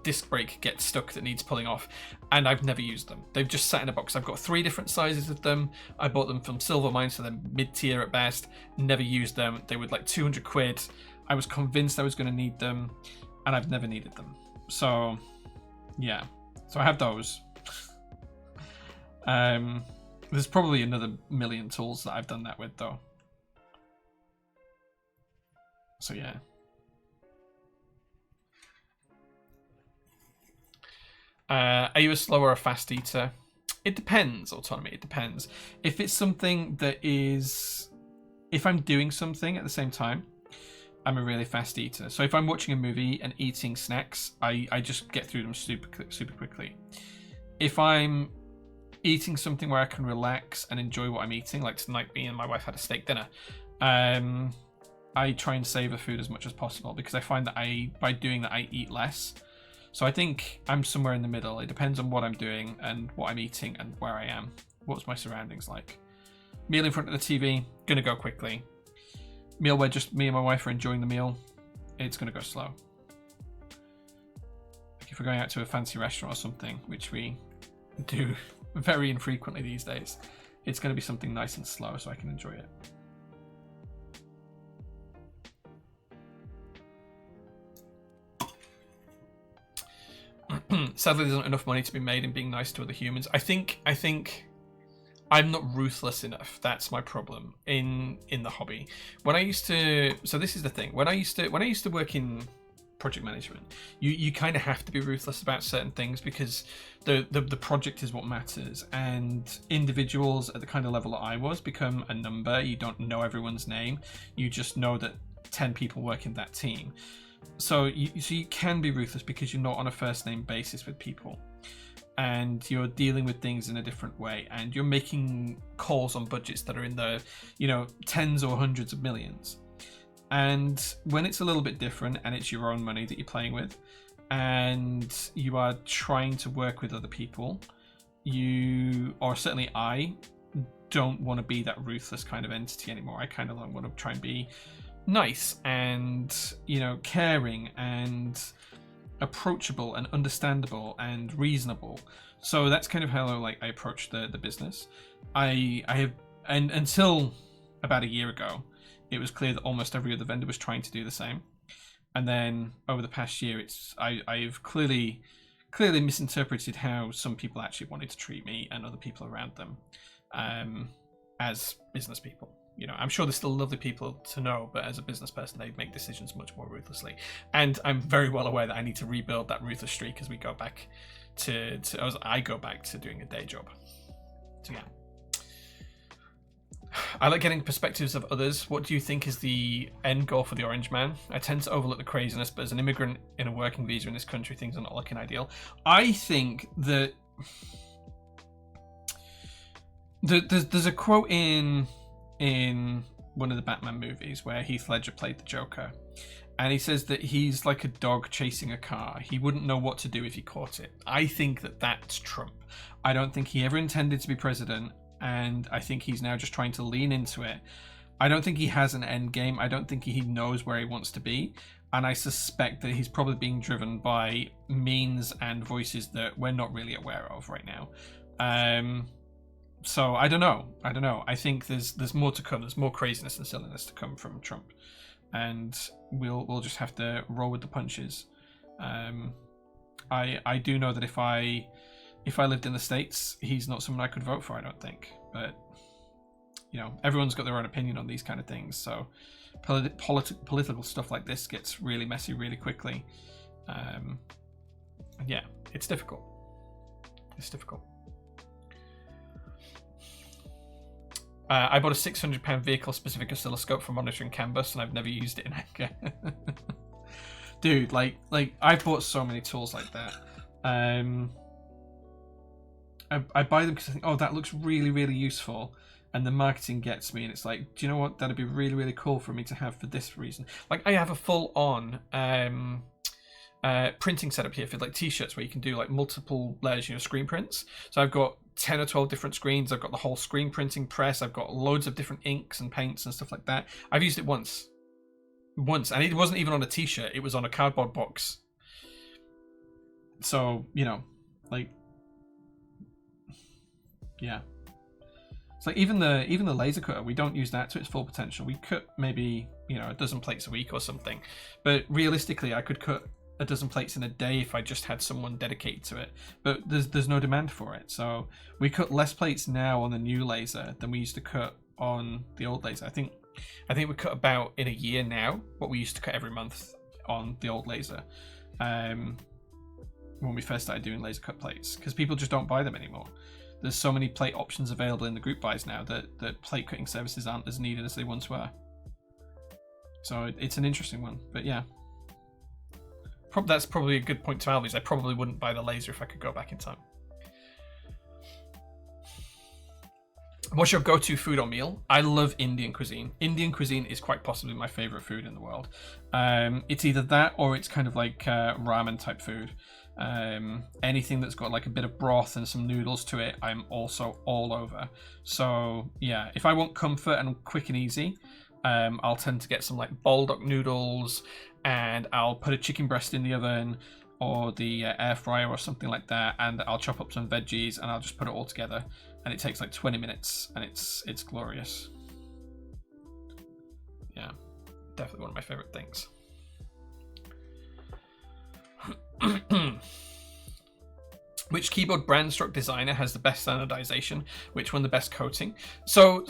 disc brake get stuck that needs pulling off, and I've never used them. They've just sat in a box. I've got 3 different sizes of them. I bought them from Silver Mine, so they're mid-tier at best. Never used them. They were like 200 quid. I was convinced I was going to need them, and I've never needed them. So Yeah, so I have those. There's probably another million tools that I've done that with, though. So yeah. Are you a slow or a fast eater? It depends, Autonomy. It depends. If it's something that is... If I'm doing something at the same time, I'm a really fast eater. So if I'm watching a movie and eating snacks, I just get through them super quickly. If I'm eating something where I can relax and enjoy what I'm eating, like tonight me and my wife had a steak dinner, I try and savor food as much as possible, because I find that by doing that I eat less. So I think I'm somewhere in the middle. It depends on what I'm doing and what I'm eating and where I am. What's my surroundings like? Meal in front of the TV, gonna go quickly. Meal where just me and my wife are enjoying the meal, it's gonna go slow. Like if we're going out to a fancy restaurant or something, which we do very infrequently these days, it's gonna be something nice and slow so I can enjoy it. Sadly, there's not enough money to be made in being nice to other humans. I think I'm not ruthless enough. That's my problem in the hobby. When I used to, so this is the thing. When I used to work in project management, you kind of have to be ruthless about certain things, because the project is what matters, and individuals at the kind of level that I was become a number. You don't know everyone's name. You just know that 10 people work in that team. So you can be ruthless because you're not on a first name basis with people, and you're dealing with things in a different way, and you're making calls on budgets that are in the, tens or hundreds of millions. And when it's a little bit different and it's your own money that you're playing with, and you are trying to work with other people, or certainly I don't want to be that ruthless kind of entity anymore. I kind of want to try and be nice and caring and approachable and understandable and reasonable. So that's kind of how I approach the business. I have, and until about a year ago, it was clear that almost every other vendor was trying to do the same. And then over the past year, I've clearly misinterpreted how some people actually wanted to treat me and other people around them as business people. I'm sure they're still lovely people to know, but as a business person, they make decisions much more ruthlessly. And I'm very well aware that I need to rebuild that ruthless streak as we go back as I go back to doing a day job. So yeah. I like getting perspectives of others. What do you think is the end goal for the Orange Man? I tend to overlook the craziness, but as an immigrant in a working visa in this country, things are not looking ideal. I think that there's a quote in one of the Batman movies where Heath Ledger played the Joker, and he says that he's like a dog chasing a car. He wouldn't know what to do if he caught it. I think that that's Trump. I don't think he ever intended to be president, and I think he's now just trying to lean into it. I don't think he has an end game. I don't think he knows where he wants to be, and I suspect that he's probably being driven by means and voices that we're not really aware of right now. So I don't know. I think there's more to come. There's more craziness and silliness to come from Trump, and we'll just have to roll with the punches. I do know that if I lived in the States, he's not someone I could vote for, I don't think. But everyone's got their own opinion on these kind of things. So political stuff like this gets really messy really quickly. And yeah, it's difficult. I bought a £600 vehicle-specific oscilloscope for monitoring CAN bus, and I've never used it in anger. Dude, like I've bought so many tools like that. I buy them because I think, oh, that looks really, really useful, and the marketing gets me, and it's like, do you know what? That'd be really, really cool for me to have for this reason. Like, I have a full-on printing setup here for like t-shirts where you can do like multiple layers, screen prints. So I've got 10 or 12 different screens. I've got the whole screen printing press. I've got loads of different inks and paints and stuff like that. I've used it once, and it wasn't even on a t-shirt. It was on a cardboard box. So yeah, it's like even the laser cutter, we don't use that to its full potential. We cut maybe a dozen plates a week or something, but realistically I could cut a dozen plates in a day if I just had someone dedicated to it, but there's no demand for it. So we cut less plates now on the new laser than we used to cut on the old laser. I think we cut about in a year now what we used to cut every month on the old laser, when we first started doing laser cut plates, because people just don't buy them anymore. There's so many plate options available in the group buys now that plate cutting services aren't as needed as they once were. So it's an interesting one, but yeah. That's probably a good point to Alvy's. I probably wouldn't buy the laser if I could go back in time. What's your go-to food or meal? I love Indian cuisine. Indian cuisine is quite possibly my favorite food in the world. It's either that or it's kind of like ramen type food. Anything that's got like a bit of broth and some noodles to it, I'm also all over. So yeah, if I want comfort and quick and easy, I'll tend to get some like baldock noodles, and I'll put a chicken breast in the oven or the air fryer or something like that, and I'll chop up some veggies and I'll just put it all together, and it takes like 20 minutes and it's glorious. Yeah, definitely one of my favorite things. Which keyboard brand stroke designer has the best standardization? Which one the best coating? So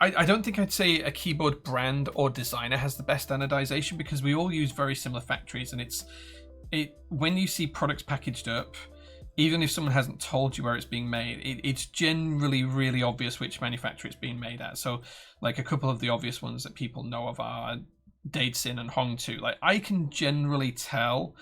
I don't think I'd say a keyboard brand or designer has the best standardization, because we all use very similar factories, and when you see products packaged up, even if someone hasn't told you where it's being made, it's generally really obvious which manufacturer it's being made at. So like a couple of the obvious ones that people know of are Daidsin and Hongtu. Like I can generally tell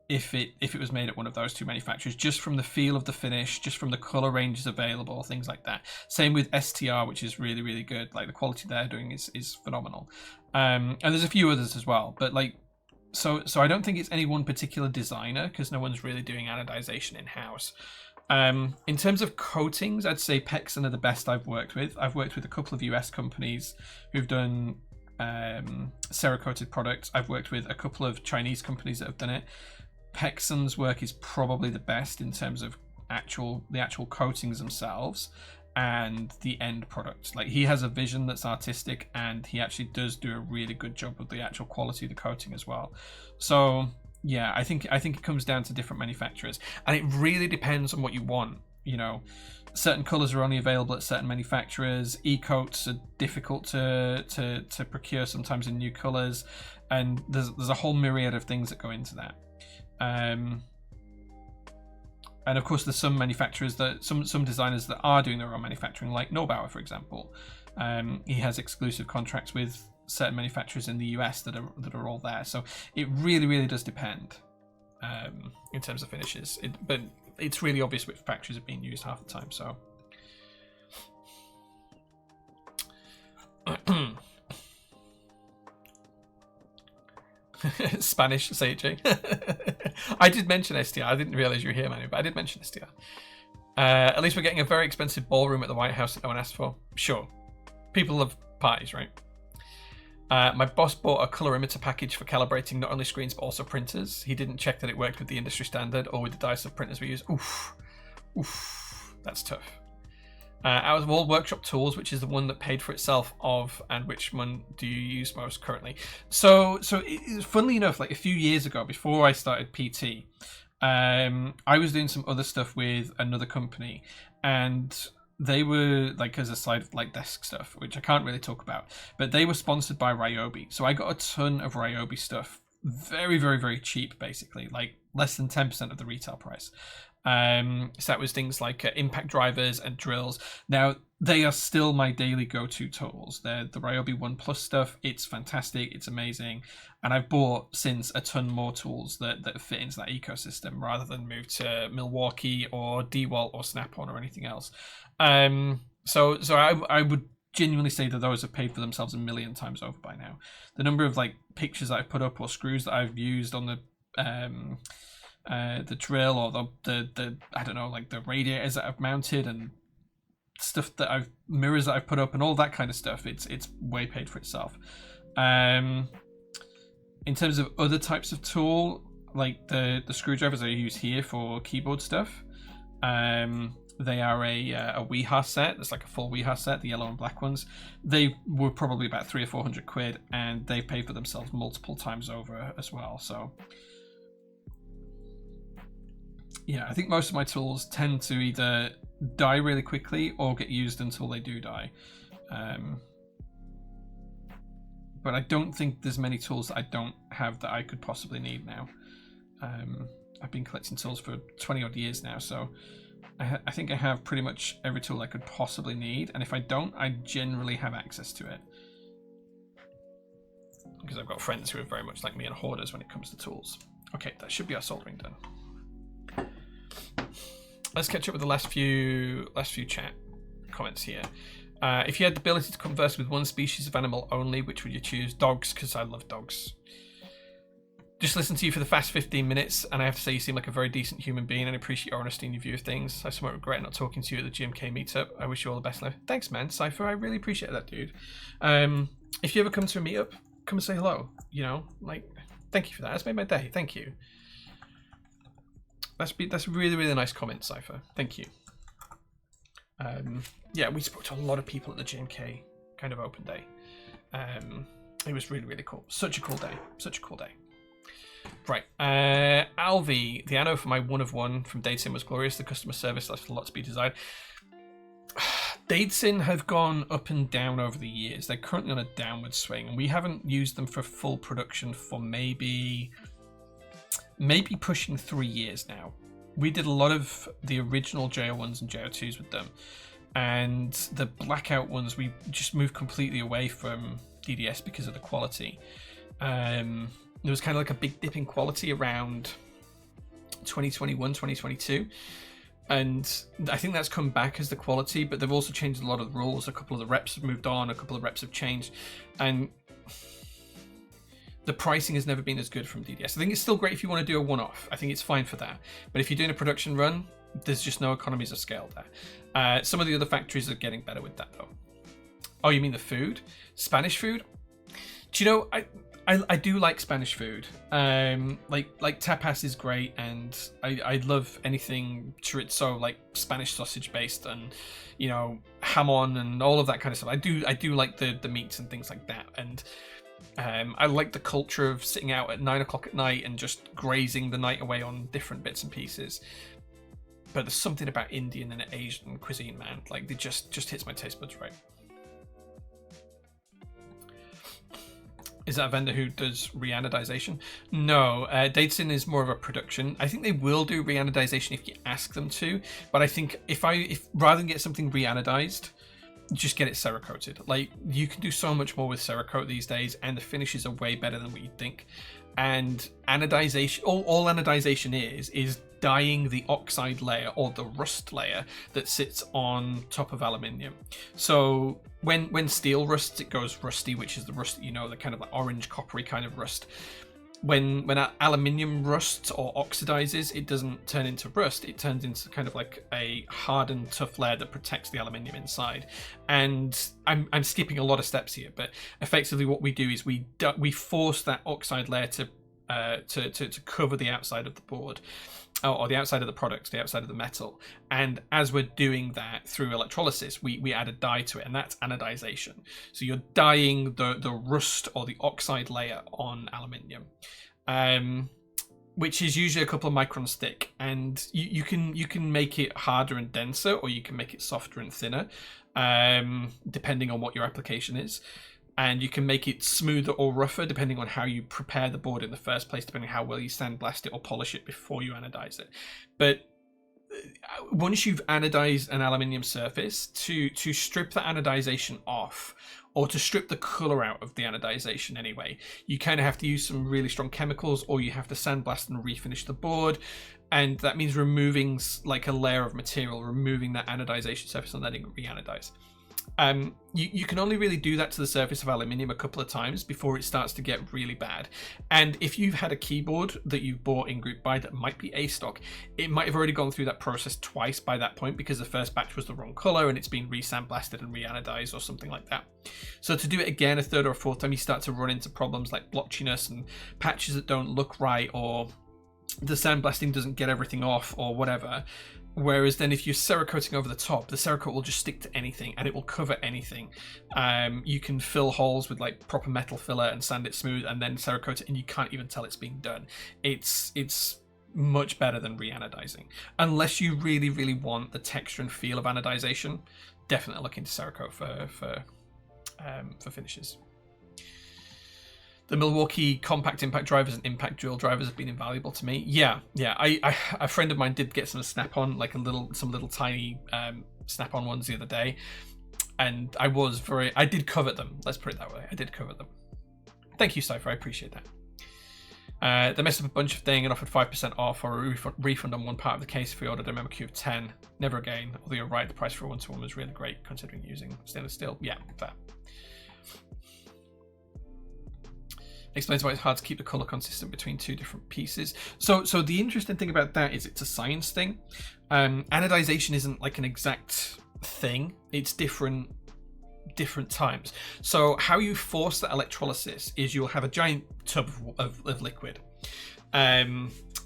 if it was made at one of those two manufacturers, just from the feel of the finish, just from the color ranges available, things like that. Same with STR, which is really, really good. Like the quality they're doing is phenomenal. And there's a few others as well, but like, so I don't think it's any one particular designer, because no one's really doing anodization in-house. In terms of coatings, I'd say Pexon are the best I've worked with. I've worked with a couple of US companies who've done Cerakoted products. I've worked with a couple of Chinese companies that have done it. Pexon's work is probably the best in terms of the actual coatings themselves and the end product. Like he has a vision that's artistic, and he actually does do a really good job with the actual quality of the coating as well. So yeah, I think it comes down to different manufacturers, and it really depends on what you want. You know, certain colors are only available at certain manufacturers. E-coats are difficult to procure sometimes in new colors, and there's a whole myriad of things that go into that. And of course, there's some manufacturers some designers that are doing their own manufacturing, like Norbauer, for example. He has exclusive contracts with certain manufacturers in the US that are all there. So it really, really does depend in terms of finishes. But it's really obvious which factories are being used half the time. So. Spanish, say it, Jay. I did mention STR. I didn't realize you were here, Manu, but I did mention STR. At least we're getting a very expensive ballroom at the White House that no one asked for. Sure. People love parties, right? My boss bought a colorimeter package for calibrating not only screens but also printers. He didn't check that it worked with the industry standard or with the dice of printers we use. Oof, that's tough. Out of all workshop tools, which is the one that paid for itself and which one do you use most currently? So funnily enough, like a few years ago, before I started PT, I was doing some other stuff with another company, and they were like as a side of like desk stuff, which I can't really talk about, but they were sponsored by Ryobi. So I got a ton of Ryobi stuff, very, very, very cheap, basically, like less than 10% of the retail price. So that was things like impact drivers and drills. Now, they are still my daily go-to tools. They're the Ryobi 1 Plus stuff. It's fantastic. It's amazing. And I've bought since a ton more tools that fit into that ecosystem, rather than move to Milwaukee or DeWalt or Snap-on or anything else. So I would genuinely say that those have paid for themselves a million times over by now. The number of like pictures that I've put up or screws that I've used on the drill, or the I don't know, like the radiators that I've mounted and stuff that mirrors that I've put up and all that kind of stuff, it's way paid for itself. In terms of other types of tool, like the screwdrivers I use here for keyboard stuff, They are a WeHa set. It's like a full WeHa set, the yellow and black ones. They were probably about 300 or 400 quid, and they paid for themselves multiple times over as well. So yeah, I think most of my tools tend to either die really quickly or get used until they do die. But I don't think there's many tools that I don't have that I could possibly need now. I've been collecting tools for 20 odd years now, so I think I have pretty much every tool I could possibly need, and if I don't, I generally have access to it. Because I've got friends who are very much like me and hoarders when it comes to tools. Okay, that should be our soldering done. Let's catch up with the last few chat comments here. If you had the ability to converse with one species of animal only, which would you choose? Dogs, because I love dogs. Just listened to you for the fast 15 minutes, and I have to say you seem like a very decent human being and appreciate your honesty in your view of things. I somewhat regret not talking to you at the GMK meetup. I wish you all the best life. Thanks, man. Cypher, I really appreciate that, dude. If you ever come to a meetup, come and say hello. You know, like, thank you for that. That's made my day. Thank you. That's really, really nice comment, Cypher. Thank you. Yeah, we spoke to a lot of people at the GMK kind of open day. It was really, really cool. Such a cool day. Such a cool day. Right. Alvi, the anno for my 1 of 1 from Datesin was glorious. The customer service left a lot to be desired. Datesin have gone up and down over the years. They're currently on a downward swing, and we haven't used them for full production for maybe pushing 3 years now. We did a lot of the original JO1s and JO2s with them, and the blackout ones we just moved completely away from DDS because of the quality. There was kind of like a big dip in quality around 2021, 2022, and I think that's come back as the quality, but they've also changed a lot of the rules. A couple of the reps have moved on, a couple of reps have changed, and the pricing has never been as good from DDS. I think it's still great if you want to do a one-off. I think it's fine for that. But if you're doing a production run, there's just no economies of scale there. Some of the other factories are getting better with that, though. Oh, you mean the food? Spanish food? Do you know, I do like Spanish food. Like tapas is great, and I love anything chorizo, like Spanish sausage based, and you know, jamon and all of that kind of stuff. I do like the meats and things like that, and I like the culture of sitting out at 9 o'clock at night and just grazing the night away on different bits and pieces. But there's something about Indian and Asian cuisine, man. Like, it just hits my taste buds right. Is that a vendor who does reanodization? No, Datesin is more of a production. I think they will do reanodization if you ask them to, but I think if rather than get something reanodized, just get it Cerakoted. Like, you can do so much more with Cerakote these days, and the finishes are way better than what you'd think. And anodization, all anodization is dyeing the oxide layer or the rust layer that sits on top of aluminium. So when steel rusts, it goes rusty, which is the rust that you know, the kind of like orange coppery kind of rust. When aluminium rusts or oxidizes, it doesn't turn into rust. It turns into kind of like a hardened, tough layer that protects the aluminium inside. And I'm skipping a lot of steps here, but effectively what we do is we force that oxide layer to cover the outside of the board, or the outside of the product, the outside of the metal. And as we're doing that through electrolysis, we add a dye to it, and that's anodization. So you're dyeing the rust or the oxide layer on aluminium, which is usually a couple of microns thick. And you can make it harder and denser, or you can make it softer and thinner, depending on what your application is. And you can make it smoother or rougher depending on how you prepare the board in the first place, depending on how well you sandblast it or polish it before you anodize it. But once you've anodized an aluminium surface, to strip the anodization off, or to strip the color out of the anodization anyway, you kind of have to use some really strong chemicals, or you have to sandblast and refinish the board. And that means removing like a layer of material, removing that anodization surface and letting it re-anodize. You can only really do that to the surface of aluminium a couple of times before it starts to get really bad. And if you've had a keyboard that you've bought in group buy that might be A stock, it might have already gone through that process twice by that point, because the first batch was the wrong color and it's been re-sandblasted and re-anodized or something like that. So to do it again a third or a fourth time, you start to run into problems like blotchiness and patches that don't look right, or the sandblasting doesn't get everything off, or whatever. Whereas then if you're Cerakoting over the top, the Cerakote will just stick to anything and it will cover anything. You can fill holes with like proper metal filler and sand it smooth and then Cerakote it, and you can't even tell it's being done. It's much better than re-anodizing. Unless you really, really want the texture and feel of anodization, definitely look into Cerakote for finishes. The Milwaukee compact impact drivers and impact drill drivers have been invaluable to me. Yeah. A friend of mine did get some snap-on, like some little tiny snap-on ones the other day, and I did covet them. Let's put it that way. I did covet them. Thank you, Cypher. I appreciate that. They messed up a bunch of things and offered 5% off or a refund on one part of the case if we ordered a MMQ of 10. Never again. Although you're right, the price for a 1-to-1 was really great considering using stainless steel. Yeah, fair. Explains why it's hard to keep the color consistent between two different pieces. So the interesting thing about that is it's a science thing. Anodization isn't like an exact thing. It's different times. So how you force that electrolysis is you'll have a giant tub of liquid.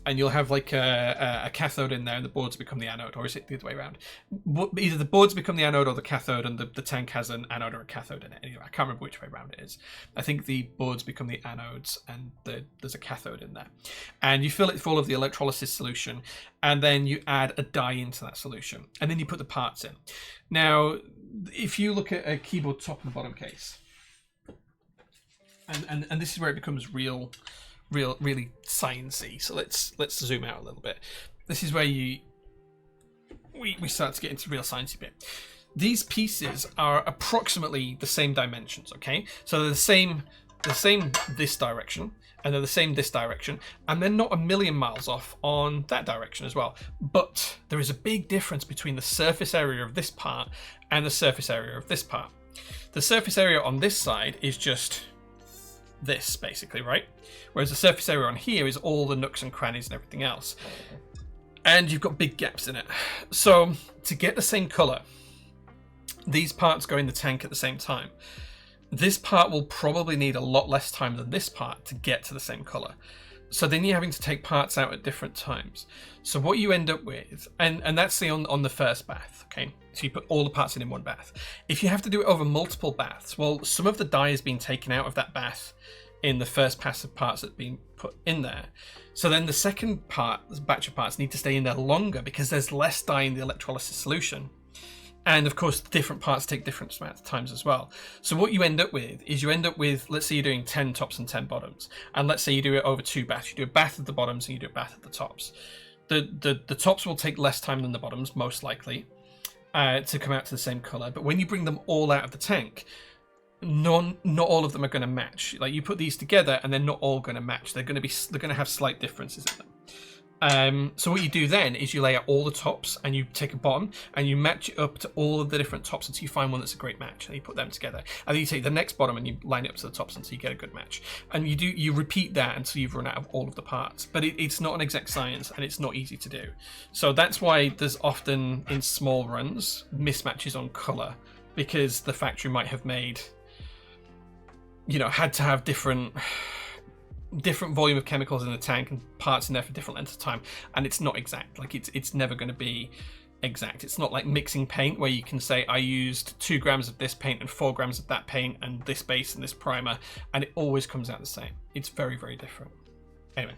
And you'll have like a cathode in there and the boards become the anode, or is it the other way around? Either the boards become the anode or the cathode, and the tank has an anode or a cathode in it. Anyway, I can't remember which way around it is. I think the boards become the anodes and there's a cathode in there. And you fill it full of the electrolysis solution, and then you add a dye into that solution, and then you put the parts in. Now, if you look at a keyboard top and bottom case, and this is where it becomes really sciencey. So let's zoom out a little bit. This is where we start to get into real sciencey bit. These pieces are approximately the same dimensions, okay? So they're the same this direction, and they're the same this direction, and they're not a million miles off on that direction as well. But there is a big difference between the surface area of this part and the surface area of this part. The surface area on this side is just this, basically, right? Whereas the surface area on here is all the nooks and crannies and everything else. And you've got big gaps in it. So to get the same color, these parts go in the tank at the same time. This part will probably need a lot less time than this part to get to the same color. So then you're having to take parts out at different times. So what you end up with, and that's on the first bath, okay? So you put all the parts in one bath. If you have to do it over multiple baths, well, some of the dye has been taken out of that bath in the first pass of parts that have been put in there. So then the second batch of parts need to stay in there longer because there's less dye in the electrolysis solution. And of course, different parts take different amounts of times as well. So what you end up with is let's say you're doing 10 tops and 10 bottoms. And let's say you do it over 2 baths. You do a bath of the bottoms and you do a bath of the tops. The tops will take less time than the bottoms, most likely, to come out to the same color. But when you bring them all out of the tank, not all of them are going to match. Like, you put these together and they're not all going to match. They're going to have slight differences in them. So what you do then is you lay out all the tops and you take a bottom and you match it up to all of the different tops until you find one that's a great match, and you put them together. And then you take the next bottom and you line it up to the tops until you get a good match. And you repeat that until you've run out of all of the parts. But it's not an exact science and it's not easy to do. So that's why there's often, in small runs, mismatches on color, because the factory might have had to have different volume of chemicals in the tank and parts in there for different lengths of time, and it's not exact. Like, it's never going to be exact. It's not like mixing paint where you can say I used 2 grams of this paint and 4 grams of that paint and this base and this primer, and it always comes out the same. It's very, very different. Anyway,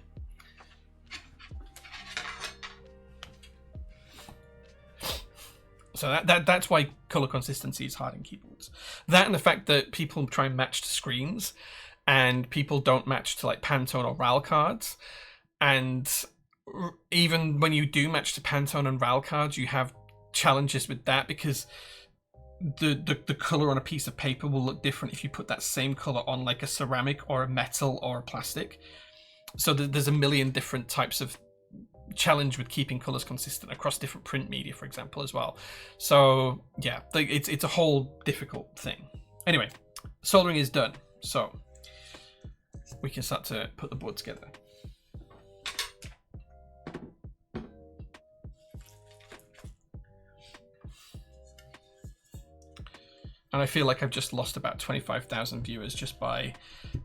so that's why color consistency is hard in keyboards. That and the fact that people try and match to screens, and people don't match to like Pantone or RAL cards. And even when you do match to Pantone and RAL cards, you have challenges with that because the color on a piece of paper will look different if you put that same color on like a ceramic or a metal or a plastic. So there's a million different types of challenge with keeping colors consistent across different print media, for example, as well. So yeah, it's a whole difficult thing. Anyway, soldering is done. So we can start to put the board together. And I feel like I've just lost about 25,000 viewers just by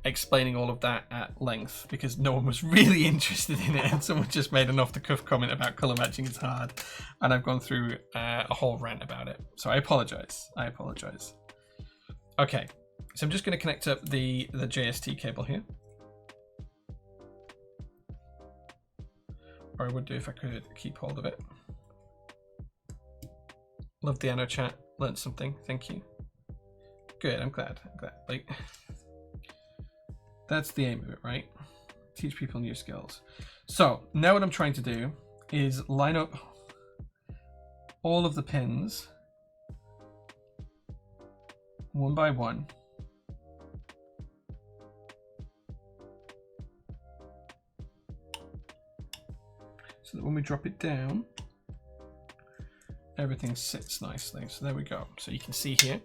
explaining all of that at length, because no one was really interested in it, and someone just made an off-the-cuff comment about colour matching is hard, and I've gone through a whole rant about it. So I apologise. I apologise. Okay, so I'm just going to connect up the JST cable here. Or I would do if I could keep hold of it. Love the Anno chat. Learned something. Thank you. Good, I'm glad. Like, that's the aim of it, right? Teach people new skills. So now what I'm trying to do is line up all of the pins one by one. So that when we drop it down, everything sits nicely. So there we go. So you can see here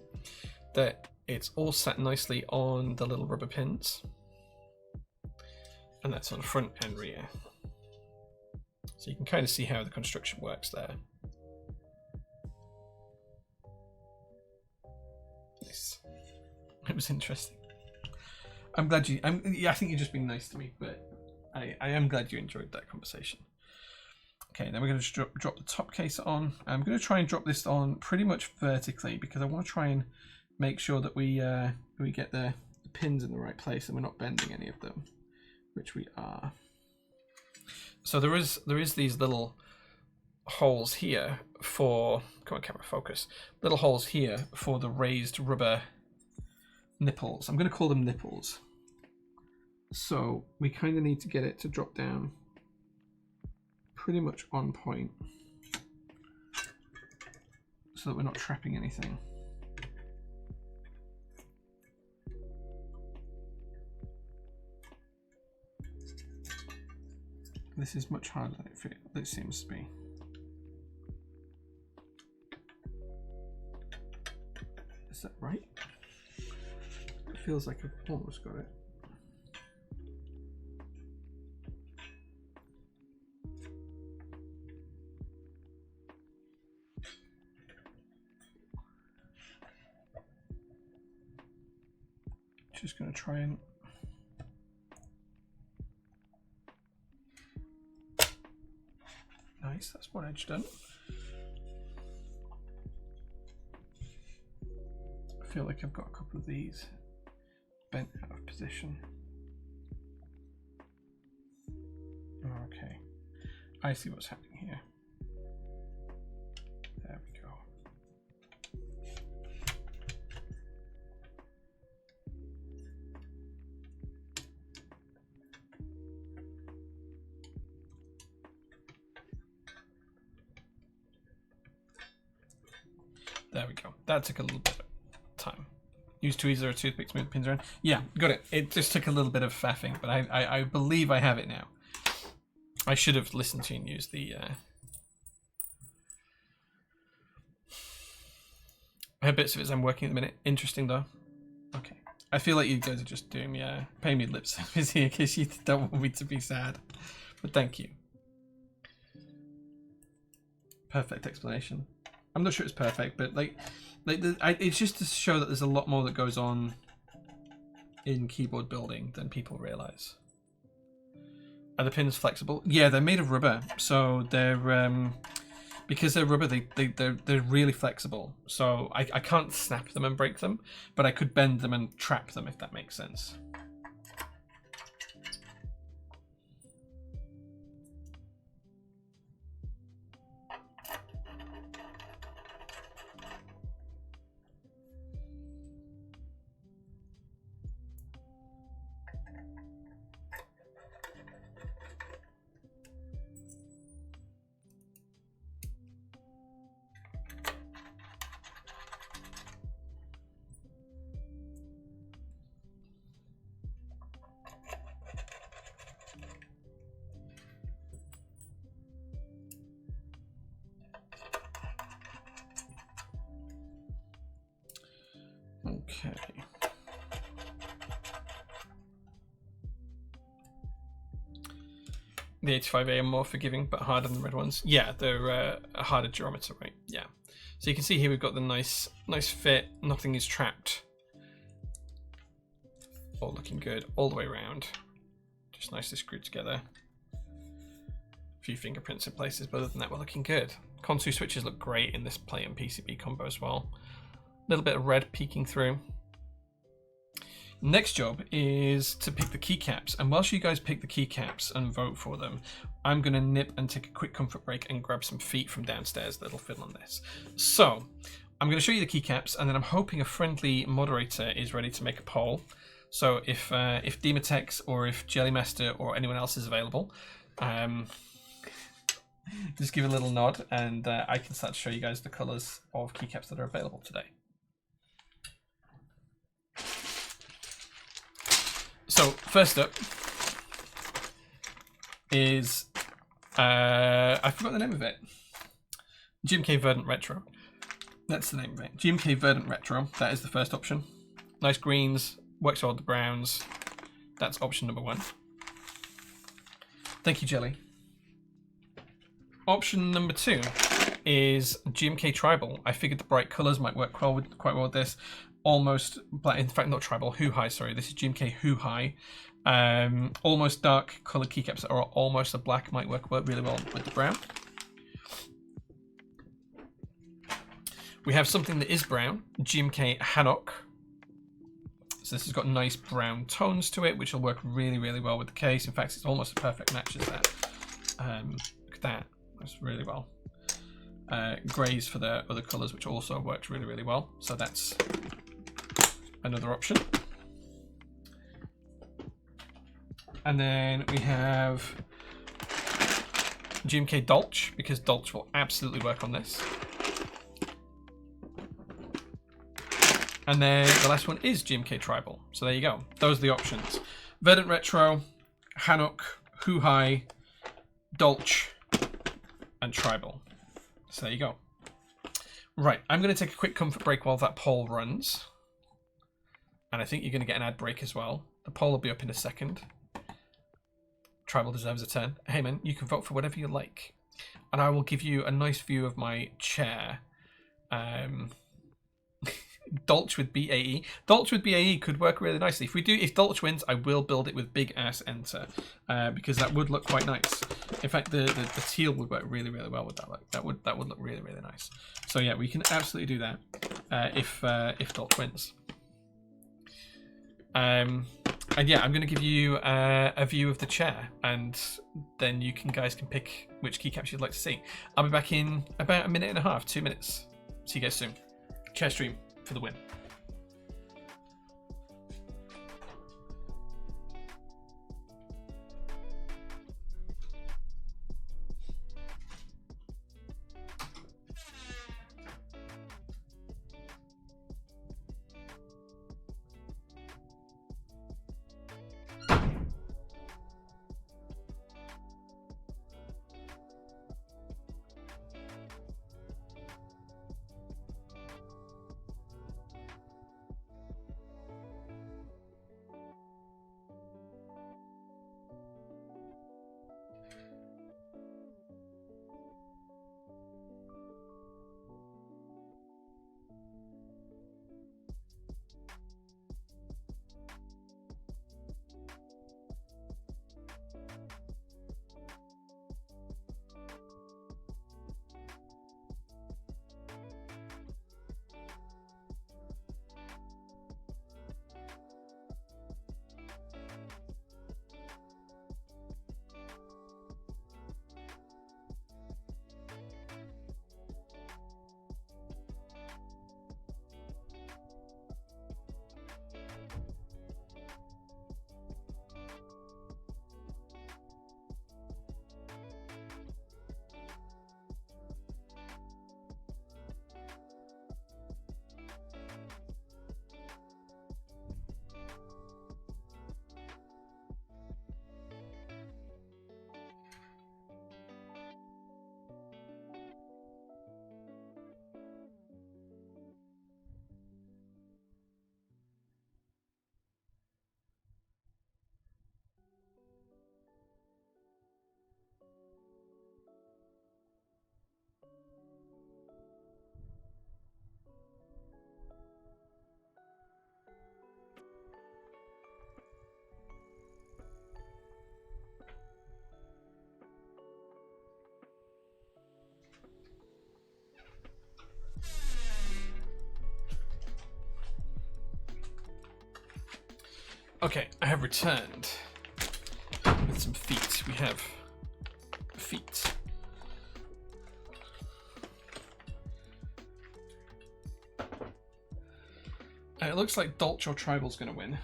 that it's all sat nicely on the little rubber pins, and that's on front and rear. So you can kind of see how the construction works there. Nice. It was interesting. I'm glad you. Yeah, I think you're just being nice to me, but I am glad you enjoyed that conversation. Okay, then we're going to drop the top case on. I'm going to try and drop this on pretty much vertically, because I want to try and make sure that we get the pins in the right place and we're not bending any of them, which we are. So there is these little holes here for, come on camera, focus, little holes here for the raised rubber nipples. I'm going to call them nipples. So we kind of need to get it to drop down pretty much on point so that we're not trapping anything. This is much harder than it seems to be. Is that right? It feels like I've almost got it. Just going to try and nice, that's one edge done. I feel like I've got a couple of these bent out of position. Okay, I see what's happening here. There we go. There we go. That took a little bit of time. Use tweezers or toothpicks to move the pins around. Yeah, got it. It just took a little bit of faffing, but I believe I have it now. I should have listened to you and used the... I have bits of it as I'm working at the minute. Interesting though. Okay. I feel like you guys are just doing me, paying me lip service here because you don't want me to be sad. But thank you. Perfect explanation. I'm not sure it's perfect, but it's just to show that there's a lot more that goes on in keyboard building than people realize. Are the pins flexible? Yeah, they're made of rubber, so they're because they're rubber, they're really flexible. So I can't snap them and break them, but I could bend them and trap them, if that makes sense. Okay. The 85A are more forgiving, but harder than the red ones. Yeah, they're a harder geometry, right? Yeah. So you can see here we've got the nice fit. Nothing is trapped. All looking good all the way around. Just nicely screwed together. A few fingerprints in places, but other than that, we're looking good. Consu switches look great in this plate and PCB combo as well. A little bit of red peeking through. Next job is to pick the keycaps, and whilst you guys pick the keycaps and vote for them, I'm going to nip and take a quick comfort break and grab some feet from downstairs that'll fill on this. So I'm going to show you the keycaps, and then I'm hoping a friendly moderator is ready to make a poll. So if Demotex or if Jellymaster or anyone else is available, just give a little nod, and I can start to show you guys the colours of keycaps that are available today. So first up is I forgot the name of it. GMK Verdant Retro. That's the name of it. GMK Verdant Retro. That is the first option. Nice greens. Works well with the browns. That's option number 1. Thank you, Jelly. Option number 2 is GMK Tribal. I figured the bright colours might work quite well with this. Almost black, in fact not tribal, Hoo High, sorry, this is GMK Hoo High. Almost dark coloured keycaps that are almost a black might work really well with the brown. We have something that is brown, GMK Hanok. So this has got nice brown tones to it, which will work really well with the case. In fact, it's almost a perfect match as that. Look at that, that's really well. Greys for the other colours, which also works really well. So that's another option. And then we have GMK Dolch, because Dolch will absolutely work on this. And then the last one is GMK Tribal. So there you go. Those are the options. Verdant Retro, Hanok, Hoo High, Dolch, and Tribal. So there you go. Right, I'm going to take a quick comfort break while that poll runs. And I think you're going to get an ad break as well. The poll will be up in a second. Tribal deserves a 10. Hey man, you can vote for whatever you like. And I will give you a nice view of my chair. Dolch with BAE. Dolch with BAE could work really nicely. If Dolch wins, I will build it with big ass enter. Because that would look quite nice. In fact, the teal would work really well with that. Like that would look really nice. So yeah, we can absolutely do that if Dolch wins. And yeah, I'm going to give you a view of the chair, and then you guys can pick which keycaps you'd like to see. I'll be back in about a minute and a half, 2 minutes. See you guys soon. Chair stream for the win. Okay, I have returned with some feet. We have feet. And it looks like Dolch or Tribal's going to win.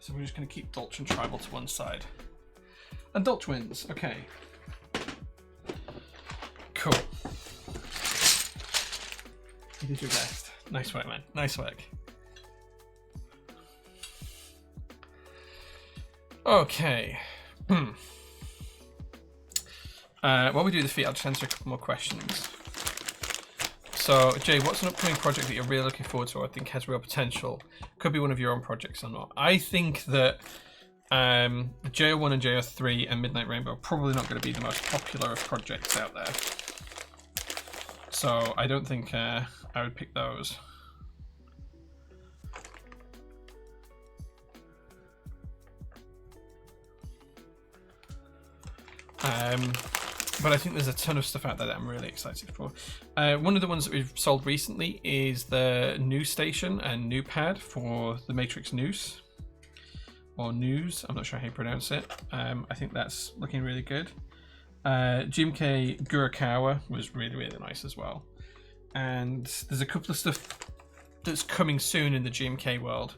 So we're just going to keep Dolch and Tribal to one side. And Dolch wins. Okay. Cool. You did your best. Nice work, man. Nice work. Okay. While we do the feat, I'll just answer a couple more questions. So, Jay, what's an upcoming project that you're really looking forward to or I think has real potential? Could be one of your own projects or not. I think that JO1 and JO3 and Midnight Rainbow are probably not going to be the most popular of projects out there. So, I don't think I would pick those. But I think there's a ton of stuff out there that I'm really excited for. One of the ones that we've sold recently is the News Station and New Pad for the Matrix News. Or News, I'm not sure how you pronounce it. I think that's looking really good. GMK Gurakawa was really, really nice as well. And there's a couple of stuff that's coming soon in the GMK world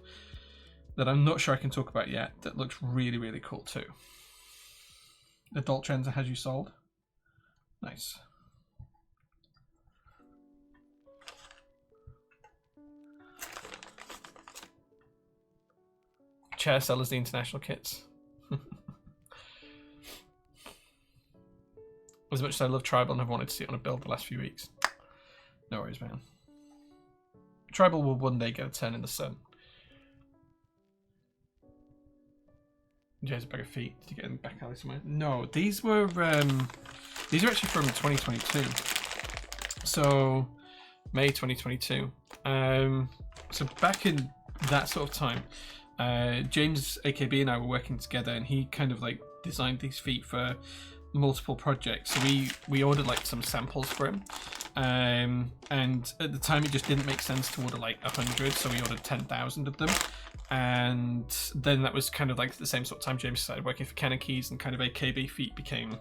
that I'm not sure I can talk about yet that looks really, really cool too. Adult Trends has you sold? Nice. Chair sellers, the international kits. As much as I love Tribal and have wanted to see it on a build the last few weeks. No worries, man. Tribal will one day get a turn in the sun. Jay's a bag of feet. Did you get in the back alley somewhere? No, these were actually from 2022. So May 2022. So back in that sort of time, James AKB and I were working together, and he kind of like designed these feet for multiple projects. So we ordered like some samples for him, and at the time it just didn't make sense to order like 100, so we ordered 10,000 of them. And then that was kind of like the same sort of time James started working for Canon Keys, and kind of AKB feet became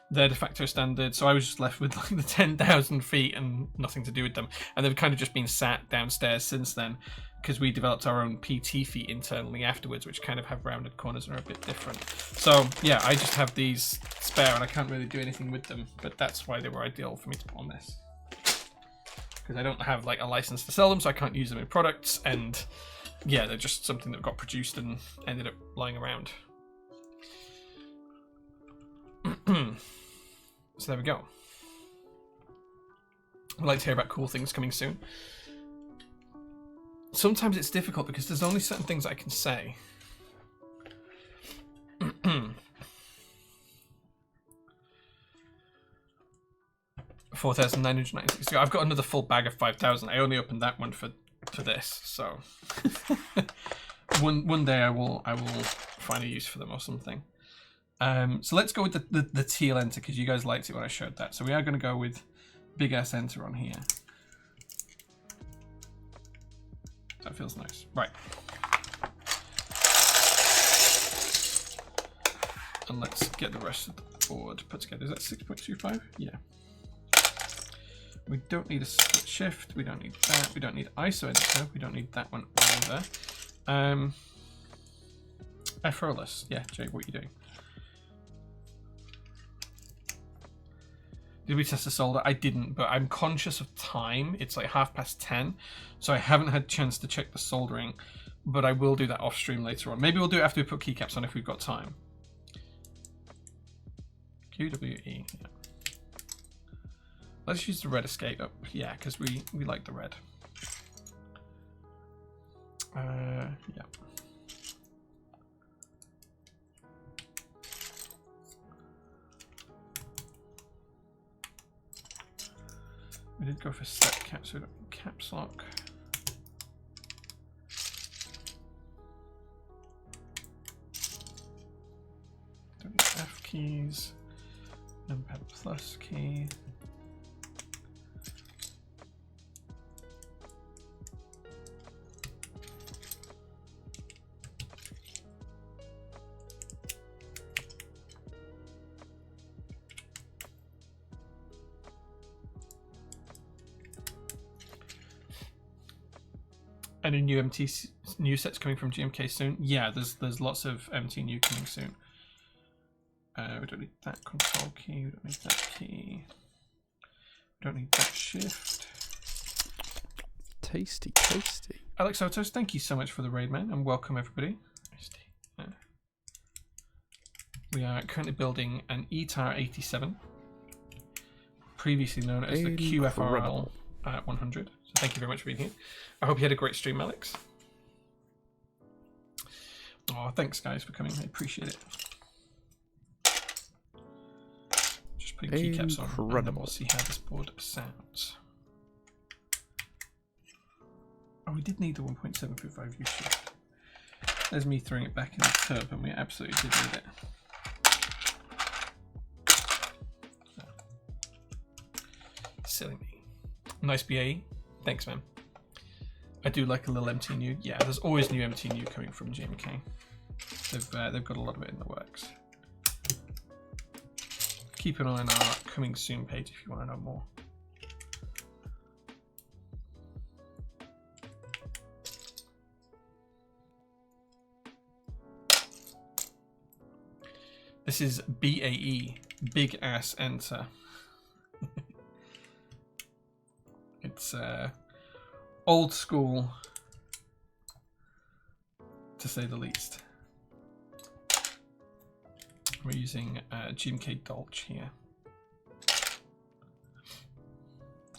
their de facto standard. So I was just left with like the 10,000 feet and nothing to do with them, and they've kind of just been sat downstairs since then, because we developed our own PT feet internally afterwards, which kind of have rounded corners and are a bit different. So yeah, I just have these spare and I can't really do anything with them, but that's why they were ideal for me to put on this, because I don't have like a license to sell them, so I can't use them in products, and yeah, they're just something that got produced and ended up lying around. So there we go. I'd like to hear about cool things coming soon. Sometimes it's difficult because there's only certain things I can say. 4,996. I've got another full bag of 5,000. I only opened that one for this, so one day I will find a use for them or something. So let's go with the teal enter, because you guys liked it when I showed that. So we are going to go with big ass enter on here. That feels nice. Right. And let's get the rest of the board put together. Is that 6.25? Yeah. We don't need a split shift. We don't need that. We don't need ISO editor. We don't need that one either. Effortless. Yeah, Jay, what are you doing? Did we test the solder? I didn't, but I'm conscious of time. It's like 10:30, so I haven't had a chance to check the soldering, but I will do that off stream later on. Maybe we'll do it after we put keycaps on if we've got time. QWE, yeah. Let's use the red escape up, yeah, because we like the red. Yeah. We did go for set cap, so we don't need caps lock. Don't need F keys. Numpad plus key. Any new MT new sets coming from GMK soon? Yeah, there's lots of MT new coming soon. We don't need that control key. We don't need that key. We don't need that shift. Tasty, tasty. Alex Otos, thank you so much for the raid, man, and welcome everybody. We are currently building an Etar87, previously known as the QFRL 100. So thank you very much for being here. I hope you had a great stream, Alex. Oh, thanks guys for coming. I appreciate it. Just putting keycaps on, and then we'll see how this board sounds. Oh, we did need the 1.755 U shift. There's me throwing it back in the tub, and we absolutely did need it. Silly me. Nice BAE. Thanks, man. I do like a little MTNU. Yeah, there's always new MTNU coming from GMK. They've got a lot of it in the works. Keep an eye on our coming soon page if you want to know more. This is BAE, Big Ass Enter. It's old school, to say the least. We're using GMK Dolch here.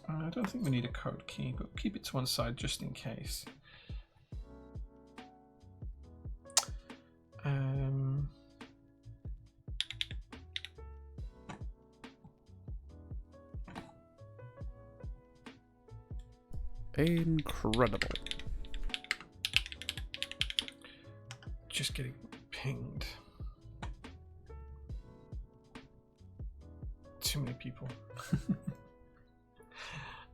I don't think we need a code key, but keep it to one side just in case. Incredible. Just getting pinged. Too many people.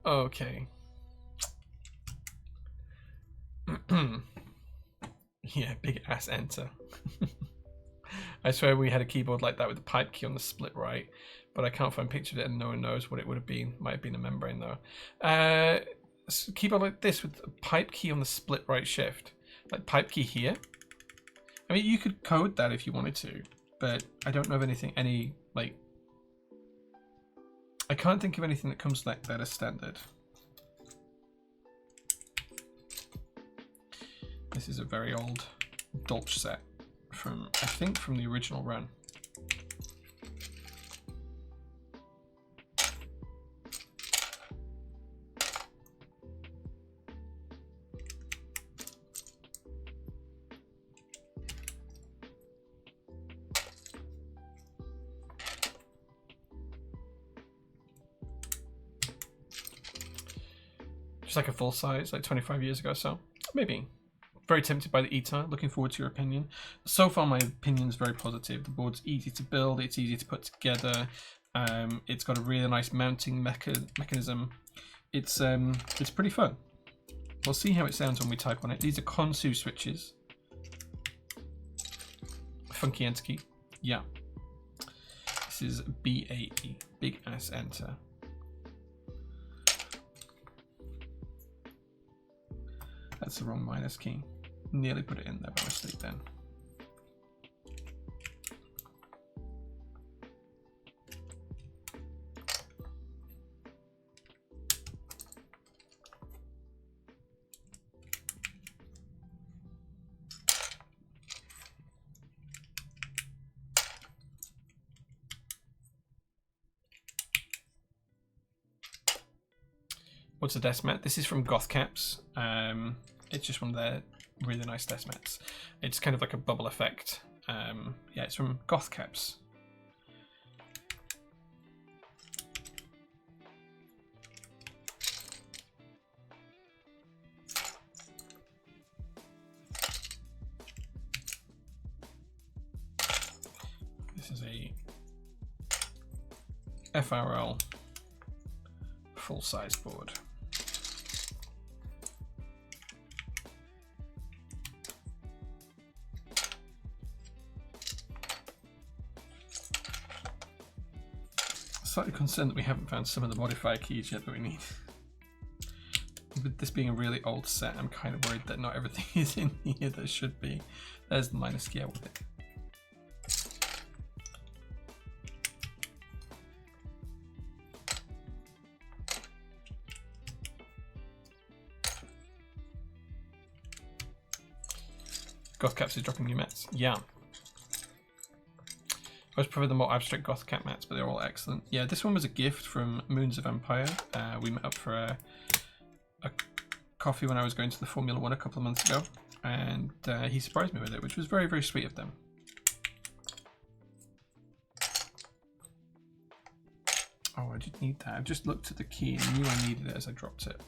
Okay. Yeah, big ass enter. I swear we had a keyboard like that with the pipe key on the split right, but I can't find a picture of it and no one knows what it would have been. Might have been a membrane though. Keyboard like this with a pipe key on the split right shift. Like pipe key here. I mean, you could code that if you wanted to, but I don't know of anything, I can't think of anything that comes like that as standard. This is a very old Dolch set from, I think, from the original run. Just like a full size, like 25 years ago or so. Maybe. Very tempted by the Etar. Looking forward to your opinion. So far, my opinion is very positive. The board's easy to build. It's easy to put together. It's got a really nice mounting mechanism. It's pretty fun. We'll see how it sounds when we type on it. These are Konsu switches. Funky enter key. Yeah. This is BAE. Big ass enter. That's the wrong minus key. Nearly put it in there by mistake then. What's a desk mat? This is from Goth Caps. It's just one of their really nice desk mats. It's kind of like a bubble effect. Yeah, it's from Goth Caps. This is a FRL full-size board. Slightly concerned that we haven't found some of the modifier keys yet that we need. with this being a really old set, I'm kind of worried that not everything is in here that should be. There's the minus gear with it. Goth Caps is dropping new mats. Yeah. I always prefer the more abstract Goth Cap mats, but they're all excellent. Yeah, this one was a gift from Moons of Empire. We met up for a coffee when I was going to the Formula 1 a couple of months ago, and he surprised me with it, which was very, very sweet of them. Oh, I did need that. I just looked at the key and knew I needed it as I dropped it.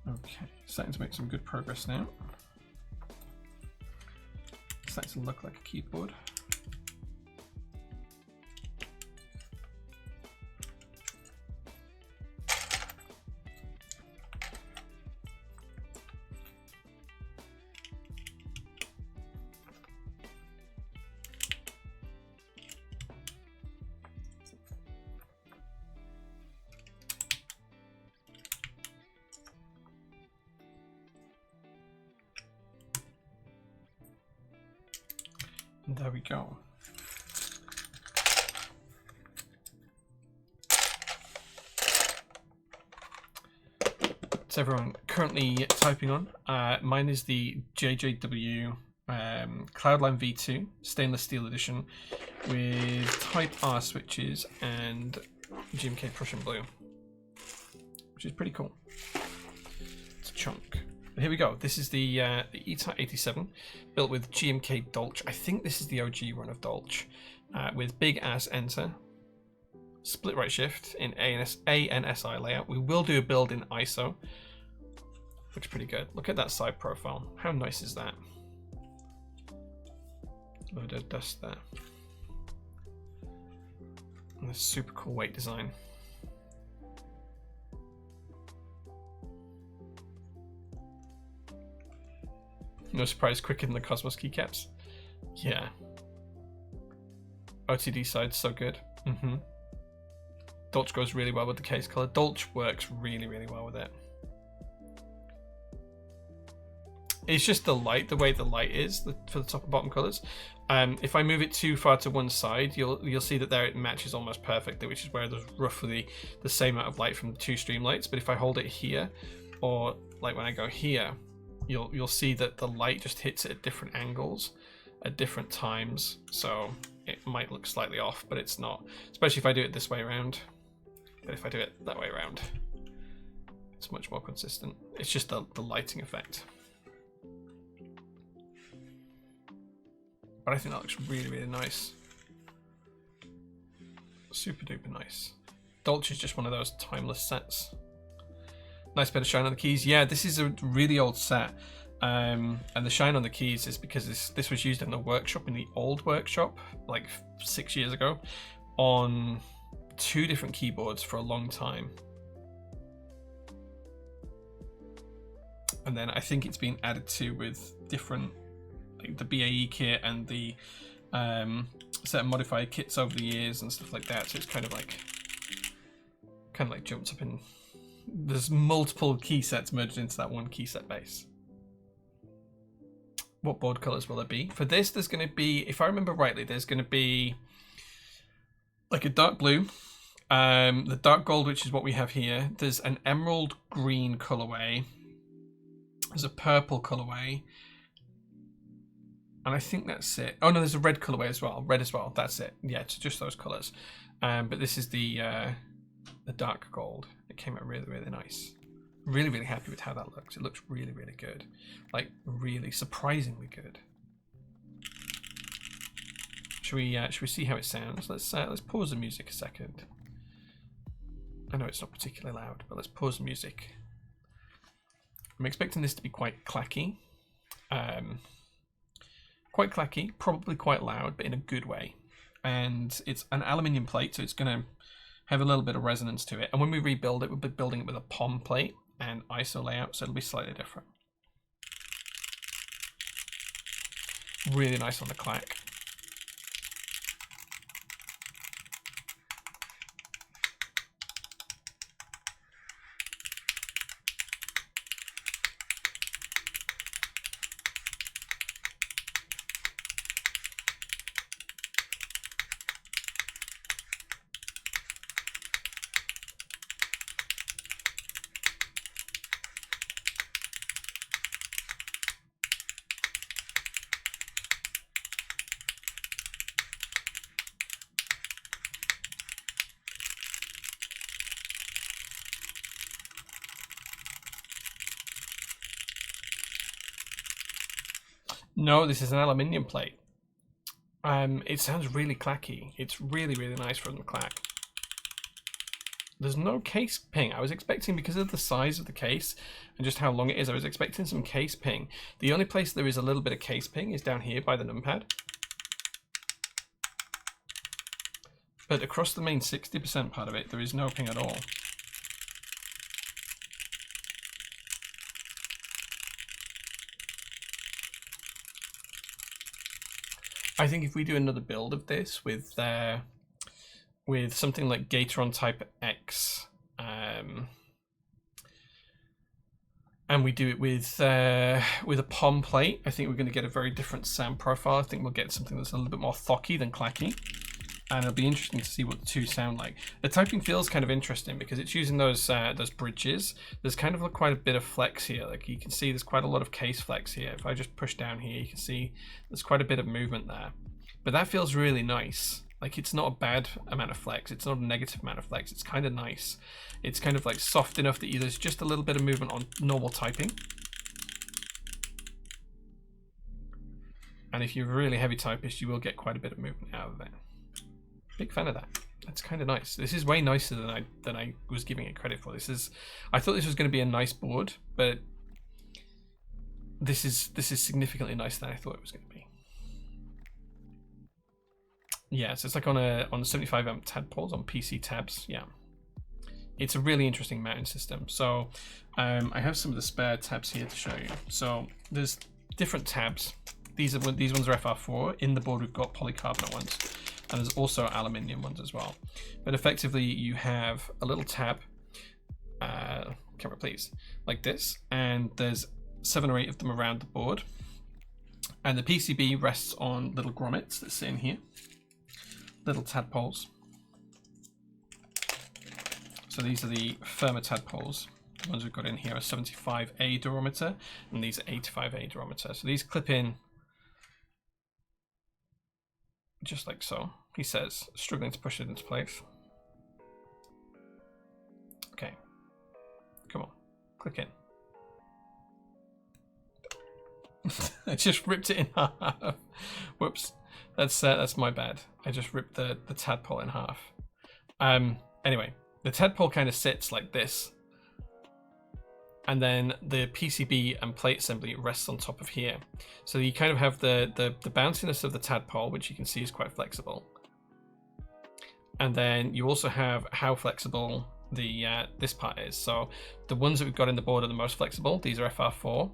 Okay, starting to make some good progress now. Starting to look like a keyboard. And there we go. What's everyone currently typing on? Mine is the JJW Cloudline V2 stainless steel edition with Type R switches and GMK Prussian Blue, which is pretty cool. It's a chunk. But here we go. This is the Etar87 built with GMK Dolch. I think this is the OG run of Dolch with big ass enter, split right shift in ANSI layout. We will do a build in ISO, which is pretty good. Look at that side profile. How nice is that? Load of dust there. And a super cool weight design. No surprise, quicker than the Cosmos keycaps. Yeah. OTD side, so good. Dolch goes really well with the case color. Dolch works really, really well with it. It's just the light, the way the light is for the top and bottom colors. If I move it too far to one side, you'll see that there it matches almost perfectly, which is where there's roughly the same amount of light from the two stream lights. But if I hold it here, or like when I go here, you'll see that the light just hits it at different angles at different times, so it might look slightly off, but it's not, especially if I do it this way around. But if I do it that way around, it's much more consistent. It's just the lighting effect. But I think that looks really, really nice. Super duper nice. Dolch is just one of those timeless sets. Nice bit of shine on the keys. Yeah, this is a really old set, and the shine on the keys is because this was used in the workshop, in the old workshop, like 6 years ago, on 2 different keyboards for a long time. And then I think it's been added to with different, like the BAE kit and the set of modified kits over the years and stuff like that. So it's kind of like jumped up in. There's multiple key sets merged into that one key set base. What board colors will there be? For this, there's going to be, if I remember rightly, there's going to be like a dark blue, the dark gold, which is what we have here. There's an emerald green colorway. There's a purple colorway. And I think that's it. Oh no, there's a red colorway as well. Red as well. That's it. Yeah, it's just those colors. But this is the dark gold. It came out really, really nice. Really, really happy with how that looks. It looks really, really good. Like, really surprisingly good. Should we see how it sounds? Let's pause the music a second. I know it's not particularly loud, but let's pause the music. I'm expecting this to be quite clacky. Quite clacky, probably quite loud, but in a good way. And it's an aluminium plate, so it's going to have a little bit of resonance to it. And when we rebuild it, we'll be building it with a POM plate and ISO layout, so it'll be slightly different. Really nice on the clack. No, this is an aluminium plate. It sounds really clacky. It's really, really nice from the clack. There's no case ping. I was expecting, because of the size of the case and just how long it is, I was expecting some case ping. The only place there is a little bit of case ping is down here by the numpad. But across the main 60% part of it, there is no ping at all. I think if we do another build of this with something like Etar87 X, and we do it with a POM plate, I think we're going to get a very different sound profile. I think we'll get something that's a little bit more thocky than clacky, and it'll be interesting to see what the two sound like. The typing feels kind of interesting because it's using those bridges. There's kind of quite a bit of flex here. Like you can see, there's quite a lot of case flex here. If I just push down here, you can see there's quite a bit of movement there. But that feels really nice. Like it's not a bad amount of flex. It's not a negative amount of flex. It's kind of nice. It's kind of like soft enough that there's just a little bit of movement on normal typing. And if you're a really heavy typist, you will get quite a bit of movement out of it. Big fan of that. That's kind of nice. This is way nicer than I was giving it credit for. I thought this was going to be a nice board, but this is significantly nicer than I thought it was going to be. Yeah, so it's like on 75 amp tadpoles on PC tabs. Yeah, it's a really interesting mounting system. So I have some of the spare tabs here to show you. So there's different tabs. These ones are FR4. In the board we've got polycarbonate ones, and there's also aluminium ones as well. But effectively you have a little tab, camera please, like this, and there's 7 or 8 of them around the board, and the PCB rests on little grommets that sit in here. Little tadpoles. So these are the firmer tadpoles. The ones we've got in here are 75A durometer, and these are 85A durometer. So these clip in just like so. He says, struggling to push it into place. Okay, come on, click in. I just ripped it in half. Whoops. That's my bad. I just ripped the tadpole in half. Anyway, the tadpole kind of sits like this, and then the PCB and plate assembly rests on top of here. So you kind of have the bounciness of the tadpole, which you can see is quite flexible, and then you also have how flexible the this part is. So the ones that we've got in the board are the most flexible. These are FR4.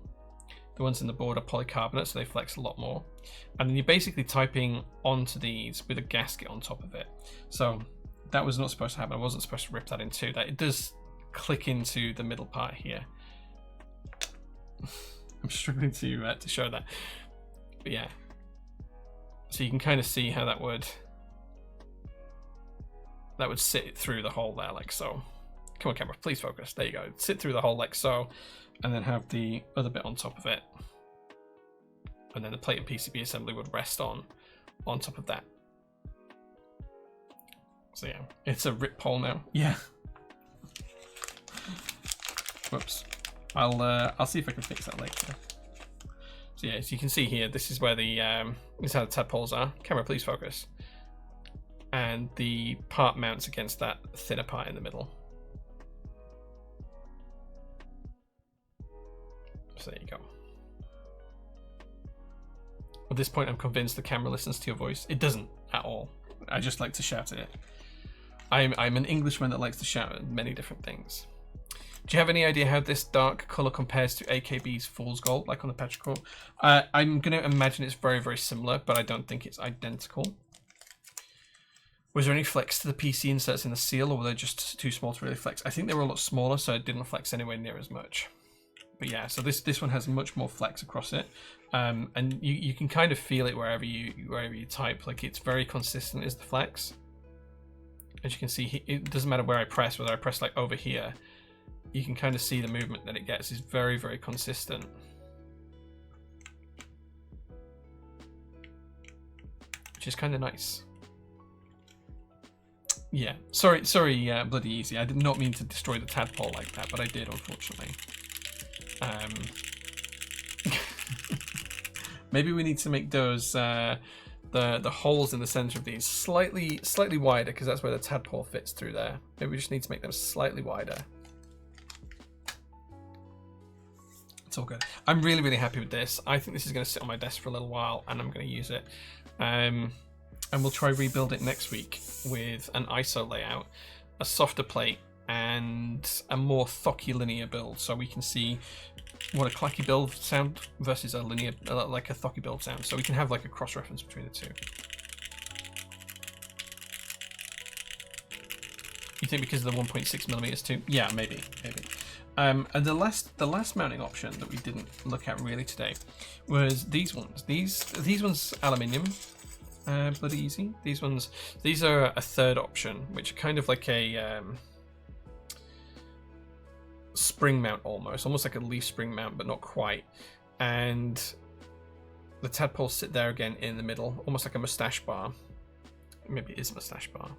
The ones in the board are polycarbonate, so they flex a lot more. And then you're basically typing onto these with a gasket on top of it. So that was not supposed to happen. I wasn't supposed to rip that in two. That it does click into the middle part here. I'm struggling to show that. But yeah. So you can kind of see how that would sit through the hole there, like so. Come on, camera, please focus. There you go. Sit through the hole like so, and then have the other bit on top of it. And then the plate and PCB assembly would rest on top of that. So yeah, it's a rip pole now. Yeah. Whoops. I'll see if I can fix that later. So yeah, as you can see here, this is where the this is how the tadpoles are. Camera, please focus. And the part mounts against that thinner part in the middle. So there you go. At this point, I'm convinced the camera listens to your voice. It doesn't at all. I just like to shout at it. I'm an Englishman that likes to shout at many different things. Do you have any idea how this dark color compares to AKB's Fool's Gold, like on the Petrichor? I'm going to imagine it's very, very similar, but I don't think it's identical. Was there any flex to the PC inserts in the seal, or were they just too small to really flex? I think they were a lot smaller, so it didn't flex anywhere near as much. But yeah, so this one has much more flex across it, and you can kind of feel it wherever you type. Like, it's very consistent is the flex. As you can see, it doesn't matter where I press, whether I press like over here, you can kind of see the movement that it gets is very, very consistent. Which is kind of nice. Yeah, sorry, bloody easy. I did not mean to destroy the tadpole like that, but I did, unfortunately. Maybe we need to make those the holes in the center of these slightly wider, because that's where the tadpole fits through there. Maybe we just need to make them slightly wider. It's all good. I'm really, really happy with this. I think this is going to sit on my desk for a little while, and I'm going to use it. And we'll try rebuild it next week with an ISO layout, a softer plate, and a more thocky linear build, so we can see what a clacky build sound versus a linear, like a thocky build sound. So we can have like a cross-reference between the two. You think because of the 1.6mm too? Yeah, maybe. And the last mounting option that we didn't look at really today was these ones. These ones aluminium, bloody easy. These are a third option, which are kind of like a spring mount, almost like a leaf spring mount, but not quite. And the tadpoles sit there again in the middle, almost like a mustache bar. Maybe it is a mustache bar.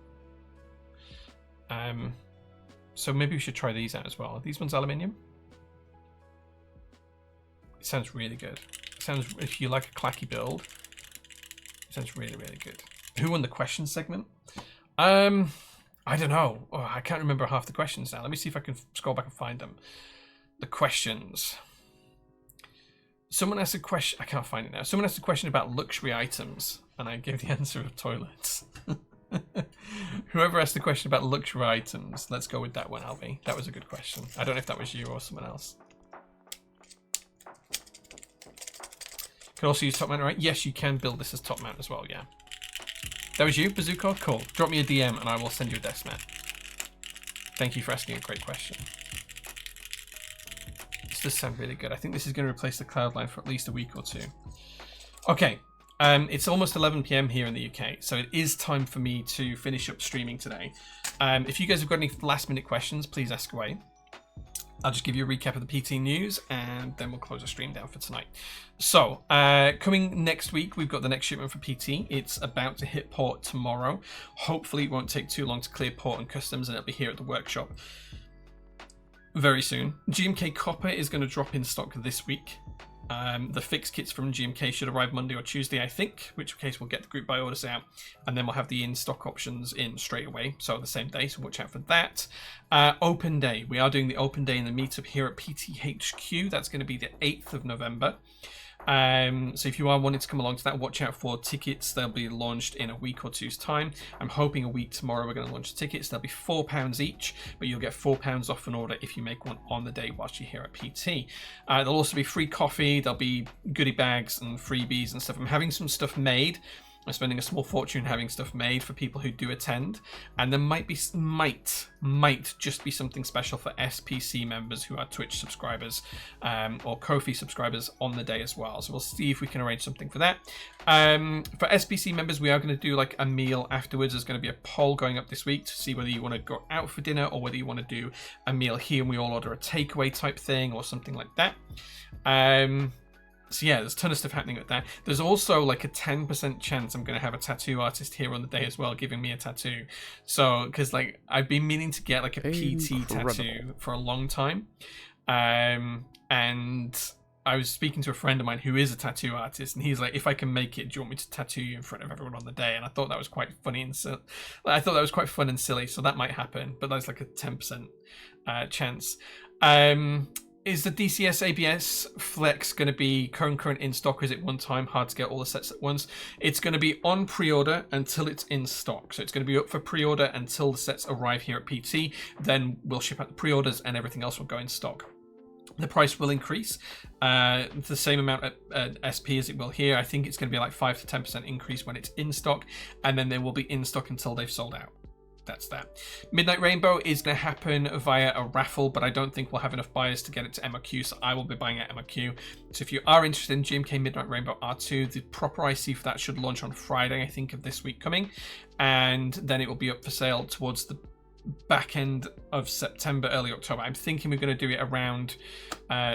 So maybe we should try these out as well. Are these ones aluminium? It sounds really good. It sounds, if you like a clacky build, it sounds really, really good. Who won the question segment? I don't know. Oh, I can't remember half the questions now. Let me see if I can scroll back and find them. The questions. Someone asked a question. I can't find it now. Someone asked a question about luxury items, and I gave the answer of toilets. Whoever asked the question about luxury items, let's go with that one, Albie. That was a good question. I don't know if that was you or someone else. Can also use top mount, right? Yes, you can build this as top mount as well, yeah. That was you, Bazooka? Cool. Drop me a DM and I will send you a desk mat. Thank you for asking a great question. This does sound really good. I think this is going to replace the Cloudline for at least a week or two. Okay. It's almost 11 PM here in the UK, so it is time for me to finish up streaming today. If you guys have got any last minute questions, please ask away. I'll just give you a recap of the PT news, and then we'll close the stream down for tonight. So, coming next week, we've got the next shipment for PT. It's about to hit port tomorrow. Hopefully it won't take too long to clear port and customs, and it'll be here at the workshop very soon. GMK Copper is going to drop in stock this week. The fix kits from GMK should arrive Monday or Tuesday, I think, which case we'll get the group buy orders out, and then we'll have the in-stock options in straight away, so the same day, so watch out for that. Open day. We are doing the open day in the meetup here at PTHQ. That's going to be the 8th of November. So if you are wanting to come along to that, watch out for tickets. They'll be launched in a week or two's time. I'm hoping a week tomorrow we're going to launch tickets. They'll be £4 each, but you'll get £4 off an order if you make one on the day whilst you're here at PT. There'll also be free coffee. There'll be goodie bags and freebies and stuff. I'm having some stuff made. I'm spending a small fortune having stuff made for people who do attend, and there might just be something special for SPC members who are Twitch subscribers or Ko-fi subscribers on the day as well. So we'll see if we can arrange something for that. For SPC members, we are going to do like a meal afterwards. There's going to be a poll going up this week to see whether you want to go out for dinner or whether you want to do a meal here and we all order a takeaway type thing or something like that. So yeah, there's a ton of stuff happening with that. There's also like a 10% chance I'm going to have a tattoo artist here on the day as well, giving me a tattoo. So, because like I've been meaning to get like a PT tattoo for a long time. And I was speaking to a friend of mine who is a tattoo artist, and he's like, if I can make it, do you want me to tattoo you in front of everyone on the day? And I thought that was quite funny and I thought that was quite fun and silly, so that might happen, but that's like a 10% chance. Is the DCS ABS Flex going to be current in stock, or is it one time, hard to get all the sets at once? It's going to be on pre-order until it's in stock. So it's going to be up for pre-order until the sets arrive here at PT. Then we'll ship out the pre-orders and everything else will go in stock. The price will increase the same amount at SP as it will here. I think it's going to be like 5 to 10% increase when it's in stock, and then they will be in stock until they've sold out. That's that. Midnight Rainbow is going to happen via a raffle, but I don't think we'll have enough buyers to get it to MOQ, so I will be buying at MOQ. So if you are interested in GMK Midnight Rainbow R2, the proper IC for that should launch on Friday, I think, of this week coming, and then it will be up for sale towards the back end of September, early October. I'm thinking we're going to do it around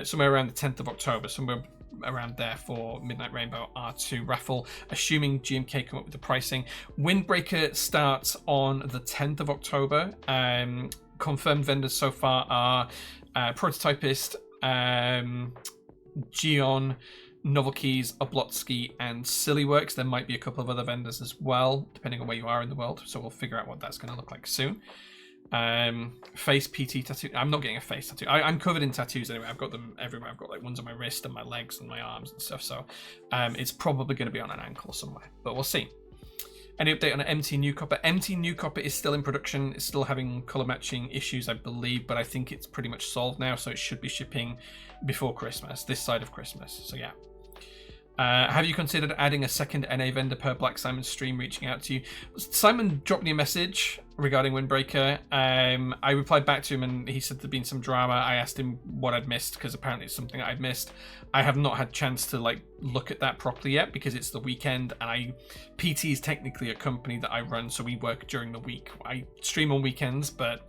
somewhere around the 10th of October, somewhere around there for Midnight Rainbow R2 raffle, assuming GMK come up with the pricing. Windbreaker starts on the 10th of October. Confirmed vendors so far are Prototypist, Geon, Novel Keys, Oblotsky, and Sillyworks. There might be a couple of other vendors as well, depending on where you are in the world, so we'll figure out what that's going to look like soon. Face PT tattoo. I'm not getting a face tattoo. I'm covered in tattoos anyway. I've got them everywhere. I've got like ones on my wrist and my legs and my arms and stuff, so it's probably going to be on an ankle somewhere, but we'll see. Any update on MT New Copper? MT New Copper is still in production. It's still having color matching issues, I believe, but I think it's pretty much solved now, so it should be shipping before Christmas, this side of Christmas. So yeah. Have you considered adding a second NA vendor per Black Simon stream reaching out to you? Simon dropped me a message regarding Windbreaker. I replied back to him and he said there'd been some drama. I asked him what I'd missed because apparently it's something I'd missed. I have not had a chance to like look at that properly yet because it's the weekend, and PT is technically a company that I run, so we work during the week. I stream on weekends, but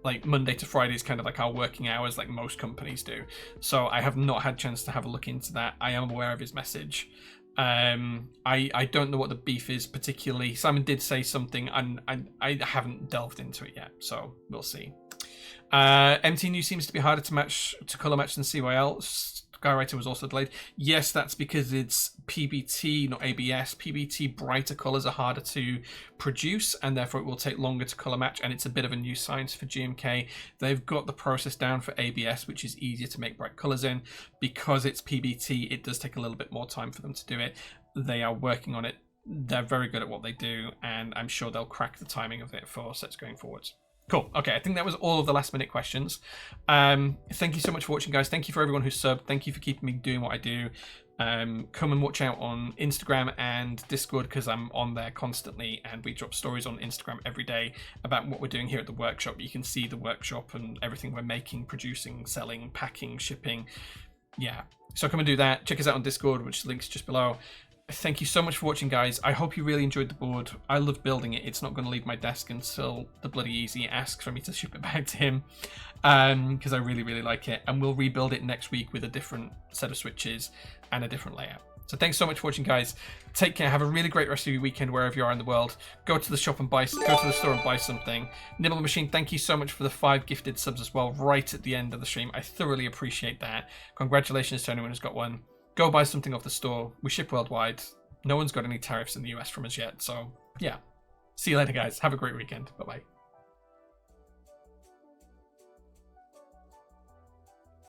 like Monday to Friday is kind of like our working hours, like most companies do. So I have not had a chance to have a look into that. I am aware of his message. I don't know what the beef is particularly. Simon did say something, and I haven't delved into it yet, so we'll see. MT New seems to be harder to color match than CYL. Skywriter was also delayed. Yes, that's because it's PBT, not ABS. PBT brighter colors are harder to produce, and therefore it will take longer to color match, and it's a bit of a new science for GMK. They've got the process down for ABS, which is easier to make bright colors in. Because it's PBT, it does take a little bit more time for them to do it. They are working on it. They're very good at what they do, and I'm sure they'll crack the timing of it for sets going forwards. Cool. Okay, I think that was all of the last minute questions. Thank you so much for watching, guys. Thank you for everyone who subbed. Thank you for keeping me doing what I do. Come and watch out on Instagram and Discord because I'm on there constantly, and we drop stories on Instagram every day about what we're doing here at the workshop. You can see the workshop and everything we're making, producing, selling, packing, shipping. Yeah. So come and do that. Check us out on Discord, which links just below. Thank you so much for watching, guys. I hope you really enjoyed the board. I love building it. It's not going to leave my desk until the bloody Easy asks for me to ship it back to him, because I really, really like it. And we'll rebuild it next week with a different set of switches and a different layout. So thanks so much for watching, guys. Take care. Have a really great rest of your weekend wherever you are in the world. Go to the shop and go to the store and buy something. Nibble Machine, thank you so much for the 5 gifted subs as well, right at the end of the stream. I thoroughly appreciate that. Congratulations to anyone who's got one. Go buy something off the store. We ship worldwide. No one's got any tariffs in the US from us yet. So, yeah. See you later, guys. Have a great weekend. Bye-bye.